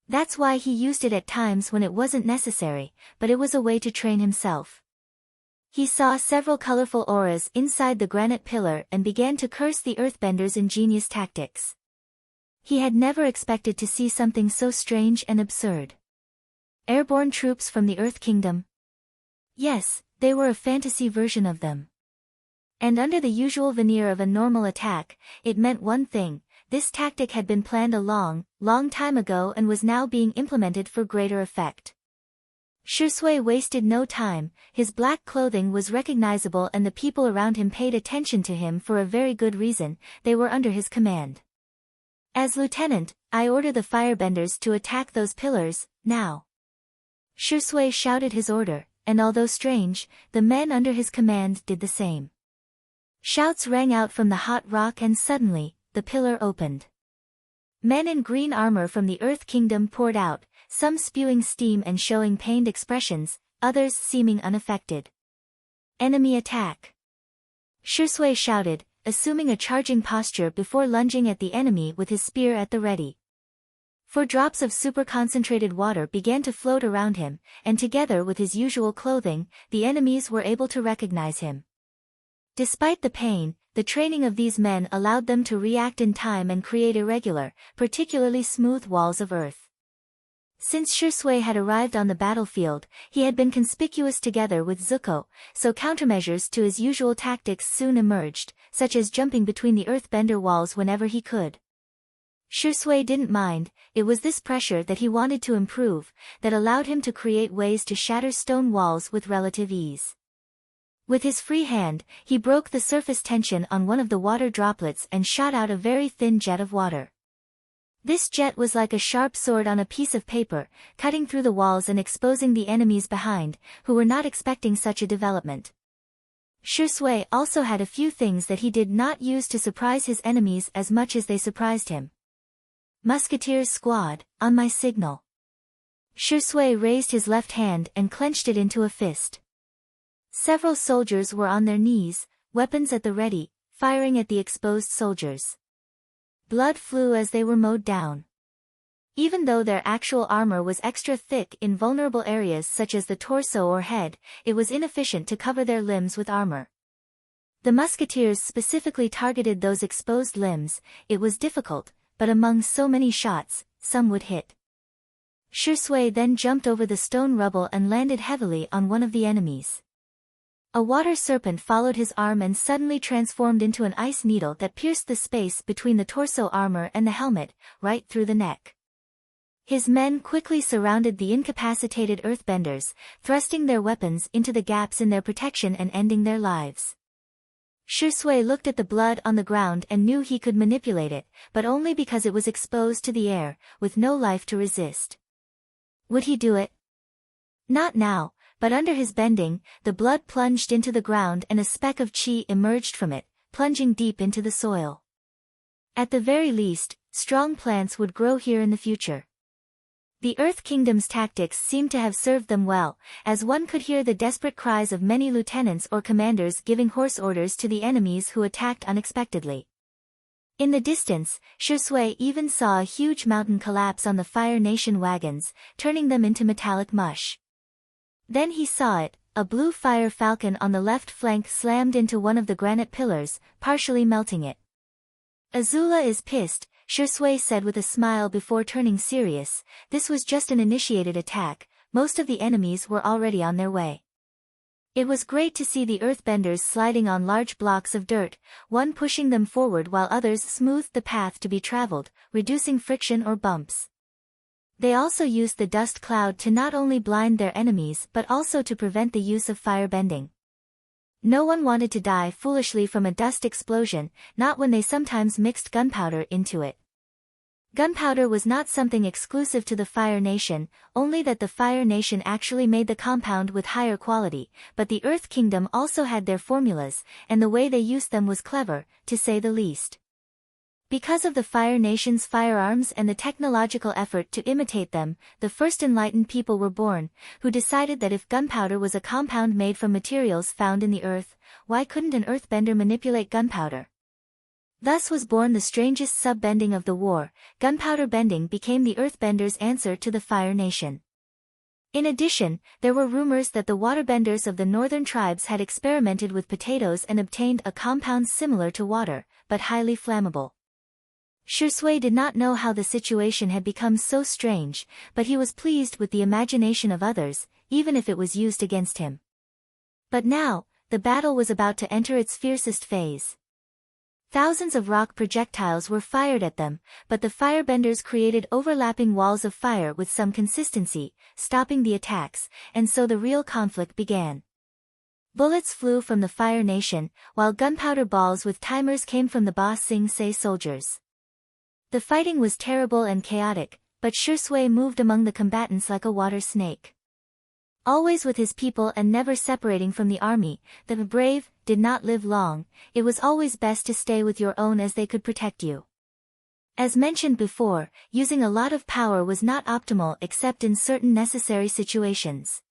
Speaker 1: That's why he used it at times when it wasn't necessary, but it was a way to train himself. He saw several colorful auras inside the granite pillar and began to curse the earthbender's ingenious tactics. He had never expected to see something so strange and absurd. Airborne troops from the Earth Kingdom? Yes, they were a fantasy version of them. And under the usual veneer of a normal attack, it meant one thing: this tactic had been planned a long time ago and was now being implemented for greater effect. Shisui wasted no time, his black clothing was recognizable and the people around him paid attention to him for a very good reason: they were under his command. As lieutenant, I order the firebenders to attack those pillars, now. Shisui shouted his order, and although strange, the men under his command did the same. Shouts rang out from the hot rock and suddenly, the pillar opened. Men in green armor from the Earth Kingdom poured out, some spewing steam and showing pained expressions, others seeming unaffected. Enemy attack! Shisui shouted, assuming a charging posture before lunging at the enemy with his spear at the ready. 4 drops of super-concentrated water began to float around him, and together with his usual clothing, the enemies were able to recognize him. Despite the pain, the training of these men allowed them to react in time and create irregular, particularly smooth walls of earth. Since Shisui had arrived on the battlefield, he had been conspicuous together with Zuko, so countermeasures to his usual tactics soon emerged, such as jumping between the earthbender walls whenever he could. Shisui didn't mind, it was this pressure that he wanted to improve, that allowed him to create ways to shatter stone walls with relative ease. With his free hand, he broke the surface tension on one of the water droplets and shot out a very thin jet of water. This jet was like a sharp sword on a piece of paper, cutting through the walls and exposing the enemies behind, who were not expecting such a development. Shisui also had a few things that he did not use to surprise his enemies as much as they surprised him. Musketeers squad, on my signal. Shisui raised his left hand and clenched it into a fist. Several soldiers were on their knees, weapons at the ready, firing at the exposed soldiers. Blood flew as they were mowed down. Even though their actual armor was extra thick in vulnerable areas such as the torso or head, it was inefficient to cover their limbs with armor. The musketeers specifically targeted those exposed limbs. It was difficult, but among so many shots, some would hit. Shisui then jumped over the stone rubble and landed heavily on one of the enemies. A water serpent followed his arm and suddenly transformed into an ice needle that pierced the space between the torso armor and the helmet, right through the neck. His men quickly surrounded the incapacitated earthbenders, thrusting their weapons into the gaps in their protection and ending their lives. Shisui looked at the blood on the ground and knew he could manipulate it, but only because it was exposed to the air, with no life to resist. Would he do it? Not now. But under his bending, the blood plunged into the ground and a speck of chi emerged from it, plunging deep into the soil. At the very least, strong plants would grow here in the future. The Earth Kingdom's tactics seemed to have served them well, as one could hear the desperate cries of many lieutenants or commanders giving hoarse orders to the enemies who attacked unexpectedly. In the distance, Shisui even saw a huge mountain collapse on the Fire Nation wagons, turning them into metallic mush. Then he saw it, a blue fire falcon on the left flank slammed into one of the granite pillars, partially melting it. Azula is pissed, Shisui said with a smile before turning serious. This was just an initiated attack, most of the enemies were already on their way. It was great to see the earthbenders sliding on large blocks of dirt, one pushing them forward while others smoothed the path to be traveled, reducing friction or bumps. They also used the dust cloud to not only blind their enemies but also to prevent the use of firebending. No one wanted to die foolishly from a dust explosion, not when they sometimes mixed gunpowder into it. Gunpowder was not something exclusive to the Fire Nation, only that the Fire Nation actually made the compound with higher quality, but the Earth Kingdom also had their formulas, and the way they used them was clever, to say the least. Because of the Fire Nation's firearms and the technological effort to imitate them, the first enlightened people were born, who decided that if gunpowder was a compound made from materials found in the earth, why couldn't an earthbender manipulate gunpowder? Thus was born the strangest sub-bending of the war. Gunpowder bending became the earthbenders' answer to the Fire Nation. In addition, there were rumors that the waterbenders of the northern tribes had experimented with potatoes and obtained a compound similar to water, but highly flammable. Shisui did not know how the situation had become so strange, but he was pleased with the imagination of others, even if it was used against him. But now, the battle was about to enter its fiercest phase. Thousands of rock projectiles were fired at them, but the firebenders created overlapping walls of fire with some consistency, stopping the attacks, and so the real conflict began. Bullets flew from the Fire Nation, while gunpowder balls with timers came from the Ba Sing Se soldiers. The fighting was terrible and chaotic, but Shisui moved among the combatants like a water snake. Always with his people and never separating from the army, the brave did not live long. It was always best to stay with your own as they could protect you. As mentioned before, using a lot of power was not optimal except in certain necessary situations.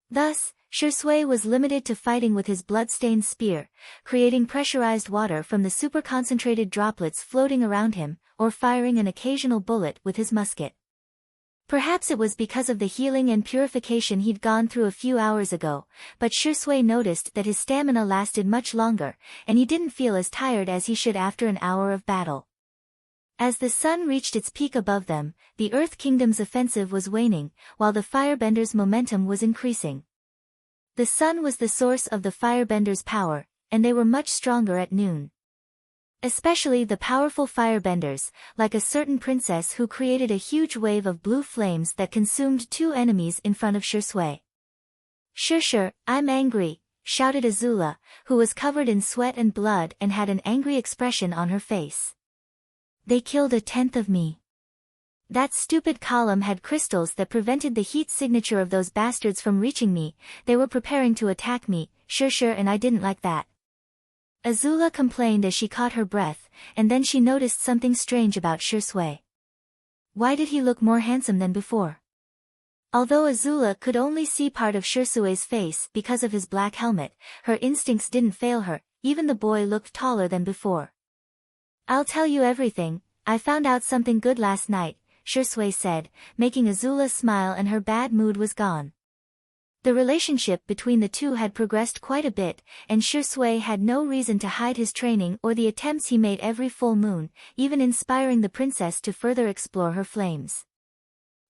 Speaker 1: Thus, Shisui was limited to fighting with his blood-stained spear, creating pressurized water from the super-concentrated droplets floating around him, or firing an occasional bullet with his musket. Perhaps it was because of the healing and purification he'd gone through a few hours ago, but Shisui noticed that his stamina lasted much longer, and he didn't feel as tired as he should after an hour of battle. As the sun reached its peak above them, the Earth Kingdom's offensive was waning, while the firebenders' momentum was increasing. The sun was the source of the firebenders' power, and they were much stronger at noon. Especially the powerful firebenders, like a certain princess who created a huge wave of blue flames that consumed two enemies in front of Shisui. Sure, I'm angry, shouted Azula, who was covered in sweat and blood and had an angry expression on her face. They killed a tenth of me. That stupid column had crystals that prevented the heat signature of those bastards from reaching me. They were preparing to attack me, sure, and I didn't like that. Azula complained as she caught her breath, and then she noticed something strange about Shisui. Why did he look more handsome than before? Although Azula could only see part of Shisui's face because of his black helmet, her instincts didn't fail her. Even the boy looked taller than before. I'll tell you everything. I found out something good last night, Shisui said, making Azula smile, and her bad mood was gone. The relationship between the two had progressed quite a bit, and Shisui had no reason to hide his training or the attempts he made every full moon, even inspiring the princess to further explore her flames.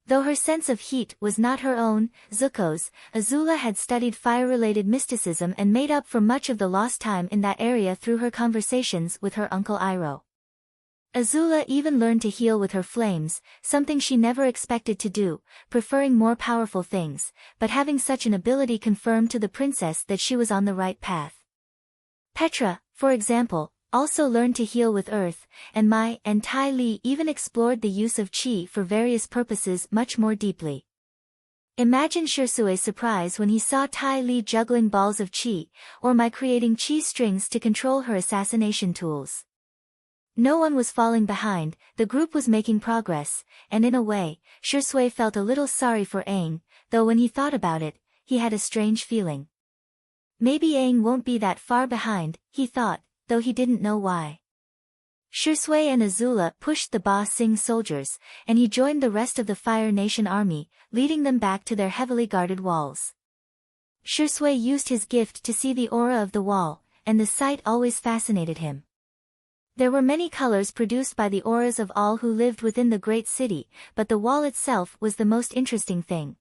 Speaker 1: Though her sense of heat was not her own, Zuko's, Azula had studied fire-related mysticism and made up for much of the lost time in that area through her conversations with her uncle Iroh. Azula even learned to heal with her flames, something she never expected to do, preferring more powerful things, but having such an ability confirmed to the princess that she was on the right path. Petra, for example, also learned to heal with earth, and Mai and Tai Li even explored the use of Qi for various purposes much more deeply. Imagine Shisui's surprise when he saw Tai Li juggling balls of Qi, or Mai creating Qi strings to control her assassination tools. No one was falling behind, the group was making progress, and in a way, Shisui felt a little sorry for Aang, though when he thought about it, he had a strange feeling. Maybe Aang won't be that far behind, he thought, though he didn't know why. Shisui and Azula pushed the Ba Sing soldiers, and he joined the rest of the Fire Nation army, leading them back to their heavily guarded walls. Shisui used his gift to see the aura of the wall, and the sight always fascinated him. There were many colors produced by the auras of all who lived within the great city, but the wall itself was the most interesting thing.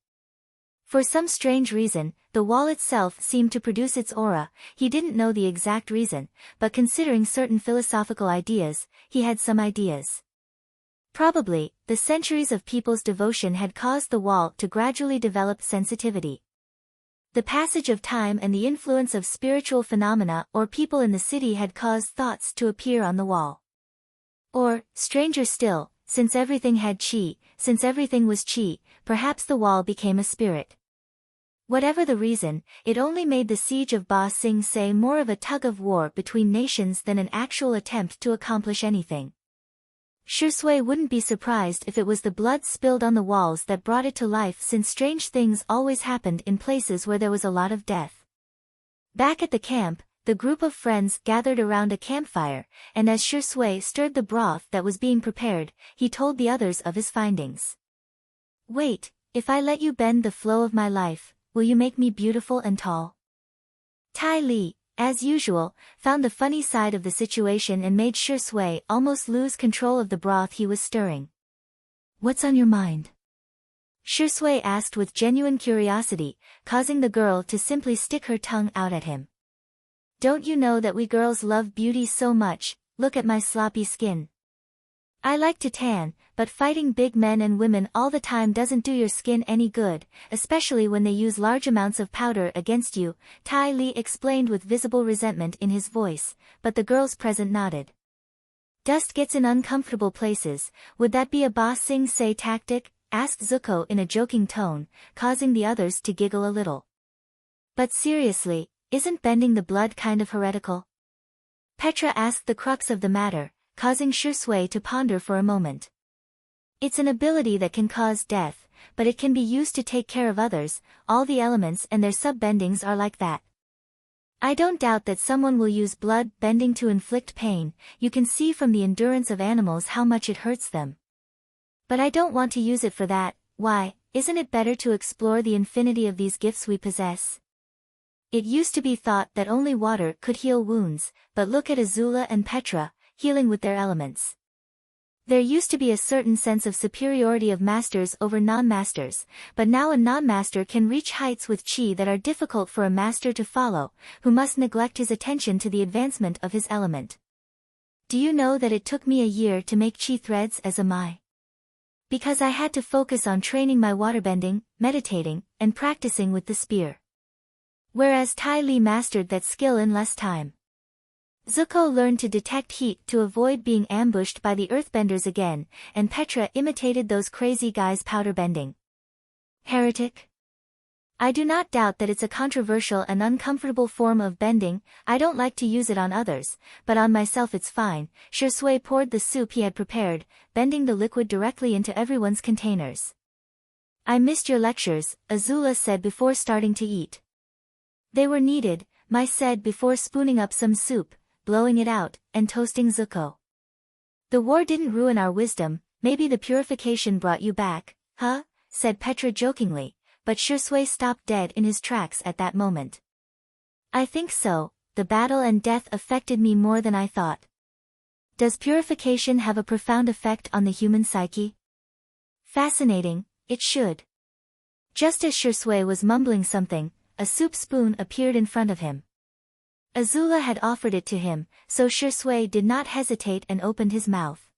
Speaker 1: For some strange reason, the wall itself seemed to produce its aura. He didn't know the exact reason, but considering certain philosophical ideas, he had some ideas. Probably, the centuries of people's devotion had caused the wall to gradually develop sensitivity. The passage of time and the influence of spiritual phenomena or people in the city had caused thoughts to appear on the wall. Or, stranger still, since everything had Qi, since everything was Qi, perhaps the wall became a spirit. Whatever the reason, it only made the siege of Ba Sing Se more of a tug-of-war between nations than an actual attempt to accomplish anything. Shisui wouldn't be surprised if it was the blood spilled on the walls that brought it to life, since strange things always happened in places where there was a lot of death. Back at the camp, the group of friends gathered around a campfire, and as Shisui stirred the broth that was being prepared, he told the others of his findings. Wait, if I let you bend the flow of my life, will you make me beautiful and tall? Tai Li, as usual, found the funny side of the situation and made Shisui almost lose control of the broth he was stirring. What's on your mind? Shisui asked with genuine curiosity, causing the girl to simply stick her tongue out at him. Don't you know that we girls love beauty so much? Look at my sloppy skin. I like to tan, but fighting big men and women all the time doesn't do your skin any good, especially when they use large amounts of powder against you, Tai Li explained with visible resentment in his voice, but the girls present nodded. Dust gets in uncomfortable places, would that be a Ba Sing Se tactic? asked Zuko in a joking tone, causing the others to giggle a little. But seriously, isn't bending the blood kind of heretical? Petra asked the crux of the matter, causing Shisui to ponder for a moment. It's an ability that can cause death, but it can be used to take care of others. All the elements and their sub-bendings are like that. I don't doubt that someone will use blood bending to inflict pain. You can see from the endurance of animals how much it hurts them. But I don't want to use it for that. Why, isn't it better to explore the infinity of these gifts we possess? It used to be thought that only water could heal wounds, but look at Azula and Petra, healing with their elements. There used to be a certain sense of superiority of masters over non-masters, but now a non-master can reach heights with chi that are difficult for a master to follow, who must neglect his attention to the advancement of his element. Do you know that it took me a year to make chi threads as a mai? Because I had to focus on training my waterbending, meditating, and practicing with the spear. Whereas Tai Li mastered that skill in less time. Zuko learned to detect heat to avoid being ambushed by the earthbenders again, and Petra imitated those crazy guys powder bending. Heretic? I do not doubt that it's a controversial and uncomfortable form of bending. I don't like to use it on others, but on myself it's fine. Shisui poured the soup he had prepared, bending the liquid directly into everyone's containers. I missed your lectures, Azula said before starting to eat. They were needed, Mai said before spooning up some soup, blowing it out, and toasting Zuko. The war didn't ruin our wisdom, maybe the purification brought you back, huh? Said Petra jokingly, but Shisui stopped dead in his tracks at that moment. I think so, the battle and death affected me more than I thought. Does purification have a profound effect on the human psyche? Fascinating, it should. Just as Shisui was mumbling something, a soup spoon appeared in front of him. Azula had offered it to him, so Shisui did not hesitate and opened his mouth.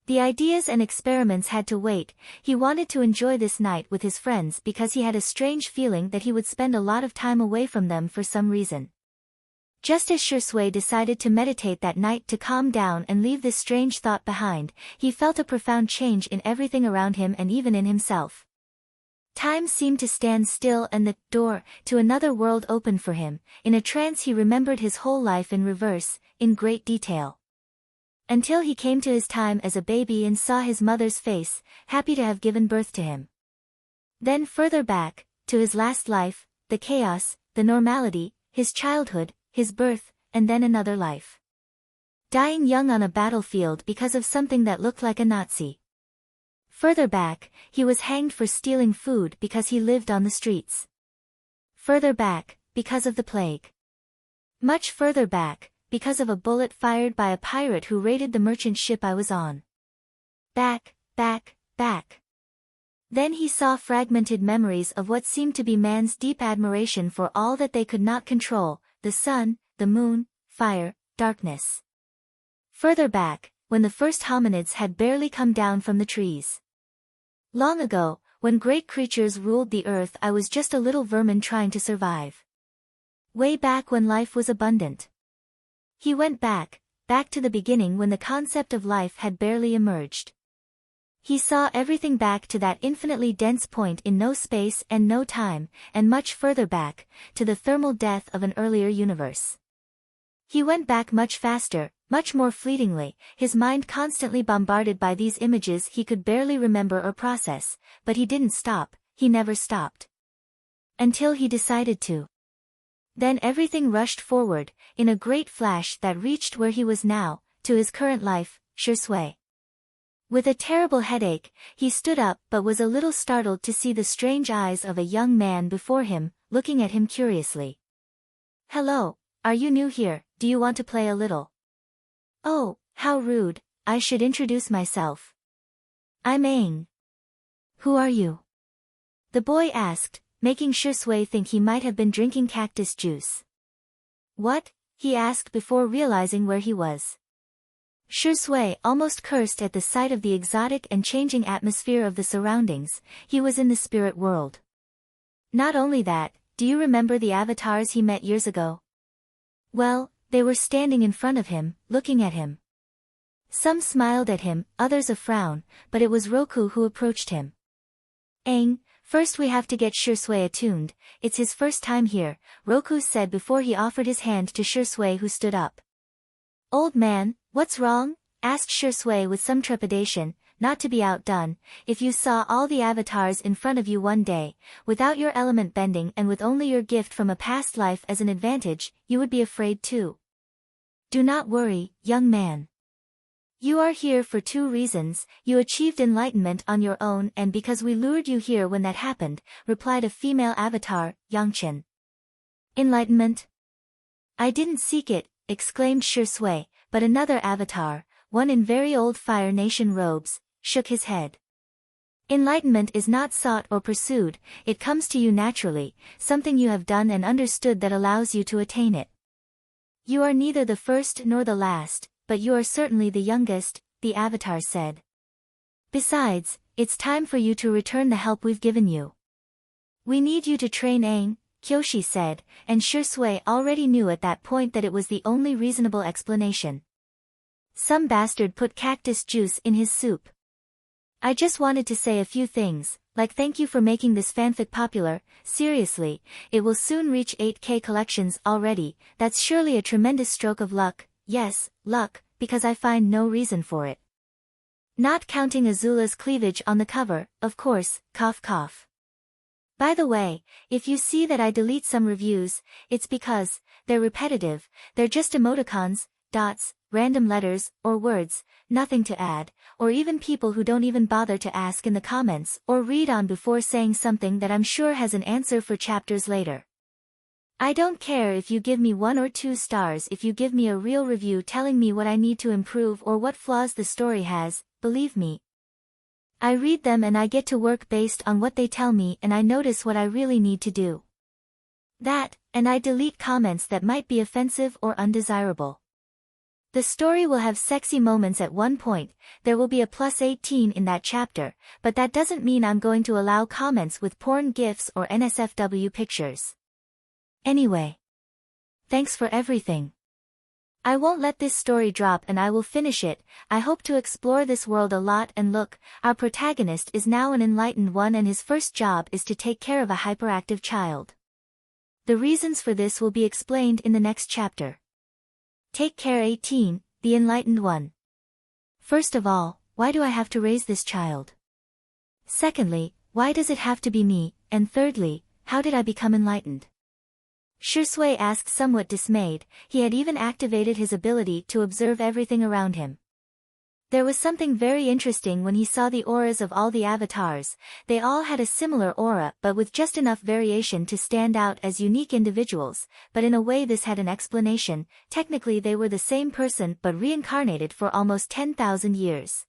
Speaker 1: The ideas and experiments had to wait. He wanted to enjoy this night with his friends because he had a strange feeling that he would spend a lot of time away from them for some reason. Just as Shisui decided to meditate that night to calm down and leave this strange thought behind, he felt a profound change in everything around him and even in himself. Time seemed to stand still and the door to another world opened for him. In a trance he remembered his whole life in reverse, in great detail. Until he came to his time as a baby and saw his mother's face, happy to have given birth to him. Then further back, to his last life, the chaos, the normality, his childhood, his birth, and then another life. Dying young on a battlefield because of something that looked like a Nazi. Further back, he was hanged for stealing food because he lived on the streets. Further back, because of the plague. Much further back, because of a bullet fired by a pirate who raided the merchant ship I was on. Back, back, back. Then he saw fragmented memories of what seemed to be man's deep admiration for all that they could not control, the sun, the moon, fire, darkness. Further back, when the first hominids had barely come down from the trees. Long ago, when great creatures ruled the earth, I was just a little vermin trying to survive. Way back when life was abundant. He went back to the beginning when the concept of life had barely emerged. He saw everything back to that infinitely dense point in no space and no time, and much further back, to the thermal death of an earlier universe. He went back much faster, much more fleetingly, his mind constantly bombarded by these images he could barely remember or process, but he didn't stop, he never stopped. Until he decided to. Then everything rushed forward, in a great flash that reached where he was now, to his current life, Shisui. With a terrible headache, he stood up but was a little startled to see the strange eyes of a young man before him, looking at him curiously. Hello, are you new here, do you want to play a little? Oh, how rude, I should introduce myself. I'm Aang. Who are you? The boy asked, making Shisui think he might have been drinking cactus juice. What? He asked before realizing where he was. Shisui almost cursed at the sight of the exotic and changing atmosphere of the surroundings. He was in the spirit world. Not only that, do you remember the avatars he met years ago? Well, they were standing in front of him, looking at him. Some smiled at him, others a frown, but it was Roku who approached him. Aang, first we have to get Shisui attuned, it's his first time here, Roku said before he offered his hand to Shisui, who stood up. Old man, what's wrong? Asked Shisui with some trepidation. Not to be outdone, if you saw all the avatars in front of you one day, without your element bending and with only your gift from a past life as an advantage, you would be afraid too. Do not worry, young man. You are here for two reasons. You achieved enlightenment on your own and because we lured you here when that happened, replied a female avatar, Yangchen. Enlightenment? I didn't seek it, exclaimed Shisui, but another avatar, one in very old Fire Nation robes, shook his head. Enlightenment is not sought or pursued, it comes to you naturally, something you have done and understood that allows you to attain it. You are neither the first nor the last, but you are certainly the youngest, the avatar said. Besides, it's time for you to return the help we've given you. We need you to train Aang, Kyoshi said, and Shisui already knew at that point that it was the only reasonable explanation. Some bastard put cactus juice in his soup. I just wanted to say a few things, like thank you for making this fanfic popular, seriously, it will soon reach 8K collections already, that's surely a tremendous stroke of luck, yes, luck, because I find no reason for it. Not counting Azula's cleavage on the cover, of course, cough cough. By the way, if you see that I delete some reviews, it's because, they're repetitive, they're just emoticons, dots, random letters, or words, nothing to add, or even people who don't even bother to ask in the comments or read on before saying something that I'm sure has an answer for chapters later. I don't care if you give me 1 or 2 stars if you give me a real review telling me what I need to improve or what flaws the story has, believe me. I read them and I get to work based on what they tell me and I notice what I really need to do. That, and I delete comments that might be offensive or undesirable. The story will have sexy moments at one point, there will be a +18 in that chapter, but that doesn't mean I'm going to allow comments with porn gifs or NSFW pictures. Anyway. Thanks for everything. I won't let this story drop and I will finish it. I hope to explore this world a lot and look, our protagonist is now an enlightened one and his first job is to take care of a hyperactive child. The reasons for this will be explained in the next chapter. Take care 18, the enlightened one. First of all, why do I have to raise this child? Secondly, why does it have to be me? And thirdly, how did I become enlightened? Shisui asked somewhat dismayed, he had even activated his ability to observe everything around him. There was something very interesting when he saw the auras of all the avatars, they all had a similar aura but with just enough variation to stand out as unique individuals, but in a way this had an explanation, technically they were the same person but reincarnated for almost 10,000 years.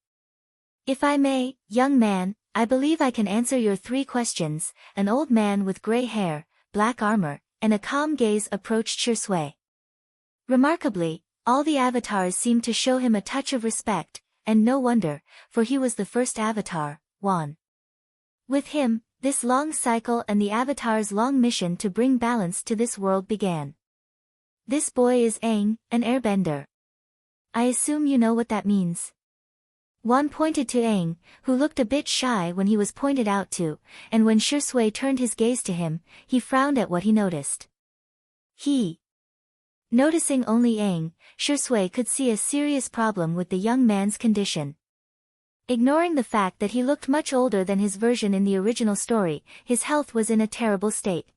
Speaker 1: If I may, young man, I believe I can answer your 3 questions, an old man with gray hair, black armor, and a calm gaze approached Shisui. Remarkably, all the avatars seemed to show him a touch of respect, and no wonder, for he was the first avatar, Wan. With him, this long cycle and the avatar's long mission to bring balance to this world began. This boy is Aang, an airbender. I assume you know what that means. Wan pointed to Aang, who looked a bit shy when he was pointed out to, and when Shisui turned his gaze to him, he frowned at what he noticed. Noticing only Aang, Shisui could see a serious problem with the young man's condition. Ignoring the fact that he looked much older than his version in the original story, his health was in a terrible state.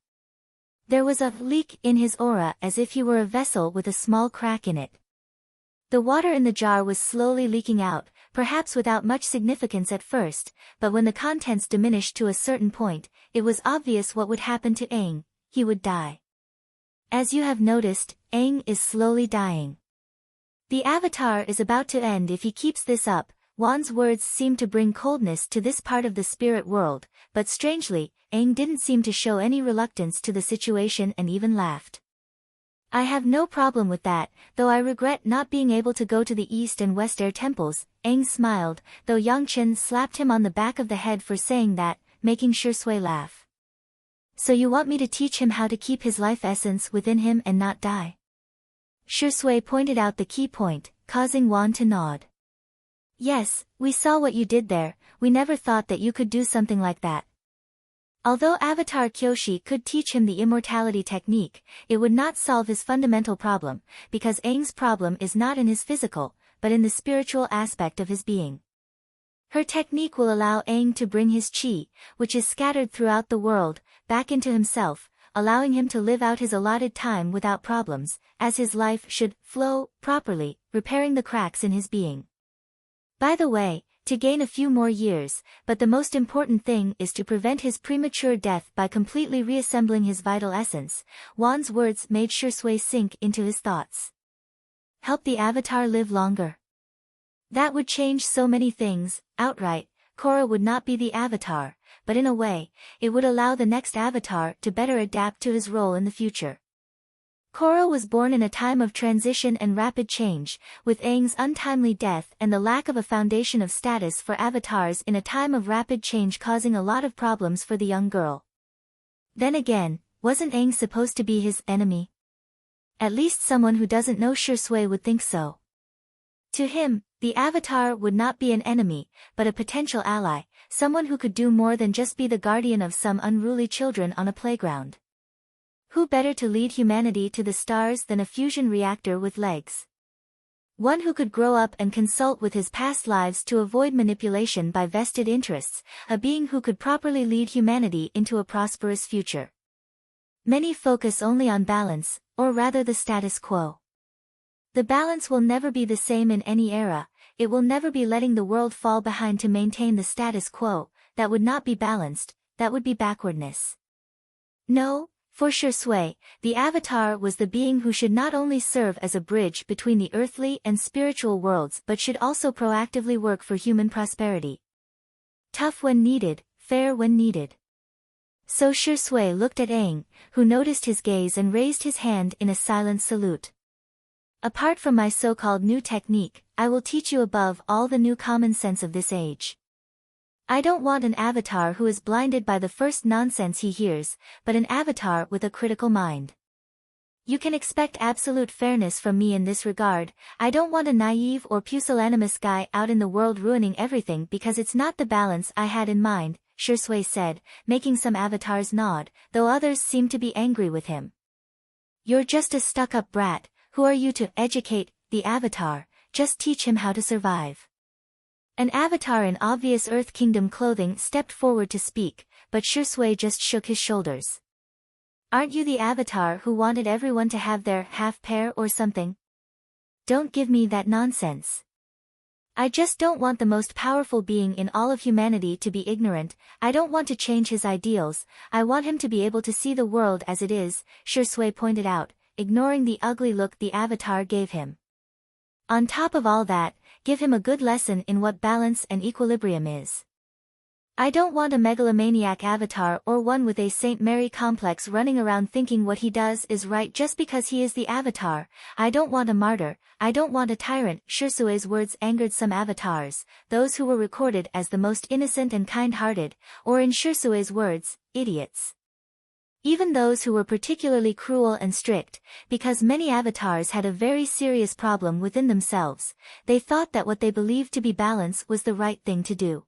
Speaker 1: There was a leak in his aura as if he were a vessel with a small crack in it. The water in the jar was slowly leaking out, perhaps without much significance at first, but when the contents diminished to a certain point, it was obvious what would happen to Aang, he would die. As you have noticed, Aang is slowly dying. The avatar is about to end if he keeps this up. Wan's words seemed to bring coldness to this part of the spirit world, but strangely, Aang didn't seem to show any reluctance to the situation and even laughed. I have no problem with that, though I regret not being able to go to the East and West Air temples, Aang smiled, though Yangchen slapped him on the back of the head for saying that, making Shisui laugh. So you want me to teach him how to keep his life essence within him and not die? Shisui pointed out the key point, causing Wan to nod. Yes, we saw what you did there, we never thought that you could do something like that. Although Avatar Kyoshi could teach him the immortality technique, it would not solve his fundamental problem, because Aang's problem is not in his physical, but in the spiritual aspect of his being. Her technique will allow Aang to bring his chi, which is scattered throughout the world, back into himself, allowing him to live out his allotted time without problems, as his life should flow properly, repairing the cracks in his being. By the way, to gain a few more years, but the most important thing is to prevent his premature death by completely reassembling his vital essence. Wan's words made Shisui sink into his thoughts. Help the Avatar live longer. That would change so many things. Outright, Korra would not be the Avatar, but in a way, it would allow the next Avatar to better adapt to his role in the future. Korra was born in a time of transition and rapid change, with Aang's untimely death and the lack of a foundation of status for avatars in a time of rapid change causing a lot of problems for the young girl. Then again, wasn't Aang supposed to be his enemy? At least someone who doesn't know Shisui would think so. To him, the Avatar would not be an enemy, but a potential ally, someone who could do more than just be the guardian of some unruly children on a playground. Who better to lead humanity to the stars than a fusion reactor with legs? One who could grow up and consult with his past lives to avoid manipulation by vested interests, a being who could properly lead humanity into a prosperous future. Many focus only on balance, or rather the status quo. The balance will never be the same in any era, it will never be letting the world fall behind to maintain the status quo. That would not be balanced, that would be backwardness. No, for Shisui, the Avatar was the being who should not only serve as a bridge between the earthly and spiritual worlds but should also proactively work for human prosperity. Tough when needed, fair when needed. So Shisui looked at Aang, who noticed his gaze and raised his hand in a silent salute. Apart from my so-called new technique, I will teach you above all the new common sense of this age. I don't want an Avatar who is blinded by the first nonsense he hears, but an Avatar with a critical mind. You can expect absolute fairness from me in this regard. I don't want a naive or pusillanimous guy out in the world ruining everything because it's not the balance I had in mind, Shisui said, making some Avatars nod, though others seemed to be angry with him. You're just a stuck-up brat, who are you to educate the Avatar? Just teach him how to survive. An Avatar in obvious Earth Kingdom clothing stepped forward to speak, but Shisui just shook his shoulders. Aren't you the Avatar who wanted everyone to have their half pair or something? Don't give me that nonsense. I just don't want the most powerful being in all of humanity to be ignorant. I don't want to change his ideals, I want him to be able to see the world as it is, Shisui pointed out, ignoring the ugly look the Avatar gave him. On top of all that, give him a good lesson in what balance and equilibrium is. I don't want a megalomaniac Avatar or one with a Saint Mary complex running around thinking what he does is right just because he is the Avatar. I don't want a martyr, I don't want a tyrant. Shisui's words angered some Avatars, those who were recorded as the most innocent and kind-hearted, or in Shisui's words, idiots. Even those who were particularly cruel and strict, because many Avatars had a very serious problem within themselves, they thought that what they believed to be balance was the right thing to do.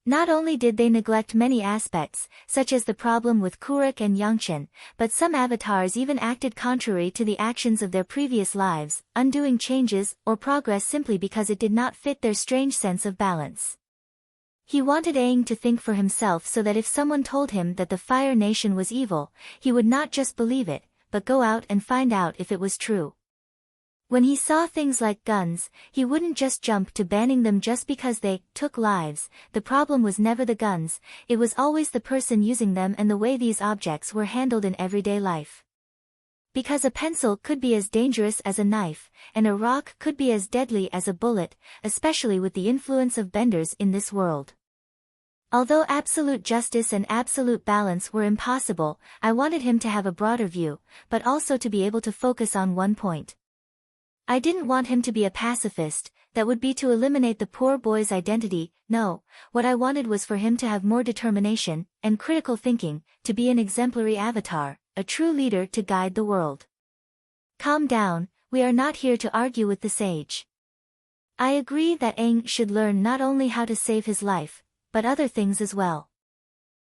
Speaker 1: Not only did they neglect many aspects, such as the problem with Kuruk and Yangchen, but some Avatars even acted contrary to the actions of their previous lives, undoing changes or progress simply because it did not fit their strange sense of balance. He wanted Aang to think for himself so that if someone told him that the Fire Nation was evil, he would not just believe it, but go out and find out if it was true. When he saw things like guns, he wouldn't just jump to banning them just because they took lives. The problem was never the guns, it was always the person using them and the way these objects were handled in everyday life. Because a pencil could be as dangerous as a knife, and a rock could be as deadly as a bullet, especially with the influence of benders in this world. Although absolute justice and absolute balance were impossible, I wanted him to have a broader view, but also to be able to focus on one point. I didn't want him to be a pacifist, that would be to eliminate the poor boy's identity. No, what I wanted was for him to have more determination and critical thinking, to be an exemplary Avatar, a true leader to guide the world. Calm down, we are not here to argue with the sage. I agree that Aang should learn not only how to save his life, but other things as well.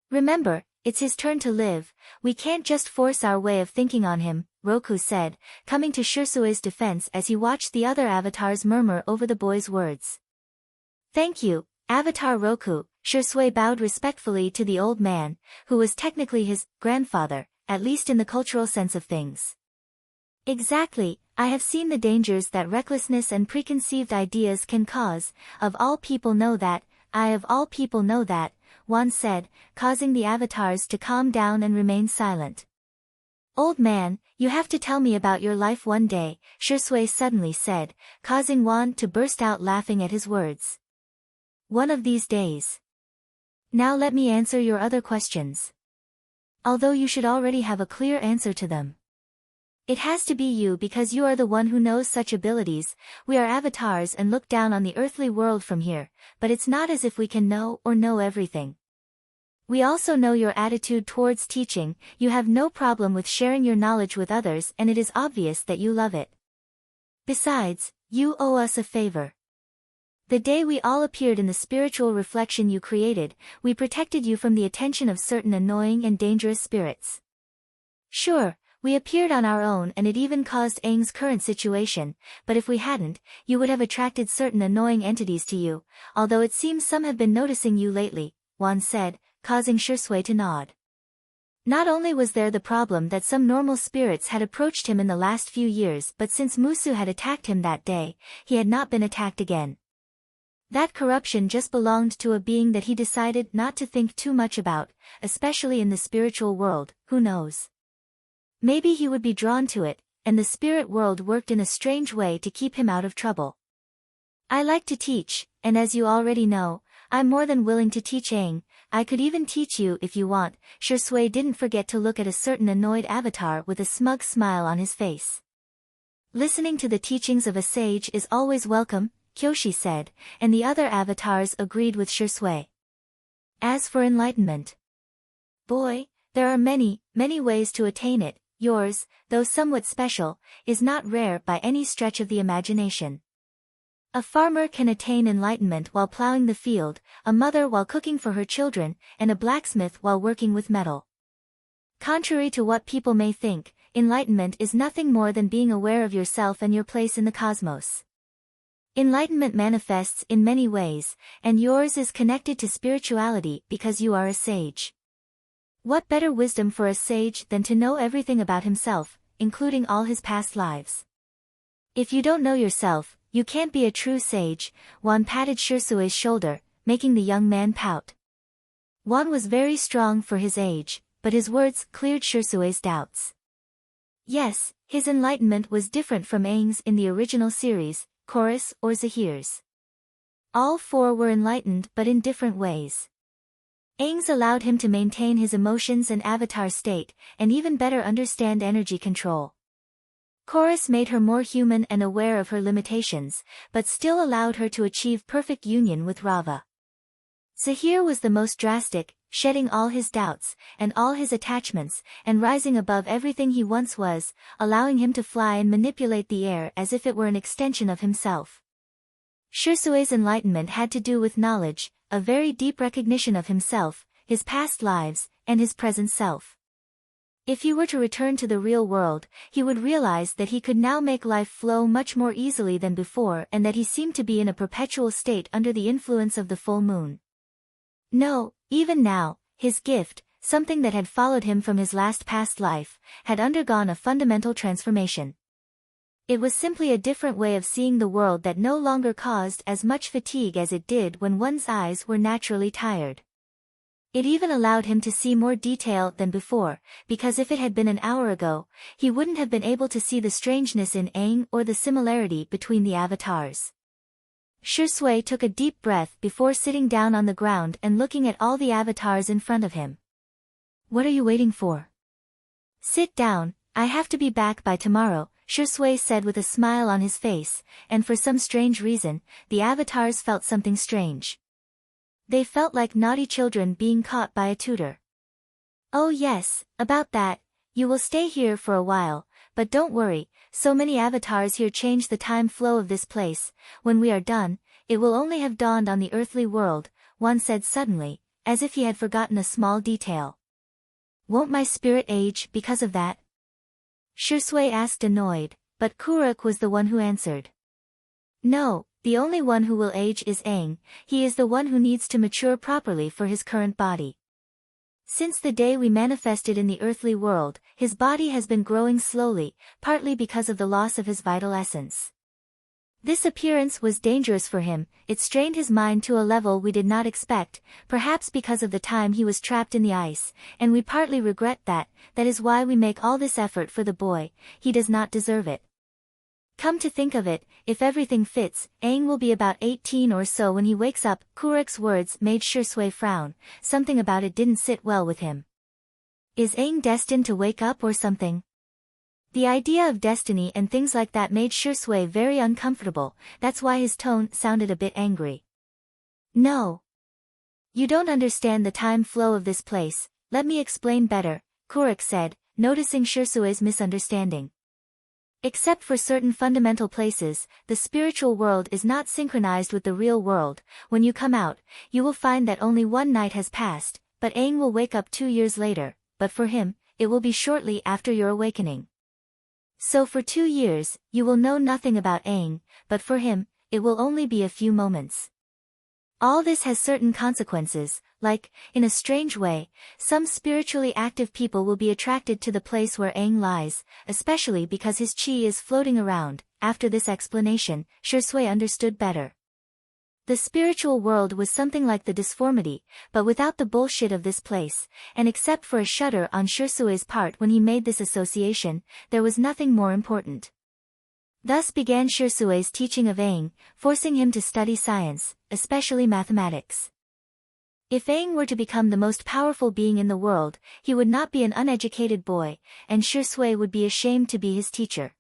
Speaker 1: Remember, it's his turn to live, we can't just force our way of thinking on him, Roku said, coming to Shisui's defense as he watched the other avatars murmur over the boy's words. Thank you, Avatar Roku, Shisui bowed respectfully to the old man, who was technically his grandfather, at least in the cultural sense of things. Exactly, I have seen the dangers that recklessness and preconceived ideas can cause, of all people know that, I of all people know that, Wan said, causing the avatars to calm down and remain silent. Old man, you have to tell me about your life one day, Shisui suddenly said, causing Wan to burst out laughing at his words. One of these days. Now let me answer your other questions. Although you should already have a clear answer to them. It has to be you because you are the one who knows such abilities. We are avatars and look down on the earthly world from here, but it's not as if we can know everything. We also know your attitude towards teaching, you have no problem with sharing your knowledge with others and it is obvious that you love it. Besides, you owe us a favor. The day we all appeared in the spiritual reflection you created, we protected you from the attention of certain annoying and dangerous spirits. Sure, we appeared on our own and it even caused Aang's current situation, but if we hadn't, you would have attracted certain annoying entities to you, although it seems some have been noticing you lately, Wan said, causing Shisui to nod. Not only was there the problem that some normal spirits had approached him in the last few years, but since Musu had attacked him that day, he had not been attacked again. That corruption just belonged to a being that he decided not to think too much about, especially in the spiritual world, who knows? Maybe he would be drawn to it, and the spirit world worked in a strange way to keep him out of trouble. I like to teach, and as you already know, I'm more than willing to teach Aang. I could even teach you if you want. Shisui didn't forget to look at a certain annoyed avatar with a smug smile on his face. Listening to the teachings of a sage is always welcome, Kyoshi said, and the other avatars agreed with Shisui. As for enlightenment, boy, there are many, many ways to attain it. Yours, though somewhat special, is not rare by any stretch of the imagination. A farmer can attain enlightenment while plowing the field, a mother while cooking for her children, and a blacksmith while working with metal. Contrary to what people may think, enlightenment is nothing more than being aware of yourself and your place in the cosmos. Enlightenment manifests in many ways, and yours is connected to spirituality because you are a sage. What better wisdom for a sage than to know everything about himself, including all his past lives? If you don't know yourself, you can't be a true sage. Wan patted Shisui's shoulder, making the young man pout. Wan was very strong for his age, but his words cleared Shisui's doubts. Yes, his enlightenment was different from Aang's in the original series, Chorus or Zahir's. All four were enlightened but in different ways. Aang's allowed him to maintain his emotions and avatar state, and even better understand energy control. Chorus made her more human and aware of her limitations, but still allowed her to achieve perfect union with Rava. Zahir was the most drastic, shedding all his doubts, and all his attachments, and rising above everything he once was, allowing him to fly and manipulate the air as if it were an extension of himself. Shisui's enlightenment had to do with knowledge, a very deep recognition of himself, his past lives, and his present self. If he were to return to the real world, he would realize that he could now make life flow much more easily than before and that he seemed to be in a perpetual state under the influence of the full moon. No, even now, his gift, something that had followed him from his last past life, had undergone a fundamental transformation. It was simply a different way of seeing the world that no longer caused as much fatigue as it did when one's eyes were naturally tired. It even allowed him to see more detail than before, because if it had been an hour ago, he wouldn't have been able to see the strangeness in Aang or the similarity between the avatars. Shisui took a deep breath before sitting down on the ground and looking at all the avatars in front of him. What are you waiting for? Sit down, I have to be back by tomorrow, Shisui said with a smile on his face, and for some strange reason, the avatars felt something strange. They felt like naughty children being caught by a tutor. Oh yes, about that, you will stay here for a while, but don't worry, so many avatars here change the time flow of this place. When we are done, it will only have dawned on the earthly world, one said suddenly, as if he had forgotten a small detail. Won't my spirit age because of that? Shisui asked annoyed, but Kuruk was the one who answered. No, the only one who will age is Aang. He is the one who needs to mature properly for his current body. Since the day we manifested in the earthly world, his body has been growing slowly, partly because of the loss of his vital essence. This appearance was dangerous for him, it strained his mind to a level we did not expect, perhaps because of the time he was trapped in the ice, and we partly regret that is why we make all this effort for the boy. He does not deserve it. Come to think of it, if everything fits, Aang will be about 18 or so when he wakes up. Kuruk's words made Shisui frown, something about it didn't sit well with him. Is Aang destined to wake up or something? The idea of destiny and things like that made Shisui very uncomfortable, that's why his tone sounded a bit angry. No. You don't understand the time flow of this place, let me explain better, Kuruk said, noticing Shisui's misunderstanding. Except for certain fundamental places, the spiritual world is not synchronized with the real world. When you come out, you will find that only one night has passed, but Aang will wake up 2 years later, but for him, it will be shortly after your awakening. So for 2 years, you will know nothing about Aang, but for him, it will only be a few moments. All this has certain consequences, like, in a strange way, some spiritually active people will be attracted to the place where Aang lies, especially because his chi is floating around. After this explanation, Shisui understood better. The spiritual world was something like the disformity, but without the bullshit of this place, and except for a shudder on Shisui's part when he made this association, there was nothing more important. Thus began Shisui's teaching of Aang, forcing him to study science, especially mathematics. If Aang were to become the most powerful being in the world, he would not be an uneducated boy, and Shisui would be ashamed to be his teacher.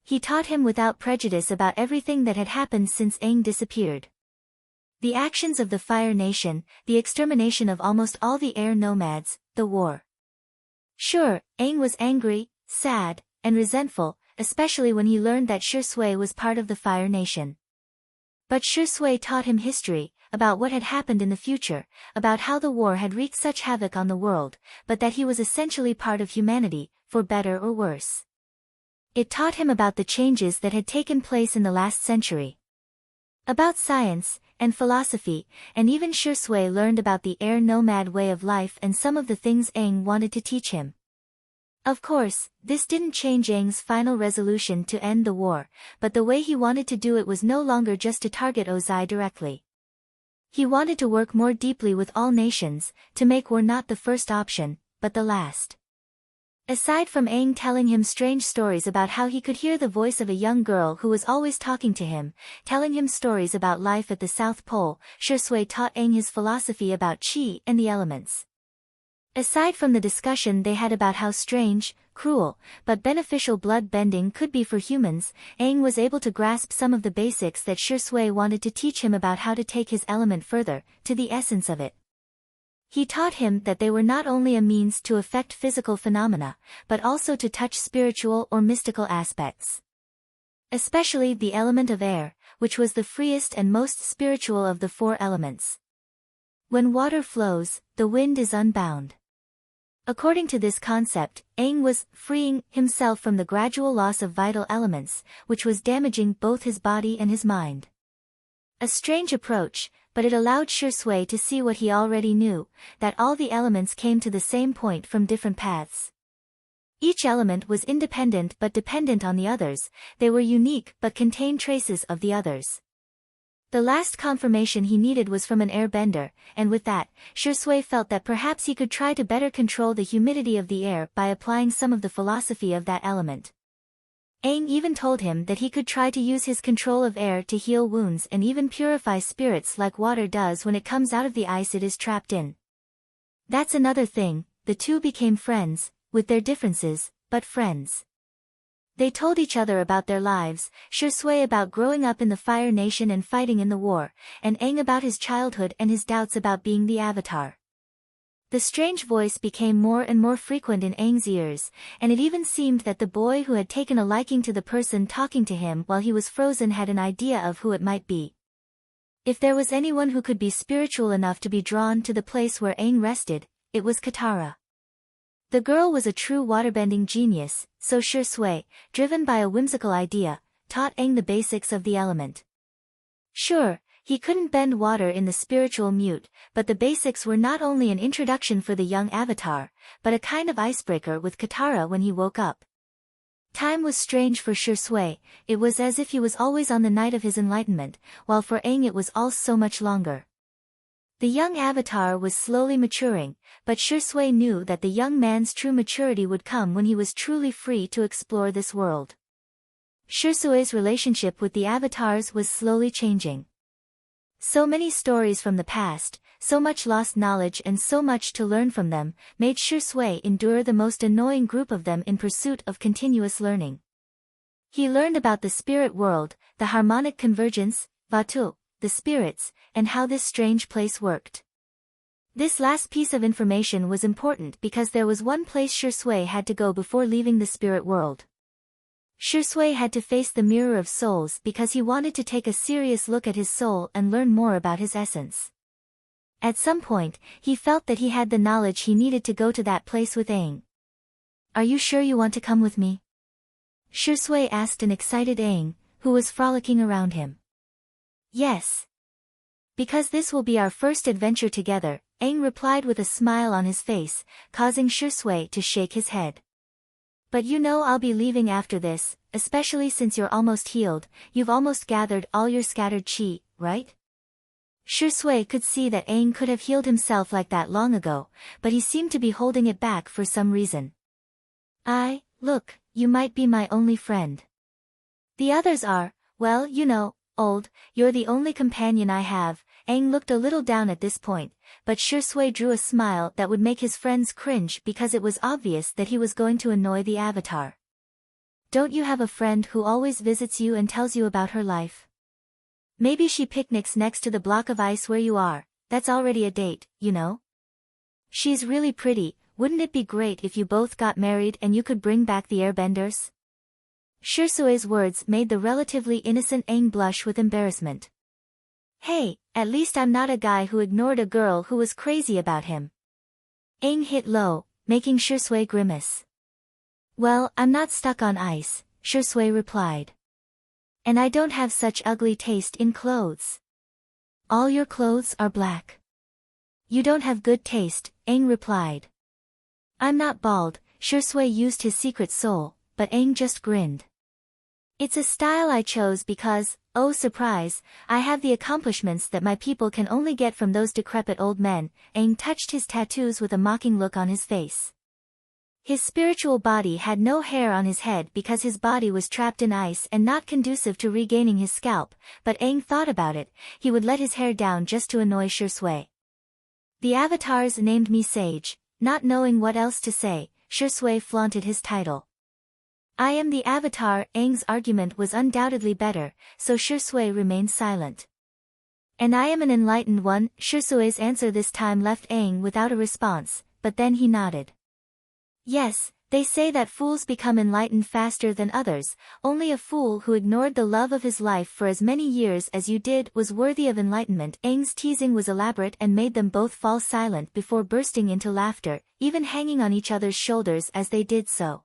Speaker 1: He taught him without prejudice about everything that had happened since Aang disappeared. The actions of the Fire Nation, the extermination of almost all the air nomads, the war. Sure, Aang was angry, sad, and resentful, especially when he learned that Shisui was part of the Fire Nation. But Shisui taught him history, about what had happened in the future, about how the war had wreaked such havoc on the world, but that he was essentially part of humanity, for better or worse. It taught him about the changes that had taken place in the last century. About science, and philosophy, and even Shisui learned about the air nomad way of life and some of the things Aang wanted to teach him. Of course, this didn't change Aang's final resolution to end the war, but the way he wanted to do it was no longer just to target Ozai directly. He wanted to work more deeply with all nations, to make war not the first option, but the last. Aside from Aang telling him strange stories about how he could hear the voice of a young girl who was always talking to him, telling him stories about life at the South Pole, Shisui taught Aang his philosophy about Qi and the elements. Aside from the discussion they had about how strange, cruel, but beneficial blood bending could be for humans, Aang was able to grasp some of the basics that Shisui wanted to teach him about how to take his element further, to the essence of it. He taught him that they were not only a means to affect physical phenomena, but also to touch spiritual or mystical aspects. Especially the element of air, which was the freest and most spiritual of the 4 elements. When water flows, the wind is unbound. According to this concept, Aang was freeing himself from the gradual loss of vital elements, which was damaging both his body and his mind. A strange approach, but it allowed Shisui to see what he already knew, that all the elements came to the same point from different paths. Each element was independent but dependent on the others, they were unique but contained traces of the others. The last confirmation he needed was from an airbender, and with that, Shisui felt that perhaps he could try to better control the humidity of the air by applying some of the philosophy of that element. Aang even told him that he could try to use his control of air to heal wounds and even purify spirits like water does when it comes out of the ice it is trapped in. That's another thing, the two became friends, with their differences, but friends. They told each other about their lives, Shisui about growing up in the Fire Nation and fighting in the war, and Aang about his childhood and his doubts about being the Avatar. The strange voice became more and more frequent in Aang's ears, and it even seemed that the boy who had taken a liking to the person talking to him while he was frozen had an idea of who it might be. If there was anyone who could be spiritual enough to be drawn to the place where Aang rested, it was Katara. The girl was a true waterbending genius, so Shisui, driven by a whimsical idea, taught Aang the basics of the element. Sure, he couldn't bend water in the spiritual mute, but the basics were not only an introduction for the young avatar, but a kind of icebreaker with Katara when he woke up. Time was strange for Shisui, it was as if he was always on the night of his enlightenment, while for Aang it was all so much longer. The young avatar was slowly maturing, but Shisui knew that the young man's true maturity would come when he was truly free to explore this world. Shisui's relationship with the avatars was slowly changing. So many stories from the past, so much lost knowledge and so much to learn from them, made Shisui endure the most annoying group of them in pursuit of continuous learning. He learned about the spirit world, the harmonic convergence, Vatu, the spirits, and how this strange place worked. This last piece of information was important because there was one place Shisui had to go before leaving the spirit world. Shisui had to face the mirror of souls because he wanted to take a serious look at his soul and learn more about his essence. At some point, he felt that he had the knowledge he needed to go to that place with Aang. "Are you sure you want to come with me?" Shisui asked an excited Aang, who was frolicking around him. "Yes. Because this will be our first adventure together," Aang replied with a smile on his face, causing Shisui to shake his head. "But you know I'll be leaving after this, especially since you're almost healed, you've almost gathered all your scattered chi, right?" Shisui could see that Aang could have healed himself like that long ago, but he seemed to be holding it back for some reason. Look, you might be my only friend. The others are, well, you know, old, you're the only companion I have." Aang looked a little down at this point, but Shisui drew a smile that would make his friends cringe because it was obvious that he was going to annoy the avatar. "Don't you have a friend who always visits you and tells you about her life? Maybe she picnics next to the block of ice where you are, that's already a date, you know? She's really pretty, wouldn't it be great if you both got married and you could bring back the airbenders?" Shisui's words made the relatively innocent Aang blush with embarrassment. "Hey, at least I'm not a guy who ignored a girl who was crazy about him." Aang hit low, making Shisui grimace. "Well, I'm not stuck on ice," Shisui replied. "And I don't have such ugly taste in clothes." "All your clothes are black." "You don't have good taste," Aang replied. "I'm not bald," Shisui used his secret soul, but Aang just grinned. "It's a style I chose because, oh surprise, I have the accomplishments that my people can only get from those decrepit old men." Aang touched his tattoos with a mocking look on his face. His spiritual body had no hair on his head because his body was trapped in ice and not conducive to regaining his scalp, but Aang thought about it, he would let his hair down just to annoy Shisui. "The avatars named me Sage." Not knowing what else to say, Shisui flaunted his title. "I am the avatar." Aang's argument was undoubtedly better, so Shisui remained silent. "And I am an enlightened one." Shisui's answer this time left Aang without a response, but then he nodded. "Yes, they say that fools become enlightened faster than others, only a fool who ignored the love of his life for as many years as you did was worthy of enlightenment." Aang's teasing was elaborate and made them both fall silent before bursting into laughter, even hanging on each other's shoulders as they did so.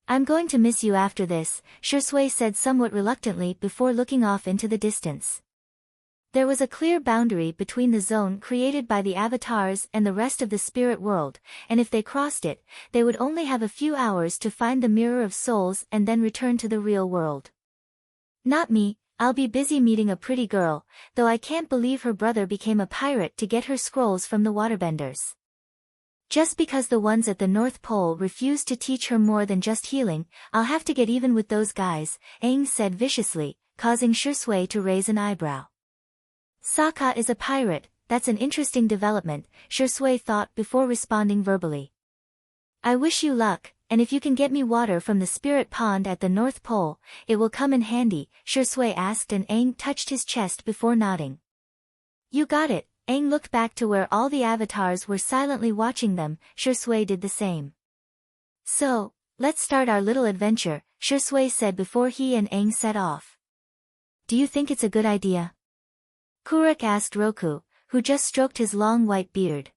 Speaker 1: "I'm going to miss you after this," Shisui said somewhat reluctantly before looking off into the distance. There was a clear boundary between the zone created by the avatars and the rest of the spirit world, and if they crossed it, they would only have a few hours to find the mirror of souls and then return to the real world. "Not me, I'll be busy meeting a pretty girl, though I can't believe her brother became a pirate to get her scrolls from the waterbenders. Just because the ones at the North Pole refused to teach her more than just healing, I'll have to get even with those guys," Aang said viciously, causing Shisui to raise an eyebrow. "Sokka is a pirate, that's an interesting development," Shisui thought before responding verbally. "I wish you luck, and if you can get me water from the spirit pond at the North Pole, it will come in handy," Shisui asked, and Aang touched his chest before nodding. "You got it." Aang looked back to where all the avatars were silently watching them. Shisui did the same. "So, let's start our little adventure," Shisui said before he and Aang set off. "Do you think it's a good idea?" Kuruk asked Roku, who just stroked his long white beard.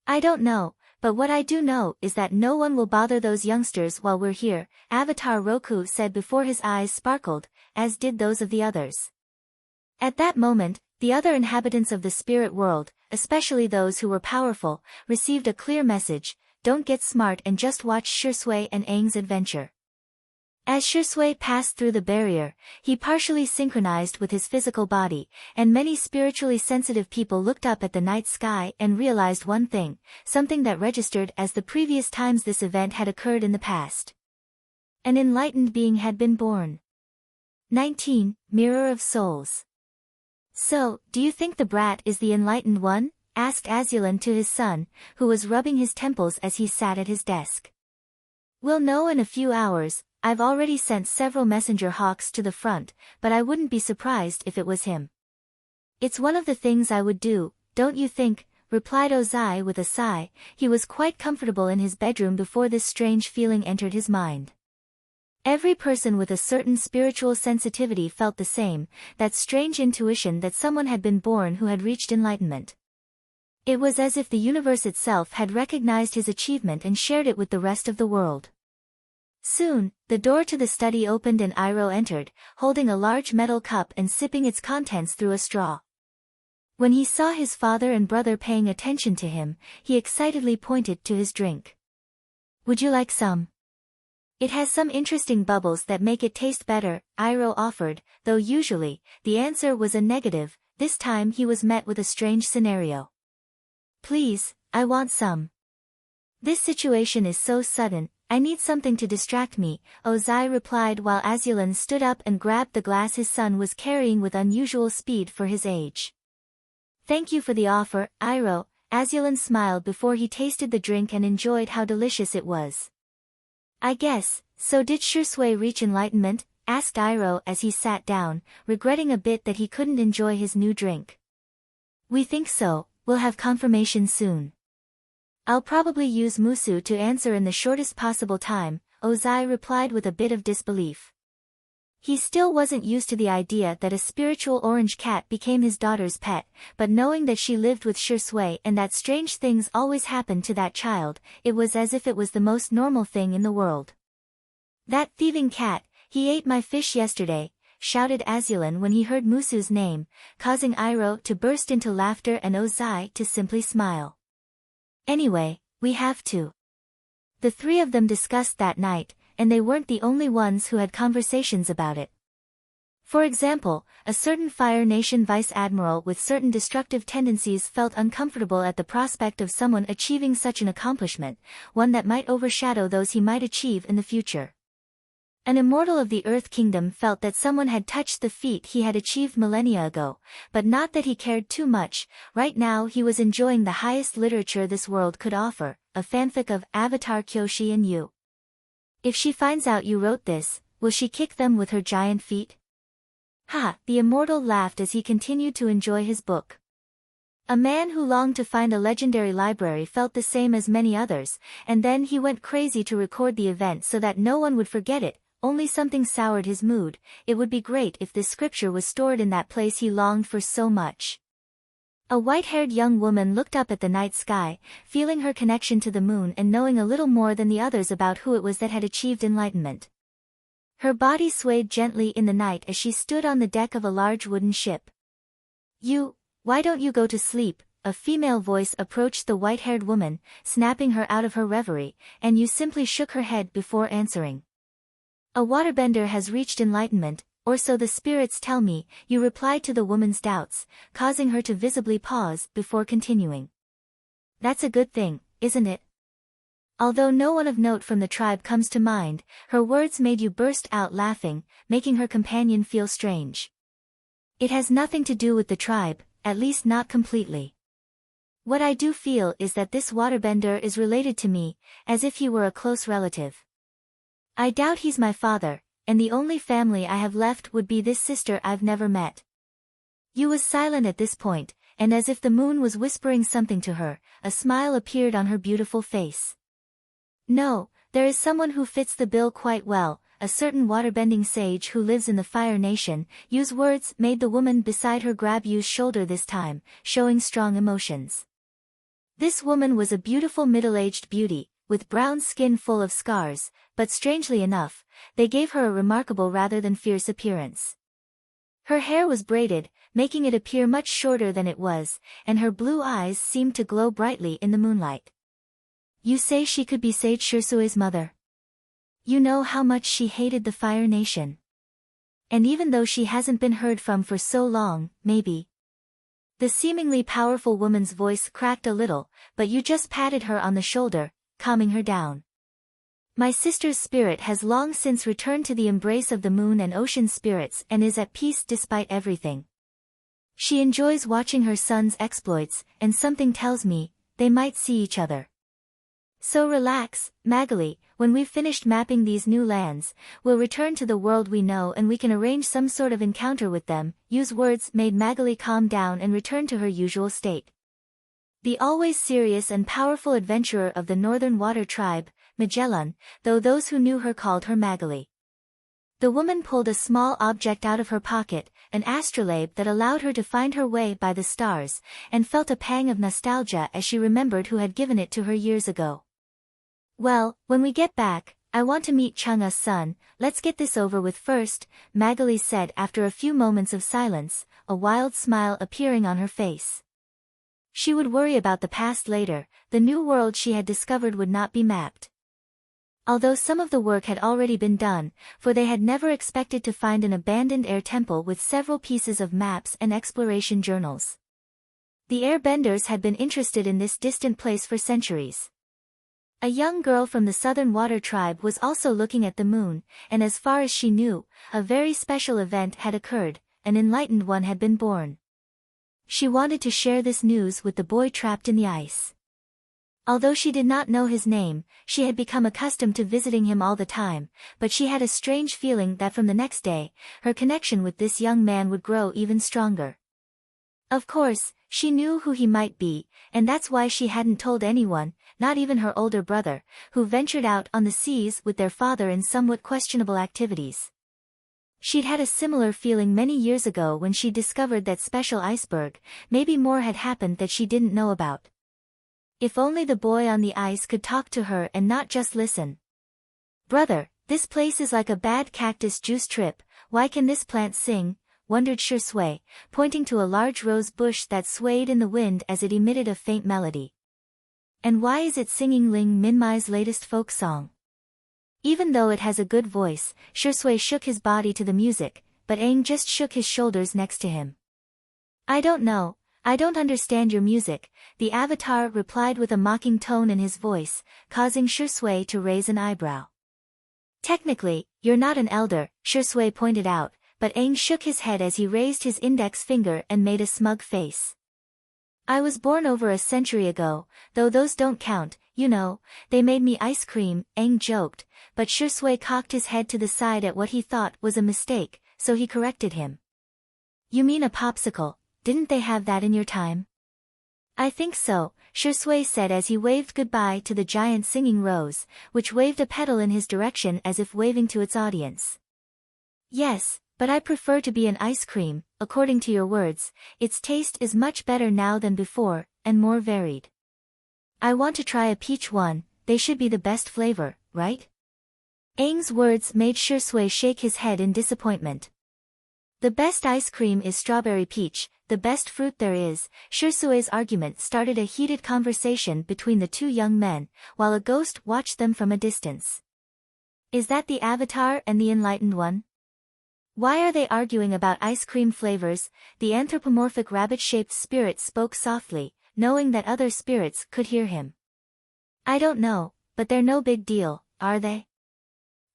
Speaker 1: "I don't know, but what I do know is that no one will bother those youngsters while we're here, Avatar Roku said before his eyes sparkled, as did those of the others. At that moment, the other inhabitants of the spirit world, especially those who were powerful, received a clear message: don't get smart and just watch Shisui and Aang's adventure. As Shisui passed through the barrier, he partially synchronized with his physical body, and many spiritually sensitive people looked up at the night sky and realized one thing, something that registered as the previous times this event had occurred in the past. An enlightened being had been born. 19. Mirror of Souls. So, do you think the brat is the enlightened one? Asked Azula to his son, who was rubbing his temples as he sat at his desk. We'll know in a few hours. I've already sent several messenger hawks to the front, but I wouldn't be surprised if it was him. It's one of the things I would do, don't you think? Replied Ozai with a sigh. He was quite comfortable in his bedroom before this strange feeling entered his mind. Every person with a certain spiritual sensitivity felt the same, that strange intuition that someone had been born who had reached enlightenment. It was as if the universe itself had recognized his achievement and shared it with the rest of the world. Soon, the door to the study opened and Iroh entered, holding a large metal cup and sipping its contents through a straw. When he saw his father and brother paying attention to him, he excitedly pointed to his drink. Would you like some? It has some interesting bubbles that make it taste better, Iroh offered, though usually, the answer was a negative. This time he was met with a strange scenario. Please, I want some. This situation is so sudden, I need something to distract me, Ozai replied while Azula stood up and grabbed the glass his son was carrying with unusual speed for his age. Thank you for the offer, Iroh. Azula smiled before he tasted the drink and enjoyed how delicious it was. I guess, so did Shisui reach enlightenment? Asked Iroh as he sat down, regretting a bit that he couldn't enjoy his new drink. We think so, we'll have confirmation soon. I'll probably use Musu to answer in the shortest possible time, Ozai replied with a bit of disbelief. He still wasn't used to the idea that a spiritual orange cat became his daughter's pet, but knowing that she lived with Shisui and that strange things always happened to that child, it was as if it was the most normal thing in the world. That thieving cat, he ate my fish yesterday, shouted Azula when he heard Musu's name, causing Iroh to burst into laughter and Ozai to simply smile. Anyway, we have to. The three of them discussed that night, and they weren't the only ones who had conversations about it. For example, a certain Fire Nation Vice Admiral with certain destructive tendencies felt uncomfortable at the prospect of someone achieving such an accomplishment, one that might overshadow those he might achieve in the future. An immortal of the Earth Kingdom felt that someone had touched the feat he had achieved millennia ago, but not that he cared too much. Right now he was enjoying the highest literature this world could offer, a fanfic of Avatar Kyoshi and you. If she finds out you wrote this, will she kick them with her giant feet? Ha! The immortal laughed as he continued to enjoy his book. A man who longed to find a legendary library felt the same as many others, and then he went crazy to record the event so that no one would forget it. Only something soured his mood. It would be great if this scripture was stored in that place he longed for so much. A white-haired young woman looked up at the night sky, feeling her connection to the moon and knowing a little more than the others about who it was that had achieved enlightenment. Her body swayed gently in the night as she stood on the deck of a large wooden ship. Why don't you go to sleep? A female voice approached the white-haired woman, snapping her out of her reverie, and you simply shook her head before answering. A waterbender has reached enlightenment, or so the spirits tell me, you replied to the woman's doubts, causing her to visibly pause before continuing. That's a good thing, isn't it? Although no one of note from the tribe comes to mind, her words made you burst out laughing, making her companion feel strange. It has nothing to do with the tribe, at least not completely. What I do feel is that this waterbender is related to me, as if he were a close relative. I doubt he's my father, and the only family I have left would be this sister I've never met. You was silent at this point, and as if the moon was whispering something to her, a smile appeared on her beautiful face. No, there is someone who fits the bill quite well, a certain waterbending sage who lives in the Fire Nation. Yu's words made the woman beside her grab Yu's shoulder this time, showing strong emotions. This woman was a beautiful middle-aged beauty, with brown skin full of scars, but strangely enough, they gave her a remarkable rather than fierce appearance. Her hair was braided, making it appear much shorter than it was, and her blue eyes seemed to glow brightly in the moonlight. You say she could be Sage Shirsui's mother? You know how much she hated the Fire Nation. And even though she hasn't been heard from for so long, maybe. The seemingly powerful woman's voice cracked a little, but you just patted her on the shoulder, calming her down. My sister's spirit has long since returned to the embrace of the moon and ocean spirits and is at peace despite everything. She enjoys watching her son's exploits, and something tells me, they might see each other. So relax, Magali, when we've finished mapping these new lands, we'll return to the world we know and we can arrange some sort of encounter with them. Use words made Magali calm down and return to her usual state. The always serious and powerful adventurer of the Northern Water Tribe, Magellan, though those who knew her called her Magali. The woman pulled a small object out of her pocket, an astrolabe that allowed her to find her way by the stars, and felt a pang of nostalgia as she remembered who had given it to her years ago. Well, when we get back, I want to meet Chang'e's son. Let's get this over with first, Magali said after a few moments of silence, a wild smile appearing on her face. She would worry about the past later, the new world she had discovered would not be mapped. Although some of the work had already been done, for they had never expected to find an abandoned air temple with several pieces of maps and exploration journals. The airbenders had been interested in this distant place for centuries. A young girl from the Southern Water Tribe was also looking at the moon, and as far as she knew, a very special event had occurred, an enlightened one had been born. She wanted to share this news with the boy trapped in the ice. Although she did not know his name, she had become accustomed to visiting him all the time, but she had a strange feeling that from the next day, her connection with this young man would grow even stronger. Of course, she knew who he might be, and that's why she hadn't told anyone, not even her older brother, who ventured out on the seas with their father in somewhat questionable activities. She'd had a similar feeling many years ago when she discovered that special iceberg. Maybe more had happened that she didn't know about. If only the boy on the ice could talk to her and not just listen. Brother, this place is like a bad cactus juice trip. Why can this plant sing? Wondered Shisui, pointing to a large rose bush that swayed in the wind as it emitted a faint melody. And why is it singing Ling Minmai's latest folk song? Even though it has a good voice, Shisui shook his body to the music, but Aang just shook his shoulders next to him. I don't know, I don't understand your music, the avatar replied with a mocking tone in his voice, causing Shisui to raise an eyebrow. Technically, you're not an elder, Shisui pointed out, but Aang shook his head as he raised his index finger and made a smug face. I was born over a century ago, though those don't count, you know, they made me ice cream, Aang joked, but Shisui cocked his head to the side at what he thought was a mistake, so he corrected him. You mean a popsicle, didn't they have that in your time? I think so, Shisui said as he waved goodbye to the giant singing rose, which waved a petal in his direction as if waving to its audience. Yes, but I prefer to be an ice cream, according to your words, its taste is much better now than before, and more varied. I want to try a peach one, they should be the best flavor, right? Aang's words made Shisui shake his head in disappointment. The best ice cream is strawberry peach, the best fruit there is. Shisui's argument started a heated conversation between the two young men, while a ghost watched them from a distance. Is that the avatar and the enlightened one? Why are they arguing about ice cream flavors? The anthropomorphic rabbit-shaped spirit spoke softly, knowing that other spirits could hear him. I don't know, but they're no big deal, are they?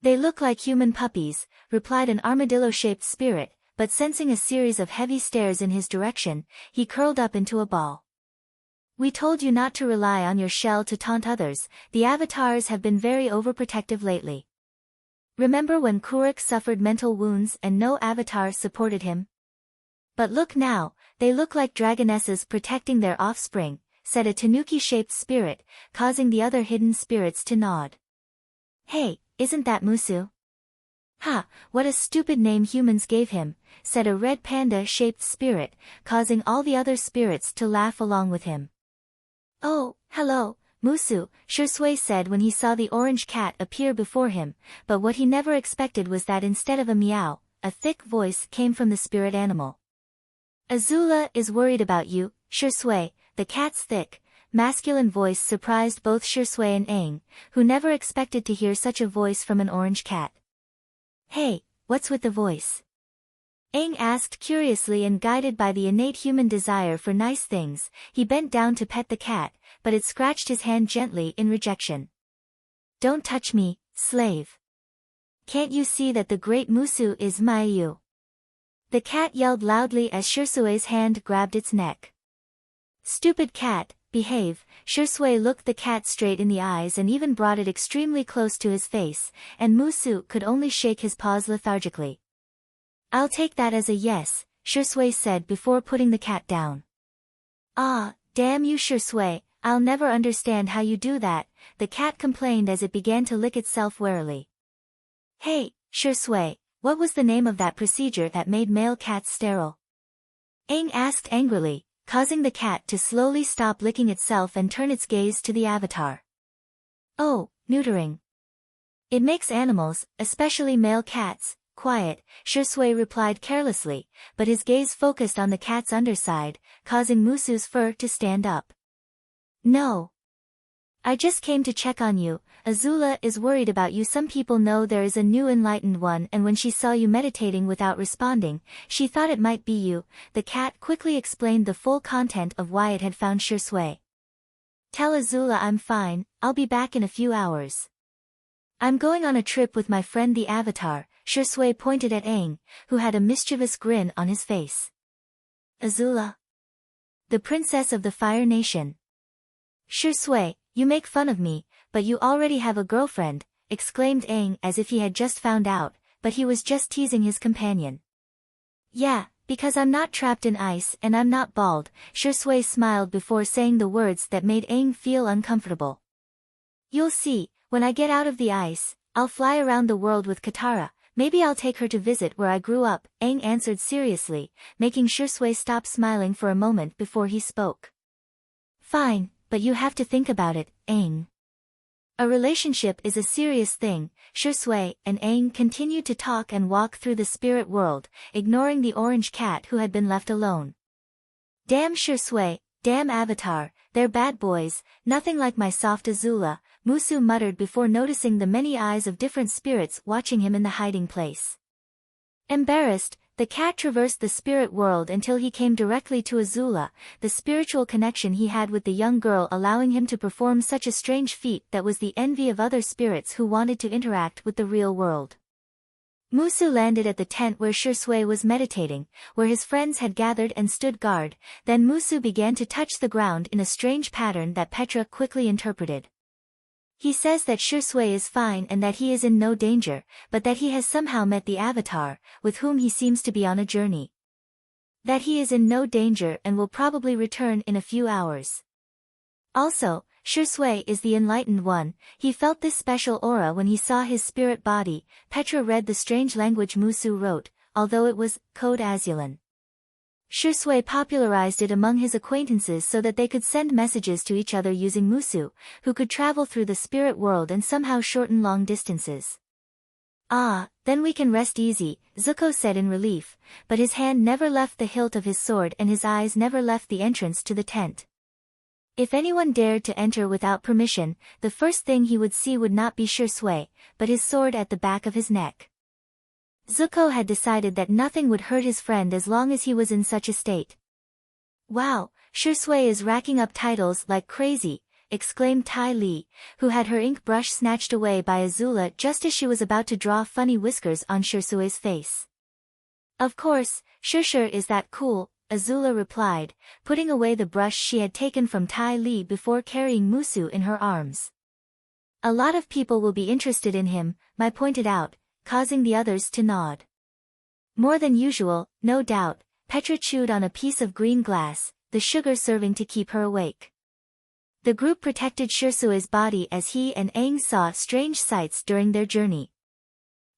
Speaker 1: They look like human puppies, replied an armadillo-shaped spirit, but sensing a series of heavy stares in his direction, he curled up into a ball. We told you not to rely on your shell to taunt others, the avatars have been very overprotective lately. Remember when Kuruk suffered mental wounds and no avatar supported him? But look now, they look like dragonesses protecting their offspring, said a tanuki-shaped spirit, causing the other hidden spirits to nod. Hey, isn't that Musu? Ha, what a stupid name humans gave him, said a red panda-shaped spirit, causing all the other spirits to laugh along with him. Oh, hello, Musu, Shisui said when he saw the orange cat appear before him, but what he never expected was that instead of a meow, a thick voice came from the spirit animal. Azula is worried about you, Shisui. The cat's thick, masculine voice surprised both Shisui and Aang, who never expected to hear such a voice from an orange cat. Hey, what's with the voice? Aang asked curiously, and guided by the innate human desire for nice things, he bent down to pet the cat, but it scratched his hand gently in rejection. Don't touch me, slave. Can't you see that the great Musu is Mayu? The cat yelled loudly as Shisui's hand grabbed its neck. Stupid cat, behave. Shisui looked the cat straight in the eyes and even brought it extremely close to his face, and Musu could only shake his paws lethargically. I'll take that as a yes, Shisui said before putting the cat down. Ah, damn you Shisui, I'll never understand how you do that, the cat complained as it began to lick itself warily. Hey, Shisui, what was the name of that procedure that made male cats sterile? Aang asked angrily, causing the cat to slowly stop licking itself and turn its gaze to the avatar. Oh, neutering. It makes animals, especially male cats, quiet, Shisui replied carelessly, but his gaze focused on the cat's underside, causing Musu's fur to stand up. No. I just came to check on you, Azula is worried about you. Some people know there is a new enlightened one, and when she saw you meditating without responding, she thought it might be you. The cat quickly explained the full content of why it had found Shisui. Tell Azula I'm fine, I'll be back in a few hours. I'm going on a trip with my friend the Avatar, Shisui pointed at Aang, who had a mischievous grin on his face. Azula? The princess of the Fire Nation. Shisui, you make fun of me, but you already have a girlfriend, exclaimed Aang as if he had just found out, but he was just teasing his companion. Yeah, because I'm not trapped in ice and I'm not bald, Shisui smiled before saying the words that made Aang feel uncomfortable. You'll see, when I get out of the ice, I'll fly around the world with Katara, maybe I'll take her to visit where I grew up, Aang answered seriously, making Shisui stop smiling for a moment before he spoke. Fine, but you have to think about it, Aang. A relationship is a serious thing. Shisui and Aang continued to talk and walk through the spirit world, ignoring the orange cat who had been left alone. Damn Shisui, damn Avatar, they're bad boys, nothing like my soft Azula, Musu muttered before noticing the many eyes of different spirits watching him in the hiding place. Embarrassed, the cat traversed the spirit world until he came directly to Azula, the spiritual connection he had with the young girl allowing him to perform such a strange feat that was the envy of other spirits who wanted to interact with the real world. Musu landed at the tent where Shisui was meditating, where his friends had gathered and stood guard, then Musu began to touch the ground in a strange pattern that Petra quickly interpreted. He says that Shisui is fine and that he is in no danger, but that he has somehow met the Avatar, with whom he seems to be on a journey. That he is in no danger and will probably return in a few hours. Also, Shisui is the enlightened one, he felt this special aura when he saw his spirit body. Petra read the strange language Musu wrote, although it was code Azulan. Shisui popularized it among his acquaintances so that they could send messages to each other using Musu, who could travel through the spirit world and somehow shorten long distances. Ah, then we can rest easy, Zuko said in relief, but his hand never left the hilt of his sword and his eyes never left the entrance to the tent. If anyone dared to enter without permission, the first thing he would see would not be Shisui, but his sword at the back of his neck. Zuko had decided that nothing would hurt his friend as long as he was in such a state. Wow, Shisui is racking up titles like crazy, exclaimed Ty Lee, who had her ink brush snatched away by Azula just as she was about to draw funny whiskers on Shisui's face. Of course, Shusher is that cool, Azula replied, putting away the brush she had taken from Ty Lee before carrying Musu in her arms. A lot of people will be interested in him, Mai pointed out, causing the others to nod. More than usual, no doubt, Petra chewed on a piece of green glass, the sugar serving to keep her awake. The group protected Shisui's body as he and Aang saw strange sights during their journey.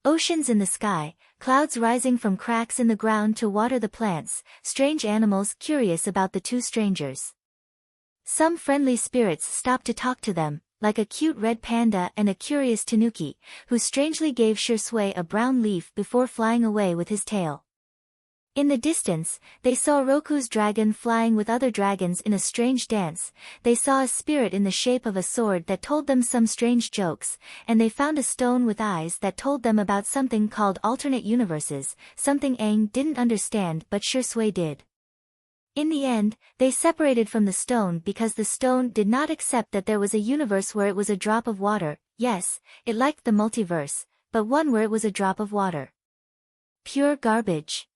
Speaker 1: Oceans in the sky, clouds rising from cracks in the ground to water the plants, strange animals curious about the two strangers. Some friendly spirits stopped to talk to them, like a cute red panda and a curious tanuki, who strangely gave Shisui a brown leaf before flying away with his tail. In the distance, they saw Roku's dragon flying with other dragons in a strange dance. They saw a spirit in the shape of a sword that told them some strange jokes, and they found a stone with eyes that told them about something called alternate universes, something Aang didn't understand but Shisui did. In the end, they separated from the stone because the stone did not accept that there was a universe where it was a drop of water. Yes, it liked the multiverse, but one where it was a drop of water. Pure garbage.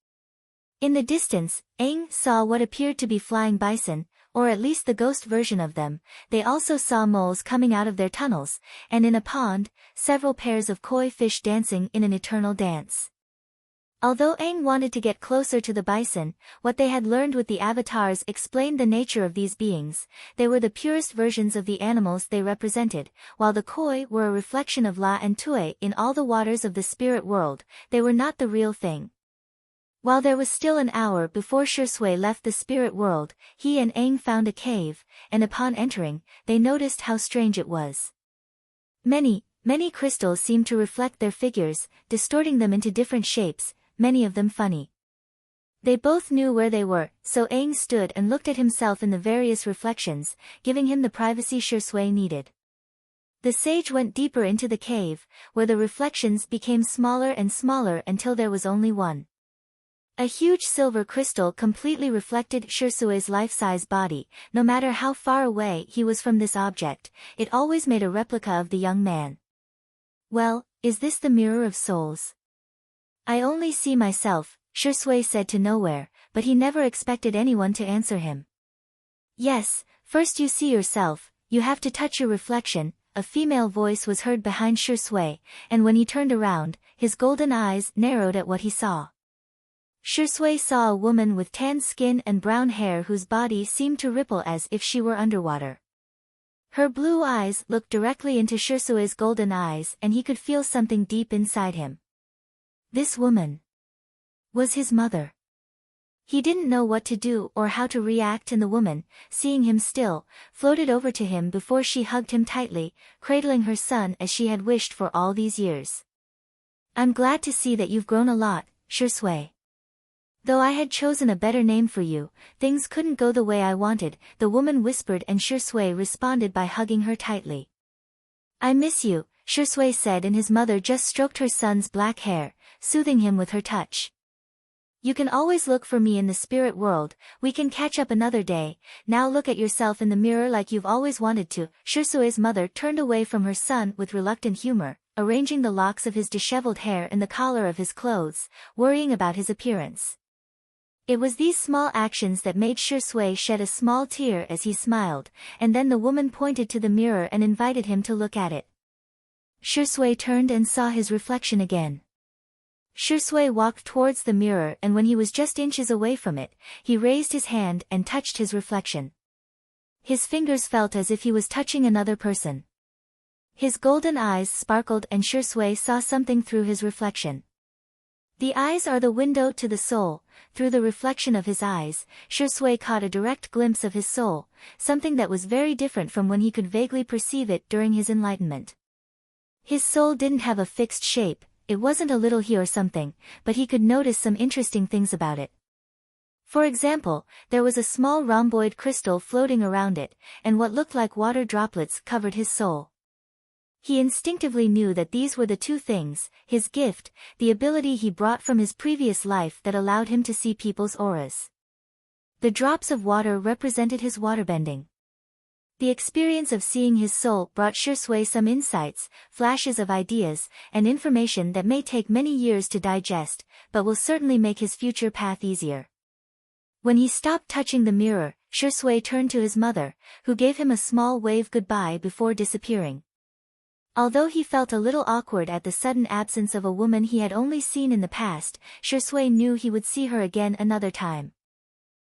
Speaker 1: In the distance, Aang saw what appeared to be flying bison, or at least the ghost version of them. They also saw moles coming out of their tunnels, and in a pond, several pairs of koi fish dancing in an eternal dance. Although Aang wanted to get closer to the bison, what they had learned with the avatars explained the nature of these beings. They were the purest versions of the animals they represented, while the koi were a reflection of La and Tue in all the waters of the spirit world. They were not the real thing. While there was still an hour before Shisui left the spirit world, he and Aang found a cave, and upon entering, they noticed how strange it was. Many crystals seemed to reflect their figures, distorting them into different shapes, many of them funny. They both knew where they were, so Aang stood and looked at himself in the various reflections, giving him the privacy Shisui needed. The sage went deeper into the cave, where the reflections became smaller and smaller until there was only one. A huge silver crystal completely reflected Shisui's life-size body. No matter how far away he was from this object, it always made a replica of the young man. Well, is this the mirror of souls? I only see myself, Shisui said to Nowhere, but he never expected anyone to answer him. Yes, first you see yourself, you have to touch your reflection. A female voice was heard behind Shisui, and when he turned around, his golden eyes narrowed at what he saw. Shisui saw a woman with tan skin and brown hair whose body seemed to ripple as if she were underwater. Her blue eyes looked directly into Shisui's golden eyes and he could feel something deep inside him. This woman was his mother. He didn't know what to do or how to react, and the woman, seeing him still, floated over to him before she hugged him tightly, cradling her son as she had wished for all these years. I'm glad to see that you've grown a lot, Shisui. Though I had chosen a better name for you, things couldn't go the way I wanted, the woman whispered, and Shisui responded by hugging her tightly. I miss you, Shisui said, and his mother just stroked her son's black hair, soothing him with her touch. You can always look for me in the spirit world, we can catch up another day. Now look at yourself in the mirror like you've always wanted to. Shisui's mother turned away from her son with reluctant humor, arranging the locks of his disheveled hair in the collar of his clothes, worrying about his appearance. It was these small actions that made Shisui shed a small tear as he smiled, and then the woman pointed to the mirror and invited him to look at it. Shisui turned and saw his reflection again. Shisui walked towards the mirror, and when he was just inches away from it, he raised his hand and touched his reflection. His fingers felt as if he was touching another person. His golden eyes sparkled and Shisui saw something through his reflection. The eyes are the window to the soul. Through the reflection of his eyes, Shisui caught a direct glimpse of his soul, something that was very different from when he could vaguely perceive it during his enlightenment. His soul didn't have a fixed shape, it wasn't a little he or something, but he could notice some interesting things about it. For example, there was a small rhomboid crystal floating around it, and what looked like water droplets covered his soul. He instinctively knew that these were the two things, his gift, the ability he brought from his previous life that allowed him to see people's auras. The drops of water represented his waterbending. The experience of seeing his soul brought Shisui some insights, flashes of ideas, and information that may take many years to digest, but will certainly make his future path easier. When he stopped touching the mirror, Shisui turned to his mother, who gave him a small wave goodbye before disappearing. Although he felt a little awkward at the sudden absence of a woman he had only seen in the past, Shisui knew he would see her again another time.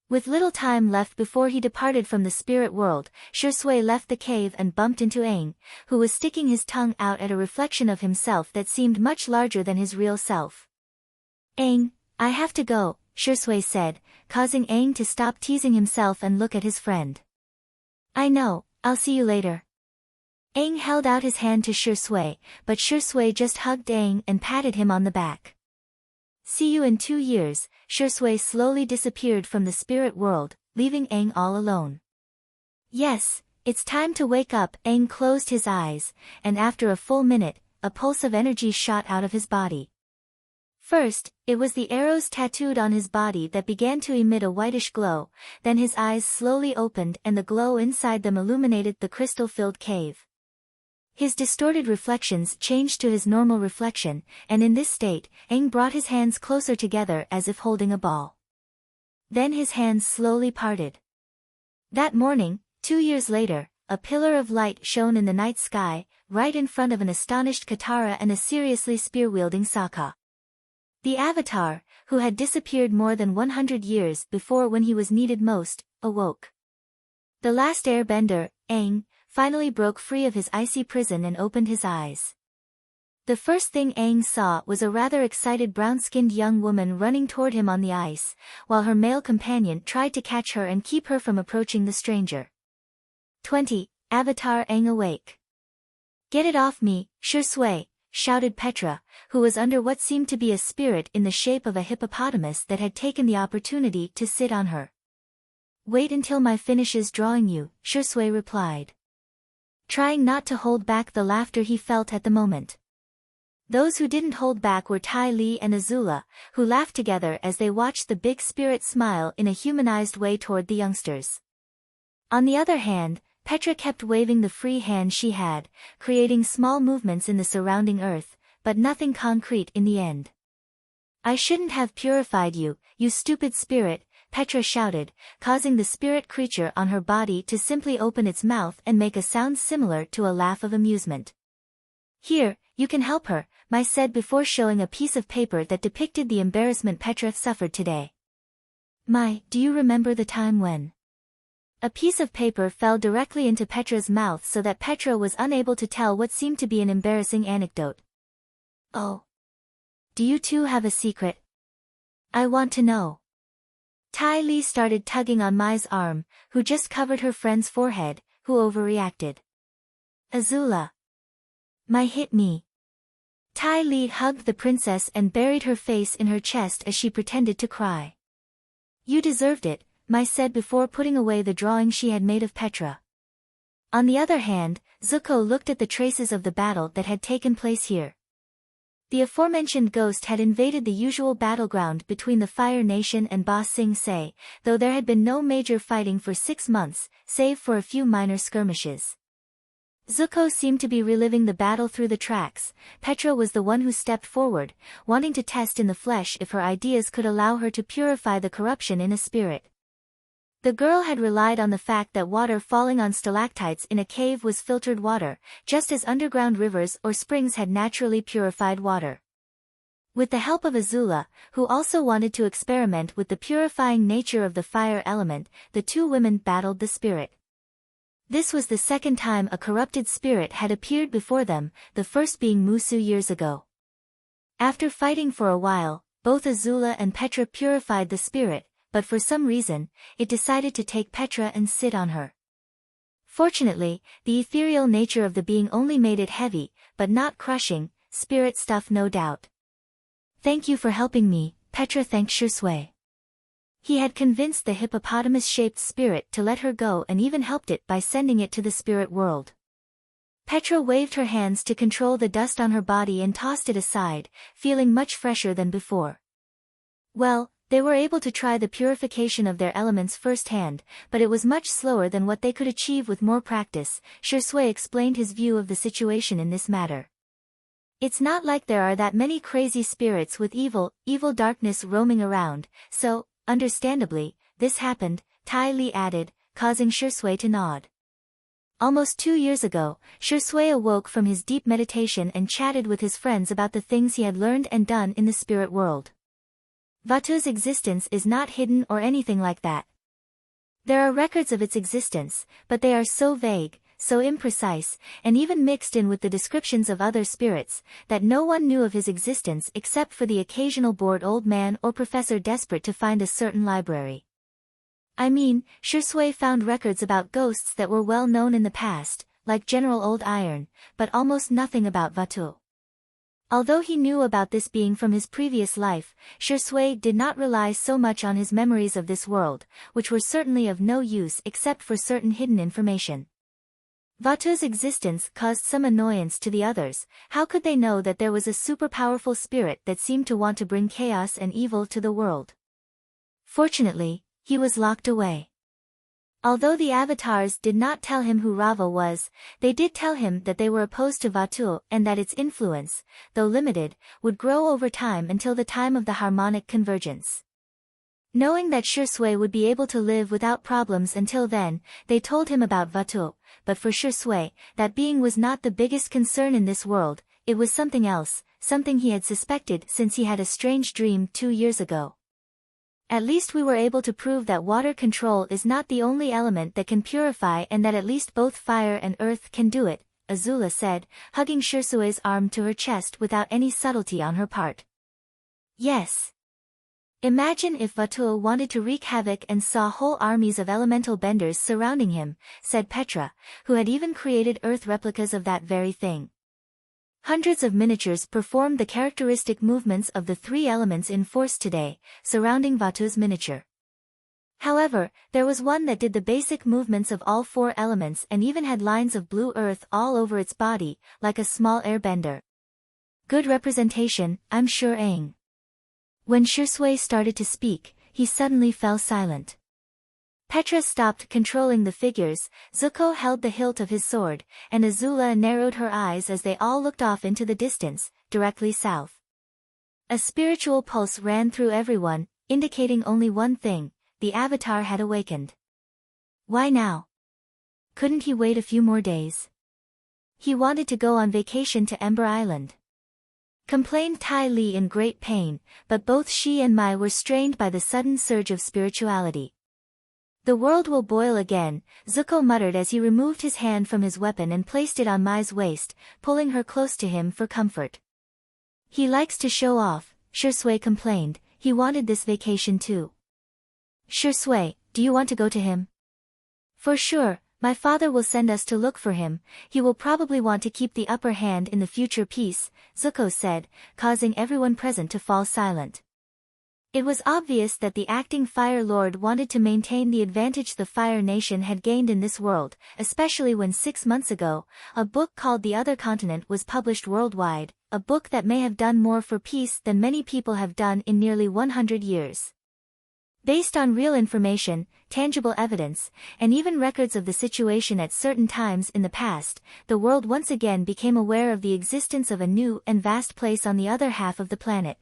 Speaker 1: With little time left before he departed from the spirit world, Shisui left the cave and bumped into Aang, who was sticking his tongue out at a reflection of himself that seemed much larger than his real self. Aang, I have to go, Shisui said, causing Aang to stop teasing himself and look at his friend. I know, I'll see you later. Aang held out his hand to Shisui, but Shisui just hugged Aang and patted him on the back. See you in 2 years. Shisui slowly disappeared from the spirit world, leaving Aang all alone. Yes, it's time to wake up. Aang closed his eyes, and after a full minute, a pulse of energy shot out of his body. First, it was the arrows tattooed on his body that began to emit a whitish glow, then his eyes slowly opened and the glow inside them illuminated the crystal-filled cave. His distorted reflections changed to his normal reflection, and in this state, Aang brought his hands closer together as if holding a ball. Then his hands slowly parted. That morning, 2 years later, a pillar of light shone in the night sky, right in front of an astonished Katara and a seriously spear-wielding Sokka. The Avatar, who had disappeared more than 100 years before when he was needed most, awoke. The last airbender, Aang, finally broke free of his icy prison and opened his eyes. The first thing Aang saw was a rather excited brown-skinned young woman running toward him on the ice, while her male companion tried to catch her and keep her from approaching the stranger. 20. Avatar Aang awake. Get it off me, Shisui, shouted Petra, who was under what seemed to be a spirit in the shape of a hippopotamus that had taken the opportunity to sit on her. Wait until my finishes drawing you, Shisui replied, trying not to hold back the laughter he felt at the moment. Those who didn't hold back were Tai Li and Azula, who laughed together as they watched the big spirit smile in a humanized way toward the youngsters. On the other hand, Petra kept waving the free hand she had, creating small movements in the surrounding earth, but nothing concrete in the end. I shouldn't have purified you, you stupid spirit, Petra shouted, causing the spirit creature on her body to simply open its mouth and make a sound similar to a laugh of amusement. Here, you can help her, Mai said before showing a piece of paper that depicted the embarrassment Petra suffered today. Mai, do you remember the time when? A piece of paper fell directly into Petra's mouth so that Petra was unable to tell what seemed to be an embarrassing anecdote. Oh. Do you two have a secret? I want to know. Tai Li started tugging on Mai's arm, who just covered her friend's forehead, who overreacted. Azula. Mai hit me. Tai Li hugged the princess and buried her face in her chest as she pretended to cry. You deserved it, Mai said before putting away the drawing she had made of Petra. On the other hand, Zuko looked at the traces of the battle that had taken place here. The aforementioned ghost had invaded the usual battleground between the Fire Nation and Ba Sing Se, though there had been no major fighting for 6 months, save for a few minor skirmishes. Zuko seemed to be reliving the battle through the tracks. Petra was the one who stepped forward, wanting to test in the flesh if her ideas could allow her to purify the corruption in a spirit. The girl had relied on the fact that water falling on stalactites in a cave was filtered water, just as underground rivers or springs had naturally purified water. With the help of Azula, who also wanted to experiment with the purifying nature of the fire element, the two women battled the spirit. This was the second time a corrupted spirit had appeared before them, the first being Musou years ago. After fighting for a while, both Azula and Petra purified the spirit, but for some reason, it decided to take Petra and sit on her. Fortunately, the ethereal nature of the being only made it heavy, but not crushing, spirit stuff no doubt. Thank you for helping me, Petra thanked Shisui. He had convinced the hippopotamus-shaped spirit to let her go and even helped it by sending it to the spirit world. Petra waved her hands to control the dust on her body and tossed it aside, feeling much fresher than before. Well, they were able to try the purification of their elements firsthand, but it was much slower than what they could achieve with more practice. Shisui explained his view of the situation in this matter. It's not like there are that many crazy spirits with evil darkness roaming around, so, understandably, this happened, Tai Li added, causing Shisui to nod. Almost 2 years ago, Shisui awoke from his deep meditation and chatted with his friends about the things he had learned and done in the spirit world. Vatu's existence is not hidden or anything like that. There are records of its existence, but they are so vague, so imprecise, and even mixed in with the descriptions of other spirits, that no one knew of his existence except for the occasional bored old man or professor desperate to find a certain library. I mean, Shisui found records about ghosts that were well known in the past, like General Old Iron, but almost nothing about Vatul. Although he knew about this being from his previous life, Shisui did not rely so much on his memories of this world, which were certainly of no use except for certain hidden information. Vatul's existence caused some annoyance to the others. How could they know that there was a super-powerful spirit that seemed to want to bring chaos and evil to the world? Fortunately, he was locked away. Although the avatars did not tell him who Rava was, they did tell him that they were opposed to Vatul and that its influence, though limited, would grow over time until the time of the harmonic convergence. Knowing that Shisui would be able to live without problems until then, they told him about Vatul, but for Shisui, that being was not the biggest concern in this world, it was something else, something he had suspected since he had a strange dream 2 years ago. At least we were able to prove that water control is not the only element that can purify and that at least both fire and earth can do it, Azula said, hugging Shisui's arm to her chest without any subtlety on her part. Yes. Imagine if Vatul wanted to wreak havoc and saw whole armies of elemental benders surrounding him, said Petra, who had even created earth replicas of that very thing. Hundreds of miniatures performed the characteristic movements of the 3 elements in force today, surrounding Vatul's miniature. However, there was one that did the basic movements of all 4 elements and even had lines of blue earth all over its body, like a small airbender. Good representation, I'm sure. Aang. When Shisui started to speak, he suddenly fell silent. Petra stopped controlling the figures, Zuko held the hilt of his sword, and Azula narrowed her eyes as they all looked off into the distance, directly south. A spiritual pulse ran through everyone, indicating only one thing: the Avatar had awakened. Why now? Couldn't he wait a few more days? He wanted to go on vacation to Ember Island. Complained Ty Lee in great pain, but both she and Mai were strained by the sudden surge of spirituality. The world will boil again, Zuko muttered as he removed his hand from his weapon and placed it on Mai's waist, pulling her close to him for comfort. He likes to show off, Shisui complained, he wanted this vacation too. Shisui, do you want to go to him? For sure, my father will send us to look for him, he will probably want to keep the upper hand in the future peace, Zuko said, causing everyone present to fall silent. It was obvious that the acting Fire Lord wanted to maintain the advantage the Fire Nation had gained in this world, especially when 6 months ago, a book called The Other Continent was published worldwide, a book that may have done more for peace than many people have done in nearly 100 years. Based on real information, tangible evidence, and even records of the situation at certain times in the past, the world once again became aware of the existence of a new and vast place on the other half of the planet.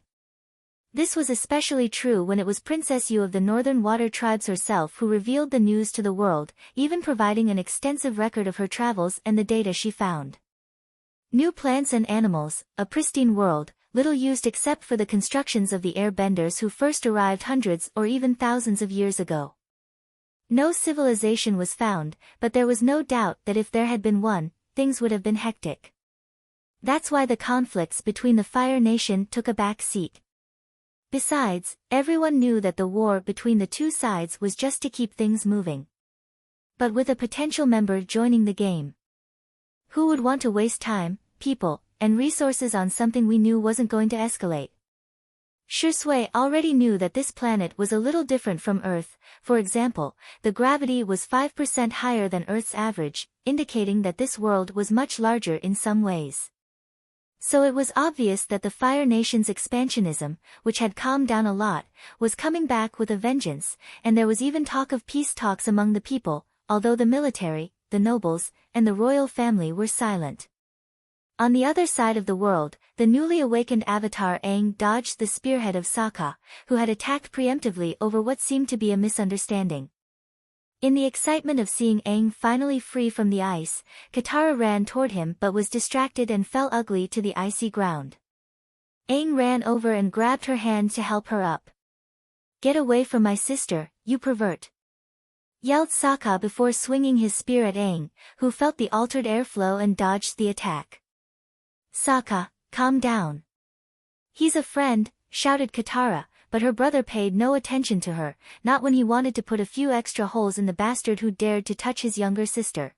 Speaker 1: This was especially true when it was Princess Yu of the Northern Water Tribes herself who revealed the news to the world, even providing an extensive record of her travels and the data she found. New plants and animals, a pristine world, little used except for the constructions of the airbenders who first arrived hundreds or even thousands of years ago. No civilization was found, but there was no doubt that if there had been one, things would have been hectic. That's why the conflicts between the Fire Nation took a back seat. Besides, everyone knew that the war between the two sides was just to keep things moving. But with a potential member joining the game, who would want to waste time, people, and resources on something we knew wasn't going to escalate? Shisui already knew that this planet was a little different from Earth. For example, the gravity was 5% higher than Earth's average, indicating that this world was much larger in some ways. So it was obvious that the Fire Nation's expansionism, which had calmed down a lot, was coming back with a vengeance, and there was even talk of peace talks among the people, although the military, the nobles, and the royal family were silent. On the other side of the world, the newly awakened Avatar Aang dodged the spearhead of Sokka, who had attacked preemptively over what seemed to be a misunderstanding. In the excitement of seeing Aang finally free from the ice, Katara ran toward him but was distracted and fell ugly to the icy ground. Aang ran over and grabbed her hand to help her up. "Get away from my sister, you pervert!" yelled Sokka before swinging his spear at Aang, who felt the altered airflow and dodged the attack. "Sokka, calm down. He's a friend," shouted Katara, but her brother paid no attention to her, not when he wanted to put a few extra holes in the bastard who dared to touch his younger sister.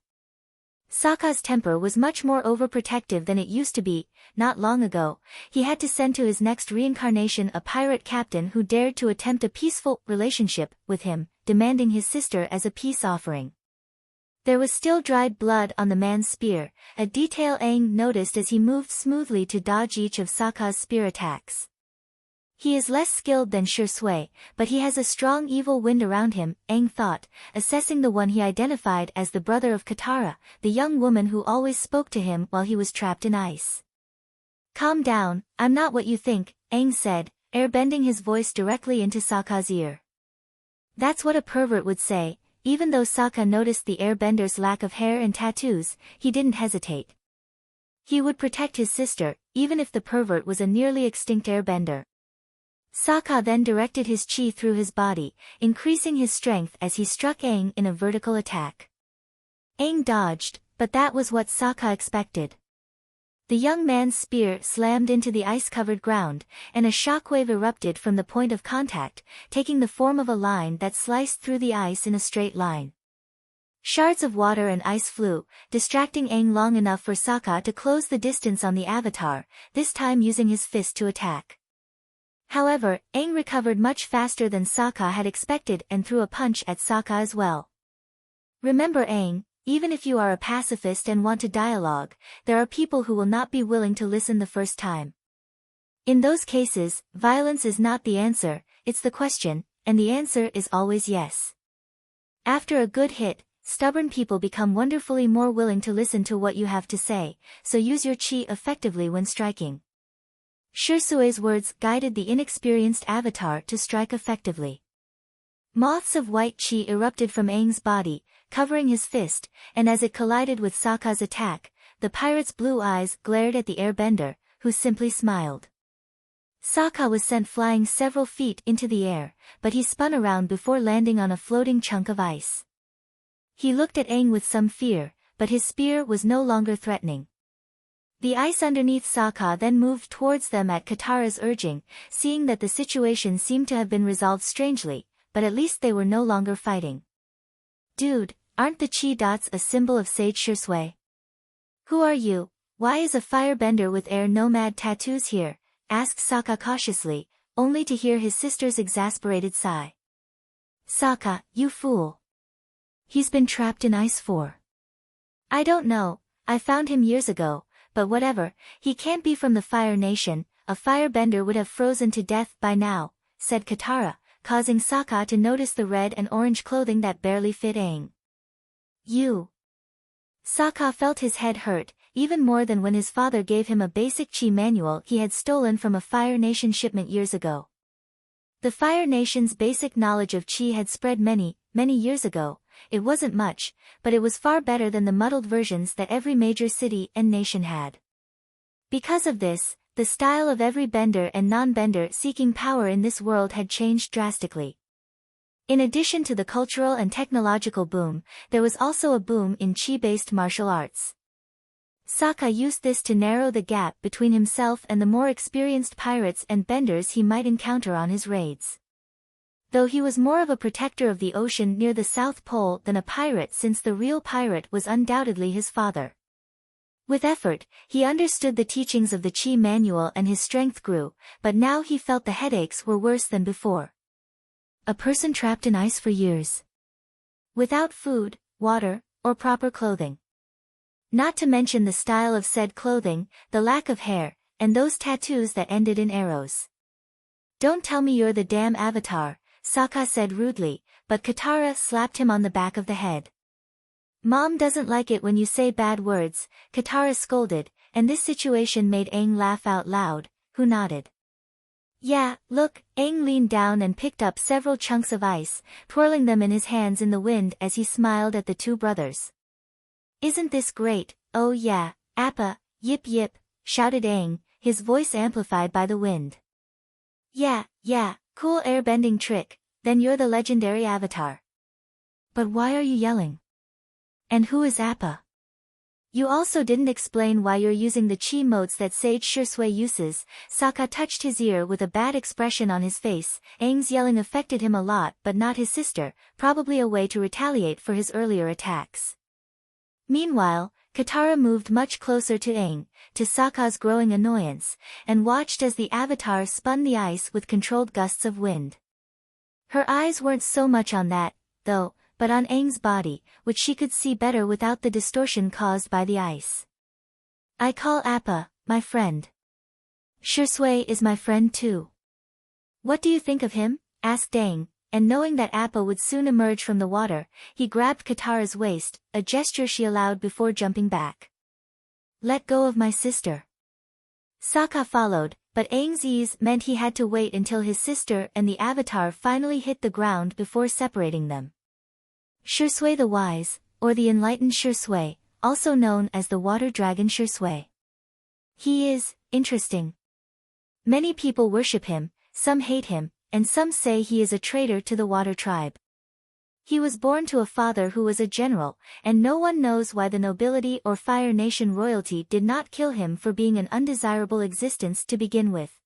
Speaker 1: Sokka's temper was much more overprotective than it used to be. Not long ago, he had to send to his next reincarnation a pirate captain who dared to attempt a peaceful relationship with him, demanding his sister as a peace offering. There was still dried blood on the man's spear, a detail Aang noticed as he moved smoothly to dodge each of Sokka's spear attacks. He is less skilled than Shisui, but he has a strong evil wind around him, Aang thought, assessing the one he identified as the brother of Katara, the young woman who always spoke to him while he was trapped in ice. "Calm down, I'm not what you think," Aang said, airbending his voice directly into Sokka's ear. That's what a pervert would say. Even though Sokka noticed the airbender's lack of hair and tattoos, he didn't hesitate. He would protect his sister, even if the pervert was a nearly extinct airbender. Sokka then directed his chi through his body, increasing his strength as he struck Aang in a vertical attack. Aang dodged, but that was what Sokka expected. The young man's spear slammed into the ice-covered ground, and a shockwave erupted from the point of contact, taking the form of a line that sliced through the ice in a straight line. Shards of water and ice flew, distracting Aang long enough for Sokka to close the distance on the avatar, this time using his fist to attack. However, Aang recovered much faster than Sokka had expected and threw a punch at Sokka as well. Remember Aang, even if you are a pacifist and want to dialogue, there are people who will not be willing to listen the first time. In those cases, violence is not the answer, it's the question, and the answer is always yes. After a good hit, stubborn people become wonderfully more willing to listen to what you have to say, so use your chi effectively when striking. Shisui's words guided the inexperienced avatar to strike effectively. Moths of white chi erupted from Aang's body, covering his fist, and as it collided with Sokka's attack, the pirate's blue eyes glared at the airbender, who simply smiled. Sokka was sent flying several feet into the air, but he spun around before landing on a floating chunk of ice. He looked at Aang with some fear, but his spear was no longer threatening. The ice underneath Sokka then moved towards them at Katara's urging, seeing that the situation seemed to have been resolved strangely, but at least they were no longer fighting. "Dude, aren't the chi dots a symbol of Sage Shisui? Who are you? Why is a firebender with air nomad tattoos here?" asked Sokka cautiously, only to hear his sister's exasperated sigh. "Sokka, you fool. He's been trapped in ice for. I don't know, I found him years ago. But whatever, he can't be from the Fire Nation, a firebender would have frozen to death by now," said Katara, causing Sokka to notice the red and orange clothing that barely fit Aang. "You." Sokka felt his head hurt, even more than when his father gave him a basic chi manual he had stolen from a Fire Nation shipment years ago. The Fire Nation's basic knowledge of chi had spread many years ago. It wasn't much, but it was far better than the muddled versions that every major city and nation had. Because of this, the style of every bender and non-bender seeking power in this world had changed drastically. In addition to the cultural and technological boom, there was also a boom in chi-based martial arts. Sokka used this to narrow the gap between himself and the more experienced pirates and benders he might encounter on his raids. Though he was more of a protector of the ocean near the South Pole than a pirate, since the real pirate was undoubtedly his father. With effort, he understood the teachings of the Chi manual and his strength grew, but now he felt the headaches were worse than before. A person trapped in ice for years. Without food, water, or proper clothing. Not to mention the style of said clothing, the lack of hair, and those tattoos that ended in arrows. "Don't tell me you're the damn avatar," Sokka said rudely, but Katara slapped him on the back of the head. "Mom doesn't like it when you say bad words," Katara scolded, and this situation made Aang laugh out loud, who nodded. "Yeah, look," Aang leaned down and picked up several chunks of ice, twirling them in his hands in the wind as he smiled at the two brothers. "Isn't this great? Oh yeah, Appa, yip yip," shouted Aang, his voice amplified by the wind. Yeah, cool airbending trick, then you're the legendary avatar. But why are you yelling? And who is Appa?" You also didn't explain why you're using the chi motes that Sage Shisui uses. Sokka touched his ear with a bad expression on his face. Aang's yelling affected him a lot but not his sister, probably a way to retaliate for his earlier attacks. Meanwhile, Katara moved much closer to Aang, to Sokka's growing annoyance, and watched as the Avatar spun the ice with controlled gusts of wind. Her eyes weren't so much on that, though, but on Aang's body, which she could see better without the distortion caused by the ice. I call Appa, my friend. Shisui is my friend too. What do you think of him? Asked Aang, and knowing that Appa would soon emerge from the water, he grabbed Katara's waist, a gesture she allowed before jumping back. Let go of my sister. Sokka followed, but Aang's ease meant he had to wait until his sister and the Avatar finally hit the ground before separating them. Shisui the Wise, or the Enlightened Shisui, also known as the Water Dragon Shisui. He is interesting. Many people worship him, some hate him, and some say he is a traitor to the Water Tribe. He was born to a father who was a general, and no one knows why the nobility or Fire Nation royalty did not kill him for being an undesirable existence to begin with.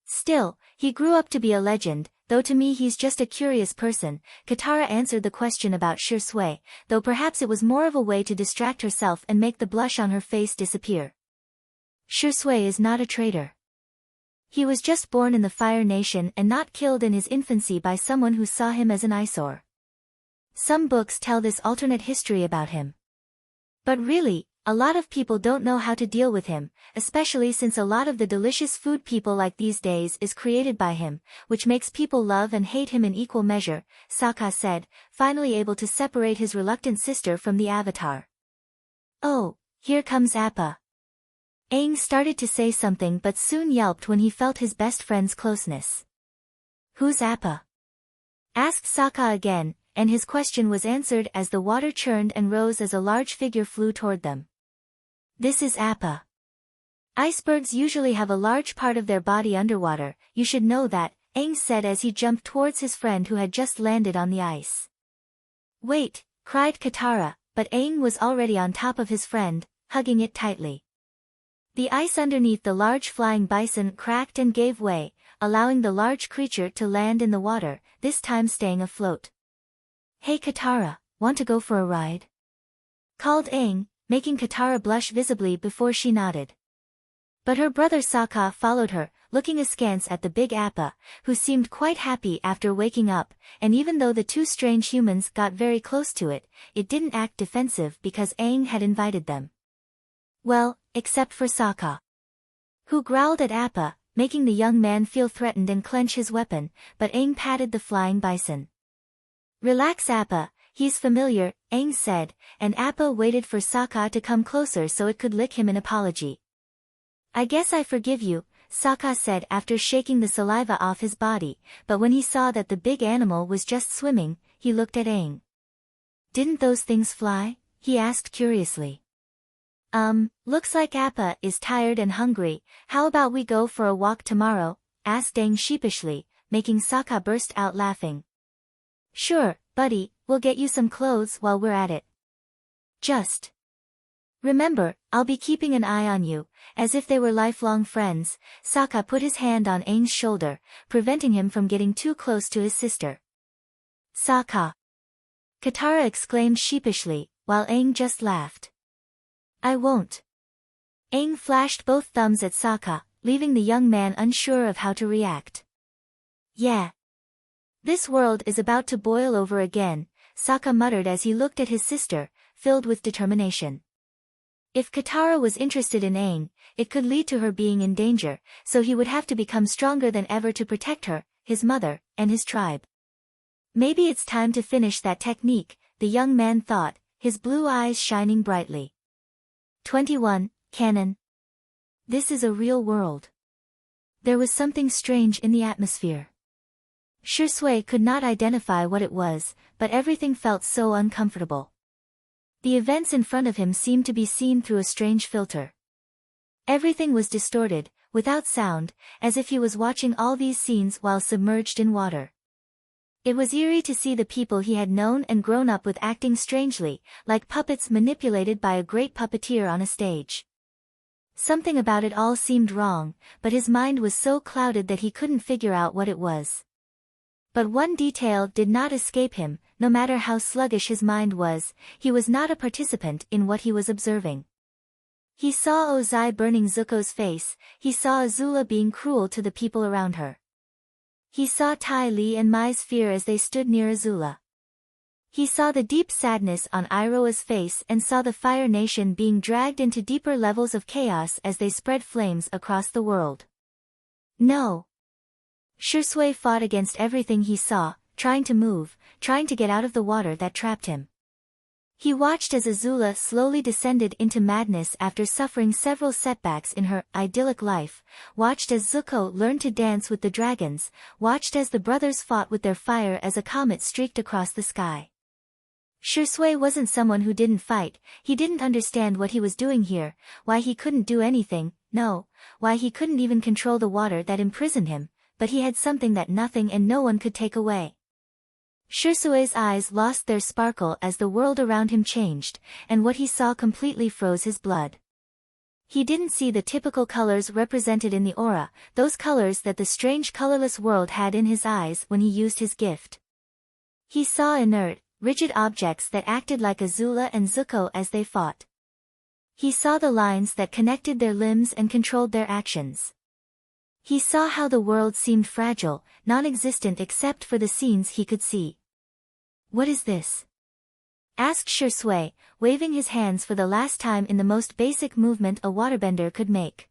Speaker 1: Still, he grew up to be a legend, though to me he's just a curious person. Katara answered the question about Shisui, though perhaps it was more of a way to distract herself and make the blush on her face disappear. Shisui is not a traitor. He was just born in the Fire Nation and not killed in his infancy by someone who saw him as an eyesore. Some books tell this alternate history about him. But really, a lot of people don't know how to deal with him, especially since a lot of the delicious food people like these days is created by him, which makes people love and hate him in equal measure, Sokka said, finally able to separate his reluctant sister from the Avatar. Oh, here comes Appa. Aang started to say something but soon yelped when he felt his best friend's closeness. Who's Appa? Asked Sokka again, and his question was answered as the water churned and rose as a large figure flew toward them. This is Appa. Icebergs usually have a large part of their body underwater, you should know that, Aang said as he jumped towards his friend who had just landed on the ice. Wait, cried Katara, but Aang was already on top of his friend, hugging it tightly. The ice underneath the large flying bison cracked and gave way, allowing the large creature to land in the water, this time staying afloat. Hey Katara, want to go for a ride? Called Aang, making Katara blush visibly before she nodded. But her brother Sokka followed her, looking askance at the big Appa, who seemed quite happy after waking up, and even though the two strange humans got very close to it, it didn't act defensive because Aang had invited them. Well, except for Sokka, who growled at Appa, making the young man feel threatened and clench his weapon, but Aang patted the flying bison. Relax Appa, he's familiar, Aang said, and Appa waited for Sokka to come closer so it could lick him in apology. I guess I forgive you, Sokka said after shaking the saliva off his body, but when he saw that the big animal was just swimming, he looked at Aang. Didn't those things fly? He asked curiously. Looks like Appa is tired and hungry, how about we go for a walk tomorrow? Asked Aang sheepishly, making Sokka burst out laughing. Sure, buddy, we'll get you some clothes while we're at it. Just remember, I'll be keeping an eye on you, as if they were lifelong friends. Sokka put his hand on Aang's shoulder, preventing him from getting too close to his sister. Sokka! Katara exclaimed sheepishly, while Aang just laughed. I won't. Aang flashed both thumbs at Sokka, leaving the young man unsure of how to react. Yeah. This world is about to boil over again, Sokka muttered as he looked at his sister, filled with determination. If Katara was interested in Aang, it could lead to her being in danger, so he would have to become stronger than ever to protect her, his mother, and his tribe. Maybe it's time to finish that technique, the young man thought, his blue eyes shining brightly. 21. Canon. This is a real world. There was something strange in the atmosphere. Shisui could not identify what it was, but everything felt so uncomfortable. The events in front of him seemed to be seen through a strange filter. Everything was distorted, without sound, as if he was watching all these scenes while submerged in water. It was eerie to see the people he had known and grown up with acting strangely, like puppets manipulated by a great puppeteer on a stage. Something about it all seemed wrong, but his mind was so clouded that he couldn't figure out what it was. But one detail did not escape him: no matter how sluggish his mind was, he was not a participant in what he was observing. He saw Ozai burning Zuko's face, he saw Azula being cruel to the people around her. He saw Ty Lee and Mai's fear as they stood near Azula. He saw the deep sadness on Iroha's face and saw the Fire Nation being dragged into deeper levels of chaos as they spread flames across the world. No. Shisui fought against everything he saw, trying to move, trying to get out of the water that trapped him. He watched as Azula slowly descended into madness after suffering several setbacks in her idyllic life, watched as Zuko learned to dance with the dragons, watched as the brothers fought with their fire as a comet streaked across the sky. Shisui wasn't someone who didn't fight, he didn't understand what he was doing here, why he couldn't do anything, no, why he couldn't even control the water that imprisoned him, but he had something that nothing and no one could take away. Shisui's eyes lost their sparkle as the world around him changed, and what he saw completely froze his blood. He didn't see the typical colors represented in the aura, those colors that the strange colorless world had in his eyes when he used his gift. He saw inert, rigid objects that acted like Azula and Zuko as they fought. He saw the lines that connected their limbs and controlled their actions. He saw how the world seemed fragile, non-existent except for the scenes he could see. "What is this?" asked Shisui, waving his hands for the last time in the most basic movement a waterbender could make.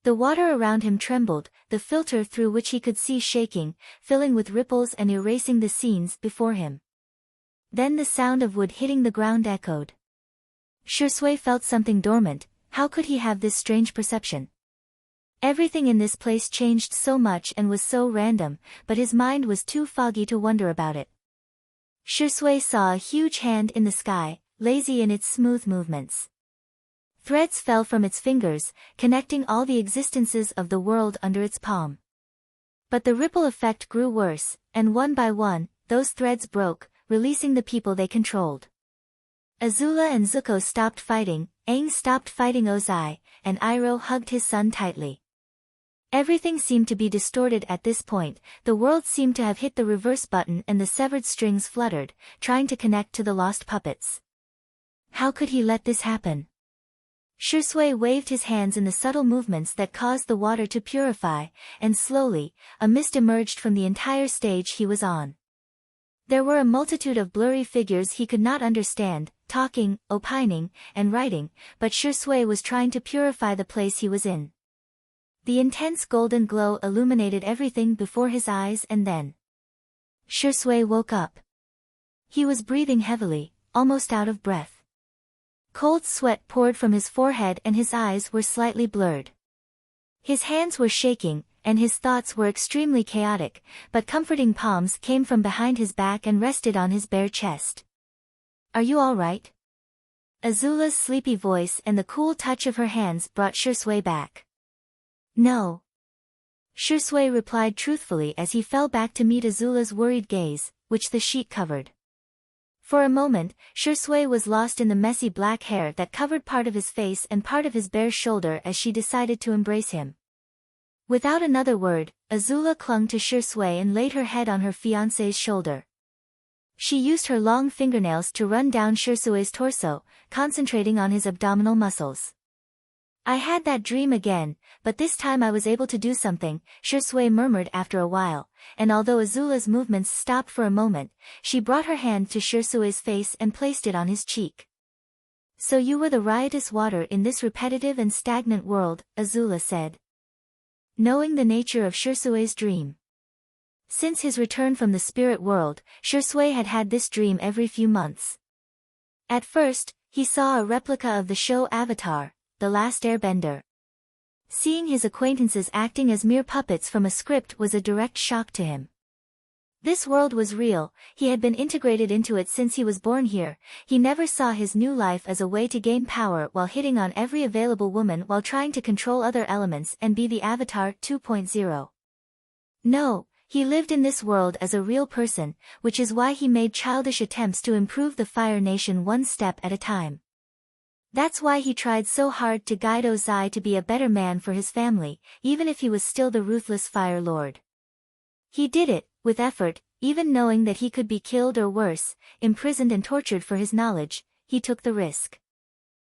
Speaker 1: The water around him trembled, the filter through which he could see shaking, filling with ripples and erasing the scenes before him. Then the sound of wood hitting the ground echoed. Shisui felt something dormant. How could he have this strange perception? Everything in this place changed so much and was so random, but his mind was too foggy to wonder about it. Shisui saw a huge hand in the sky, lazy in its smooth movements. Threads fell from its fingers, connecting all the existences of the world under its palm. But the ripple effect grew worse, and one by one, those threads broke, releasing the people they controlled. Azula and Zuko stopped fighting, Aang stopped fighting Ozai, and Iroh hugged his son tightly. Everything seemed to be distorted at this point, the world seemed to have hit the reverse button and the severed strings fluttered, trying to connect to the lost puppets. How could he let this happen? Shisui waved his hands in the subtle movements that caused the water to purify, and slowly, a mist emerged from the entire stage he was on. There were a multitude of blurry figures he could not understand, talking, opining, and writing, but Shisui was trying to purify the place he was in. The intense golden glow illuminated everything before his eyes and then Shisui woke up. He was breathing heavily, almost out of breath. Cold sweat poured from his forehead and his eyes were slightly blurred. His hands were shaking, and his thoughts were extremely chaotic, but comforting palms came from behind his back and rested on his bare chest. "Are you all right?" Azula's sleepy voice and the cool touch of her hands brought Shisui back. "No." Shisui replied truthfully as he fell back to meet Azula's worried gaze, which the sheet covered. For a moment, Shisui was lost in the messy black hair that covered part of his face and part of his bare shoulder as she decided to embrace him. Without another word, Azula clung to Shisui and laid her head on her fiancé's shoulder. She used her long fingernails to run down Shisui's torso, concentrating on his abdominal muscles. "I had that dream again, but this time I was able to do something," Shisui murmured after a while, and although Azula's movements stopped for a moment, she brought her hand to Shisui's face and placed it on his cheek. "So you were the riotous water in this repetitive and stagnant world," Azula said. Knowing the nature of Shisui's dream. Since his return from the spirit world, Shisui had had this dream every few months. At first, he saw a replica of the show Avatar, The Last Airbender. Seeing his acquaintances acting as mere puppets from a script was a direct shock to him. This world was real, he had been integrated into it since he was born here, he never saw his new life as a way to gain power while hitting on every available woman while trying to control other elements and be the Avatar 2.0. No, He lived in this world as a real person, which is why he made childish attempts to improve the Fire Nation one step at a time. That's why he tried so hard to guide Ozai to be a better man for his family, even if he was still the ruthless Fire Lord. He did it, with effort, even knowing that he could be killed or worse, imprisoned and tortured for his knowledge, he took the risk.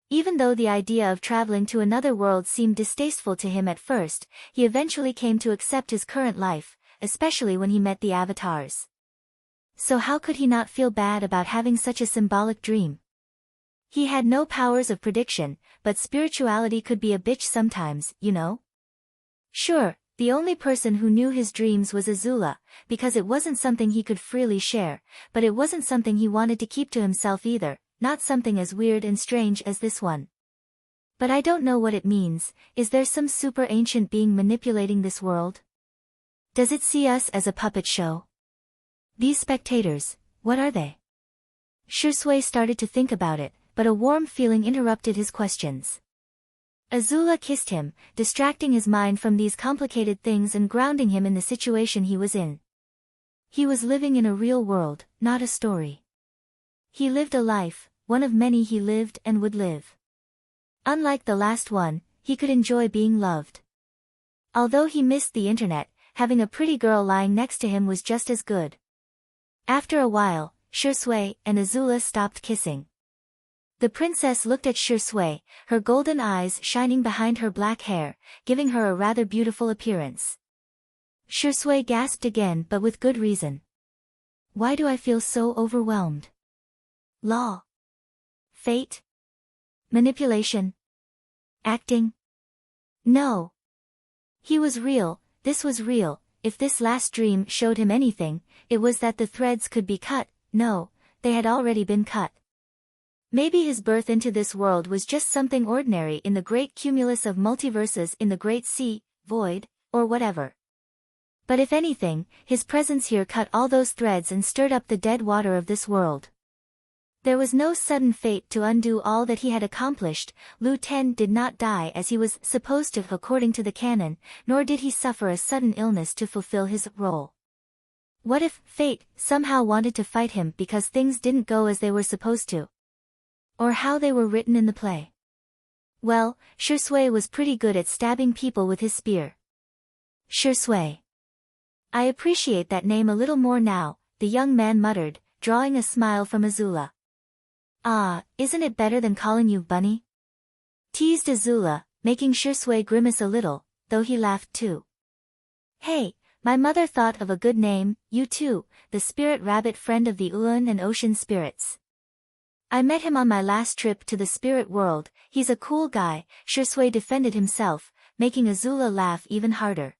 Speaker 1: Even though the idea of traveling to another world seemed distasteful to him at first, he eventually came to accept his current life, especially when he met the avatars. So how could he not feel bad about having such a symbolic dream? He had no powers of prediction, but spirituality could be a bitch sometimes, you know? Sure, the only person who knew his dreams was Azula, because it wasn't something he could freely share, but it wasn't something he wanted to keep to himself either, not something as weird and strange as this one. But I don't know what it means. Is there some super ancient being manipulating this world? Does it see us as a puppet show? These spectators, what are they? Shisui started to think about it, but a warm feeling interrupted his questions. Azula kissed him, distracting his mind from these complicated things and grounding him in the situation he was in. He was living in a real world, not a story. He lived a life, one of many he lived and would live. Unlike the last one, he could enjoy being loved. Although he missed the internet, having a pretty girl lying next to him was just as good. After a while, Shisui and Azula stopped kissing. The princess looked at Shisui, her golden eyes shining behind her black hair, giving her a rather beautiful appearance. Shisui gasped again, but with good reason. Why do I feel so overwhelmed? Law? Fate? Manipulation? Acting? No. He was real, this was real. If this last dream showed him anything, it was that the threads could be cut. No, they had already been cut. Maybe his birth into this world was just something ordinary in the great cumulus of multiverses in the great sea, void, or whatever. But if anything, his presence here cut all those threads and stirred up the dead water of this world. There was no sudden fate to undo all that he had accomplished. Lu Ten did not die as he was supposed to according to the canon, nor did he suffer a sudden illness to fulfill his role. What if fate somehow wanted to fight him because things didn't go as they were supposed to? Or how they were written in the play? Well, Shisui was pretty good at stabbing people with his spear. Shisui. I appreciate that name a little more now, the young man muttered, drawing a smile from Azula. Ah, isn't it better than calling you Bunny? Teased Azula, making Shisui grimace a little, though he laughed too. Hey, my mother thought of a good name, you too, the spirit rabbit friend of the Ulan and ocean spirits. I met him on my last trip to the spirit world. He's a cool guy, Shisui defended himself, making Azula laugh even harder.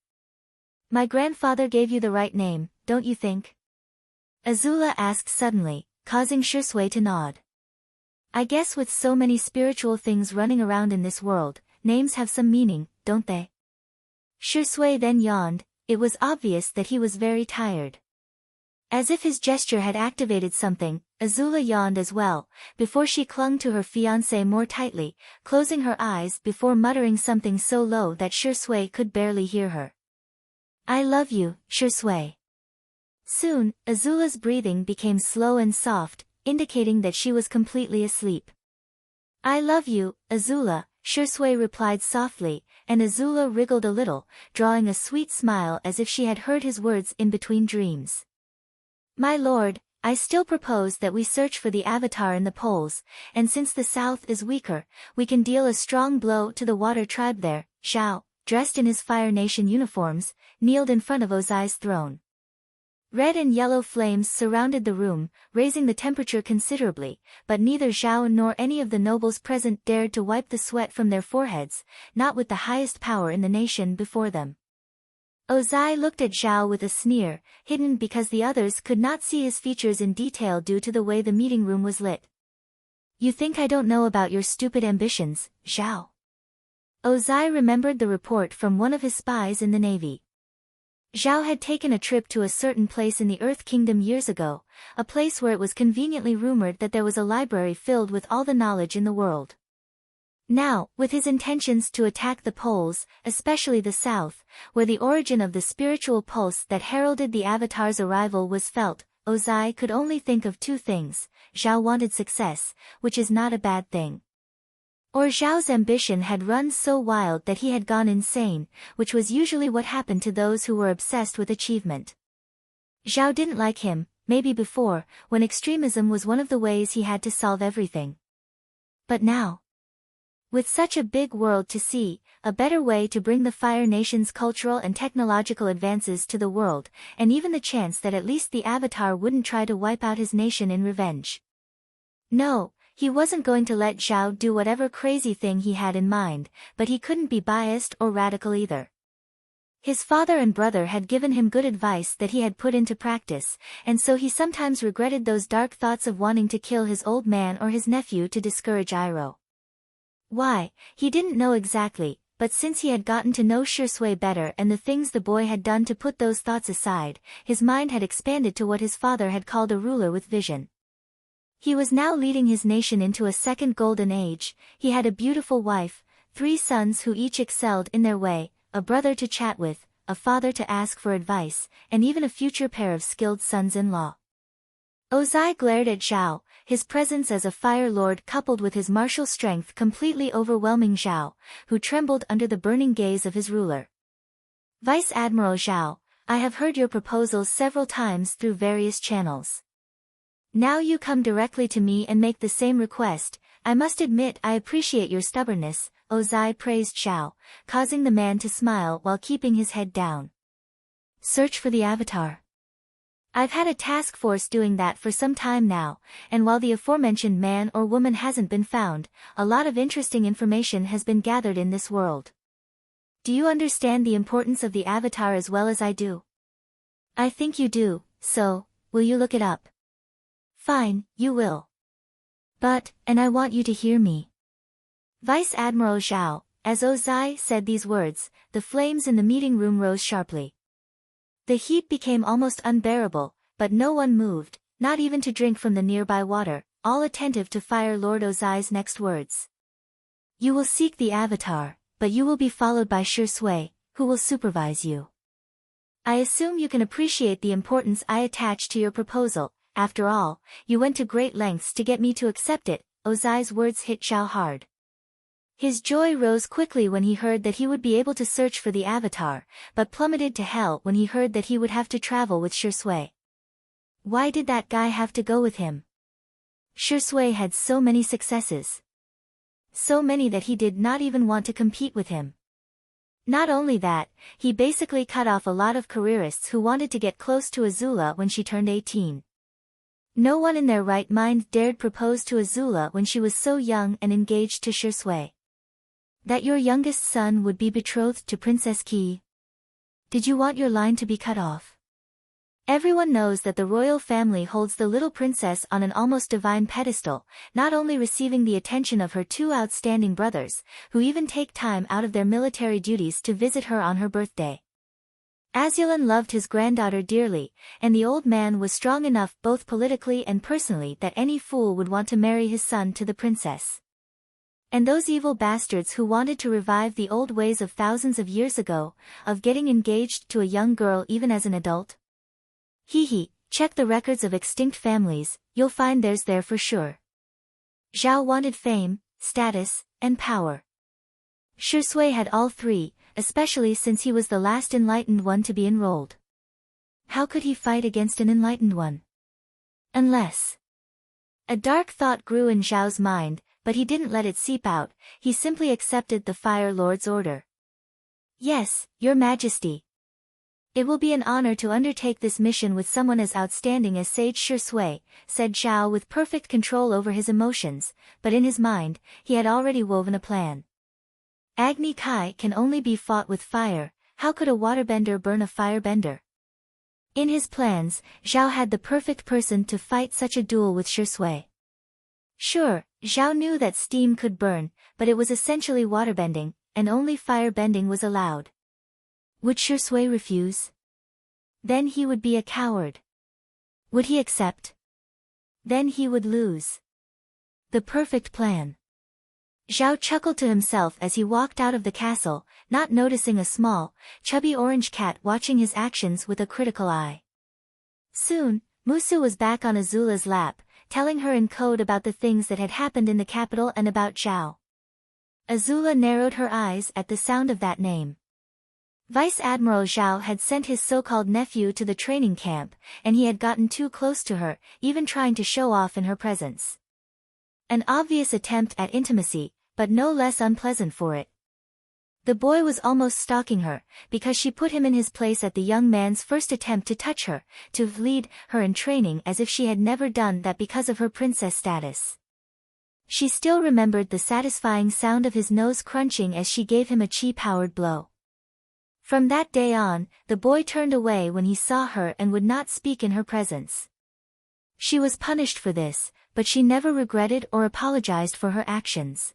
Speaker 1: My grandfather gave you the right name, don't you think? Azula asked suddenly, causing Shisui to nod. I guess with so many spiritual things running around in this world, names have some meaning, don't they? Shisui then yawned. It was obvious that he was very tired. As if his gesture had activated something, Azula yawned as well, before she clung to her fiancé more tightly, closing her eyes before muttering something so low that Shisui could barely hear her. I love you, Shisui. Soon, Azula's breathing became slow and soft, indicating that she was completely asleep. I love you, Azula, Shisui replied softly, and Azula wriggled a little, drawing a sweet smile as if she had heard his words in between dreams. My lord, I still propose that we search for the avatar in the poles, and since the south is weaker, we can deal a strong blow to the water tribe there. Zhao, dressed in his Fire Nation uniforms, kneeled in front of Ozai's throne. Red and yellow flames surrounded the room, raising the temperature considerably, but neither Zhao nor any of the nobles present dared to wipe the sweat from their foreheads, not with the highest power in the nation before them. Ozai looked at Zhao with a sneer, hidden because the others could not see his features in detail due to the way the meeting room was lit. You think I don't know about your stupid ambitions, Zhao? Ozai remembered the report from one of his spies in the navy. Zhao had taken a trip to a certain place in the Earth Kingdom years ago, a place where it was conveniently rumored that there was a library filled with all the knowledge in the world. Now, with his intentions to attack the poles, especially the south, where the origin of the spiritual pulse that heralded the Avatar's arrival was felt, Ozai could only think of two things. Zhao wanted success, which is not a bad thing. Or Zhao's ambition had run so wild that he had gone insane, which was usually what happened to those who were obsessed with achievement. Zhao didn't like him, maybe before, when extremism was one of the ways he had to solve everything. But now, with such a big world to see, a better way to bring the Fire Nation's cultural and technological advances to the world, and even the chance that at least the Avatar wouldn't try to wipe out his nation in revenge. No, he wasn't going to let Zhao do whatever crazy thing he had in mind, but he couldn't be biased or radical either. His father and brother had given him good advice that he had put into practice, and so he sometimes regretted those dark thoughts of wanting to kill his old man or his nephew to discourage Iroh. Why, he didn't know exactly, but since he had gotten to know Shisui better and the things the boy had done to put those thoughts aside, his mind had expanded to what his father had called a ruler with vision. He was now leading his nation into a second golden age. He had a beautiful wife, 3 sons who each excelled in their way, a brother to chat with, a father to ask for advice, and even a future pair of skilled sons-in-law. Ozai glared at Zhao, his presence as a Fire Lord coupled with his martial strength completely overwhelming Zhao, who trembled under the burning gaze of his ruler. Vice Admiral Zhao, I have heard your proposals several times through various channels. Now you come directly to me and make the same request. I must admit I appreciate your stubbornness, Ozai praised Zhao, causing the man to smile while keeping his head down. Search for the Avatar. I've had a task force doing that for some time now, and while the aforementioned man or woman hasn't been found, a lot of interesting information has been gathered in this world. Do you understand the importance of the Avatar as well as I do? I think you do, so, will you look it up? Fine, you will. But, and I want you to hear me. Vice Admiral Zhao, as Ozai said these words, the flames in the meeting room rose sharply. The heat became almost unbearable, but no one moved, not even to drink from the nearby water, all attentive to Fire Lord Ozai's next words. You will seek the Avatar, but you will be followed by Shisui, who will supervise you. I assume you can appreciate the importance I attach to your proposal. After all, you went to great lengths to get me to accept it. Ozai's words hit Zhao hard. His joy rose quickly when he heard that he would be able to search for the Avatar, but plummeted to hell when he heard that he would have to travel with Shisui. Why did that guy have to go with him? Shisui had so many successes. So many that he did not even want to compete with him. Not only that, he basically cut off a lot of careerists who wanted to get close to Azula when she turned 18. No one in their right mind dared propose to Azula when she was so young and engaged to Shisui. That your youngest son would be betrothed to Princess Kiyi? Did you want your line to be cut off? Everyone knows that the royal family holds the little princess on an almost divine pedestal, not only receiving the attention of her 2 outstanding brothers, who even take time out of their military duties to visit her on her birthday. Azula loved his granddaughter dearly, and the old man was strong enough both politically and personally that any fool would want to marry his son to the princess. And those evil bastards who wanted to revive the old ways of thousands of years ago, of getting engaged to a young girl even as an adult? Check the records of extinct families, you'll find theirs there for sure. Zhao wanted fame, status, and power. Shisui had all 3, especially since he was the last enlightened one to be enrolled. How could he fight against an enlightened one? Unless... A dark thought grew in Zhao's mind, but he didn't let it seep out, he simply accepted the Fire Lord's order. Yes, Your Majesty. It will be an honor to undertake this mission with someone as outstanding as Sage Shisui, said Zhao with perfect control over his emotions, but in his mind, he had already woven a plan. Agni Kai can only be fought with fire, how could a waterbender burn a firebender? In his plans, Zhao had the perfect person to fight such a duel with Shisui. Sure, Zhao knew that steam could burn, but it was essentially waterbending, and only firebending was allowed. Would Shisui refuse? Then he would be a coward. Would he accept? Then he would lose. The perfect plan. Zhao chuckled to himself as he walked out of the castle, not noticing a small, chubby orange cat watching his actions with a critical eye. Soon, Musu was back on Azula's lap, telling her in code about the things that had happened in the capital and about Zhao. Azula narrowed her eyes at the sound of that name. Vice Admiral Zhao had sent his so-called nephew to the training camp, and he had gotten too close to her, even trying to show off in her presence. An obvious attempt at intimacy, but no less unpleasant for it. The boy was almost stalking her, because she put him in his place at the young man's first attempt to touch her, to lead her in training as if she had never done that because of her princess status. She still remembered the satisfying sound of his nose crunching as she gave him a chi-powered blow. From that day on, the boy turned away when he saw her and would not speak in her presence. She was punished for this, but she never regretted or apologized for her actions.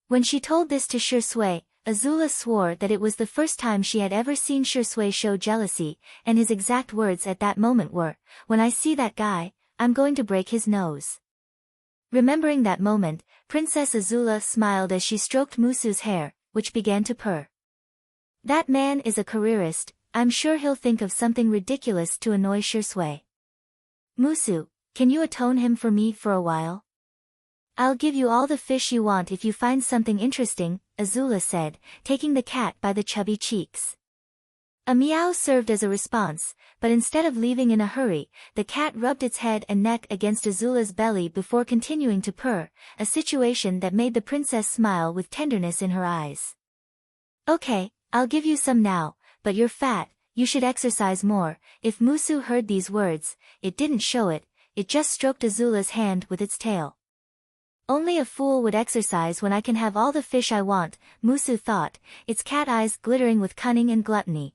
Speaker 1: When she told this to Shisui, Azula swore that it was the first time she had ever seen Shisui show jealousy, and his exact words at that moment were, "When I see that guy, I'm going to break his nose." Remembering that moment, Princess Azula smiled as she stroked Musu's hair, which began to purr. That man is a careerist, I'm sure he'll think of something ridiculous to annoy Shisui. Musu, can you atone him for me for a while? I'll give you all the fish you want if you find something interesting, Azula said, taking the cat by the chubby cheeks. A meow served as a response, but instead of leaving in a hurry, the cat rubbed its head and neck against Azula's belly before continuing to purr, a situation that made the princess smile with tenderness in her eyes. Okay, I'll give you some now, but you're fat, you should exercise more. If Musu heard these words, it didn't show it, it just stroked Azula's hand with its tail. Only a fool would exercise when I can have all the fish I want, Musu thought, its cat eyes glittering with cunning and gluttony.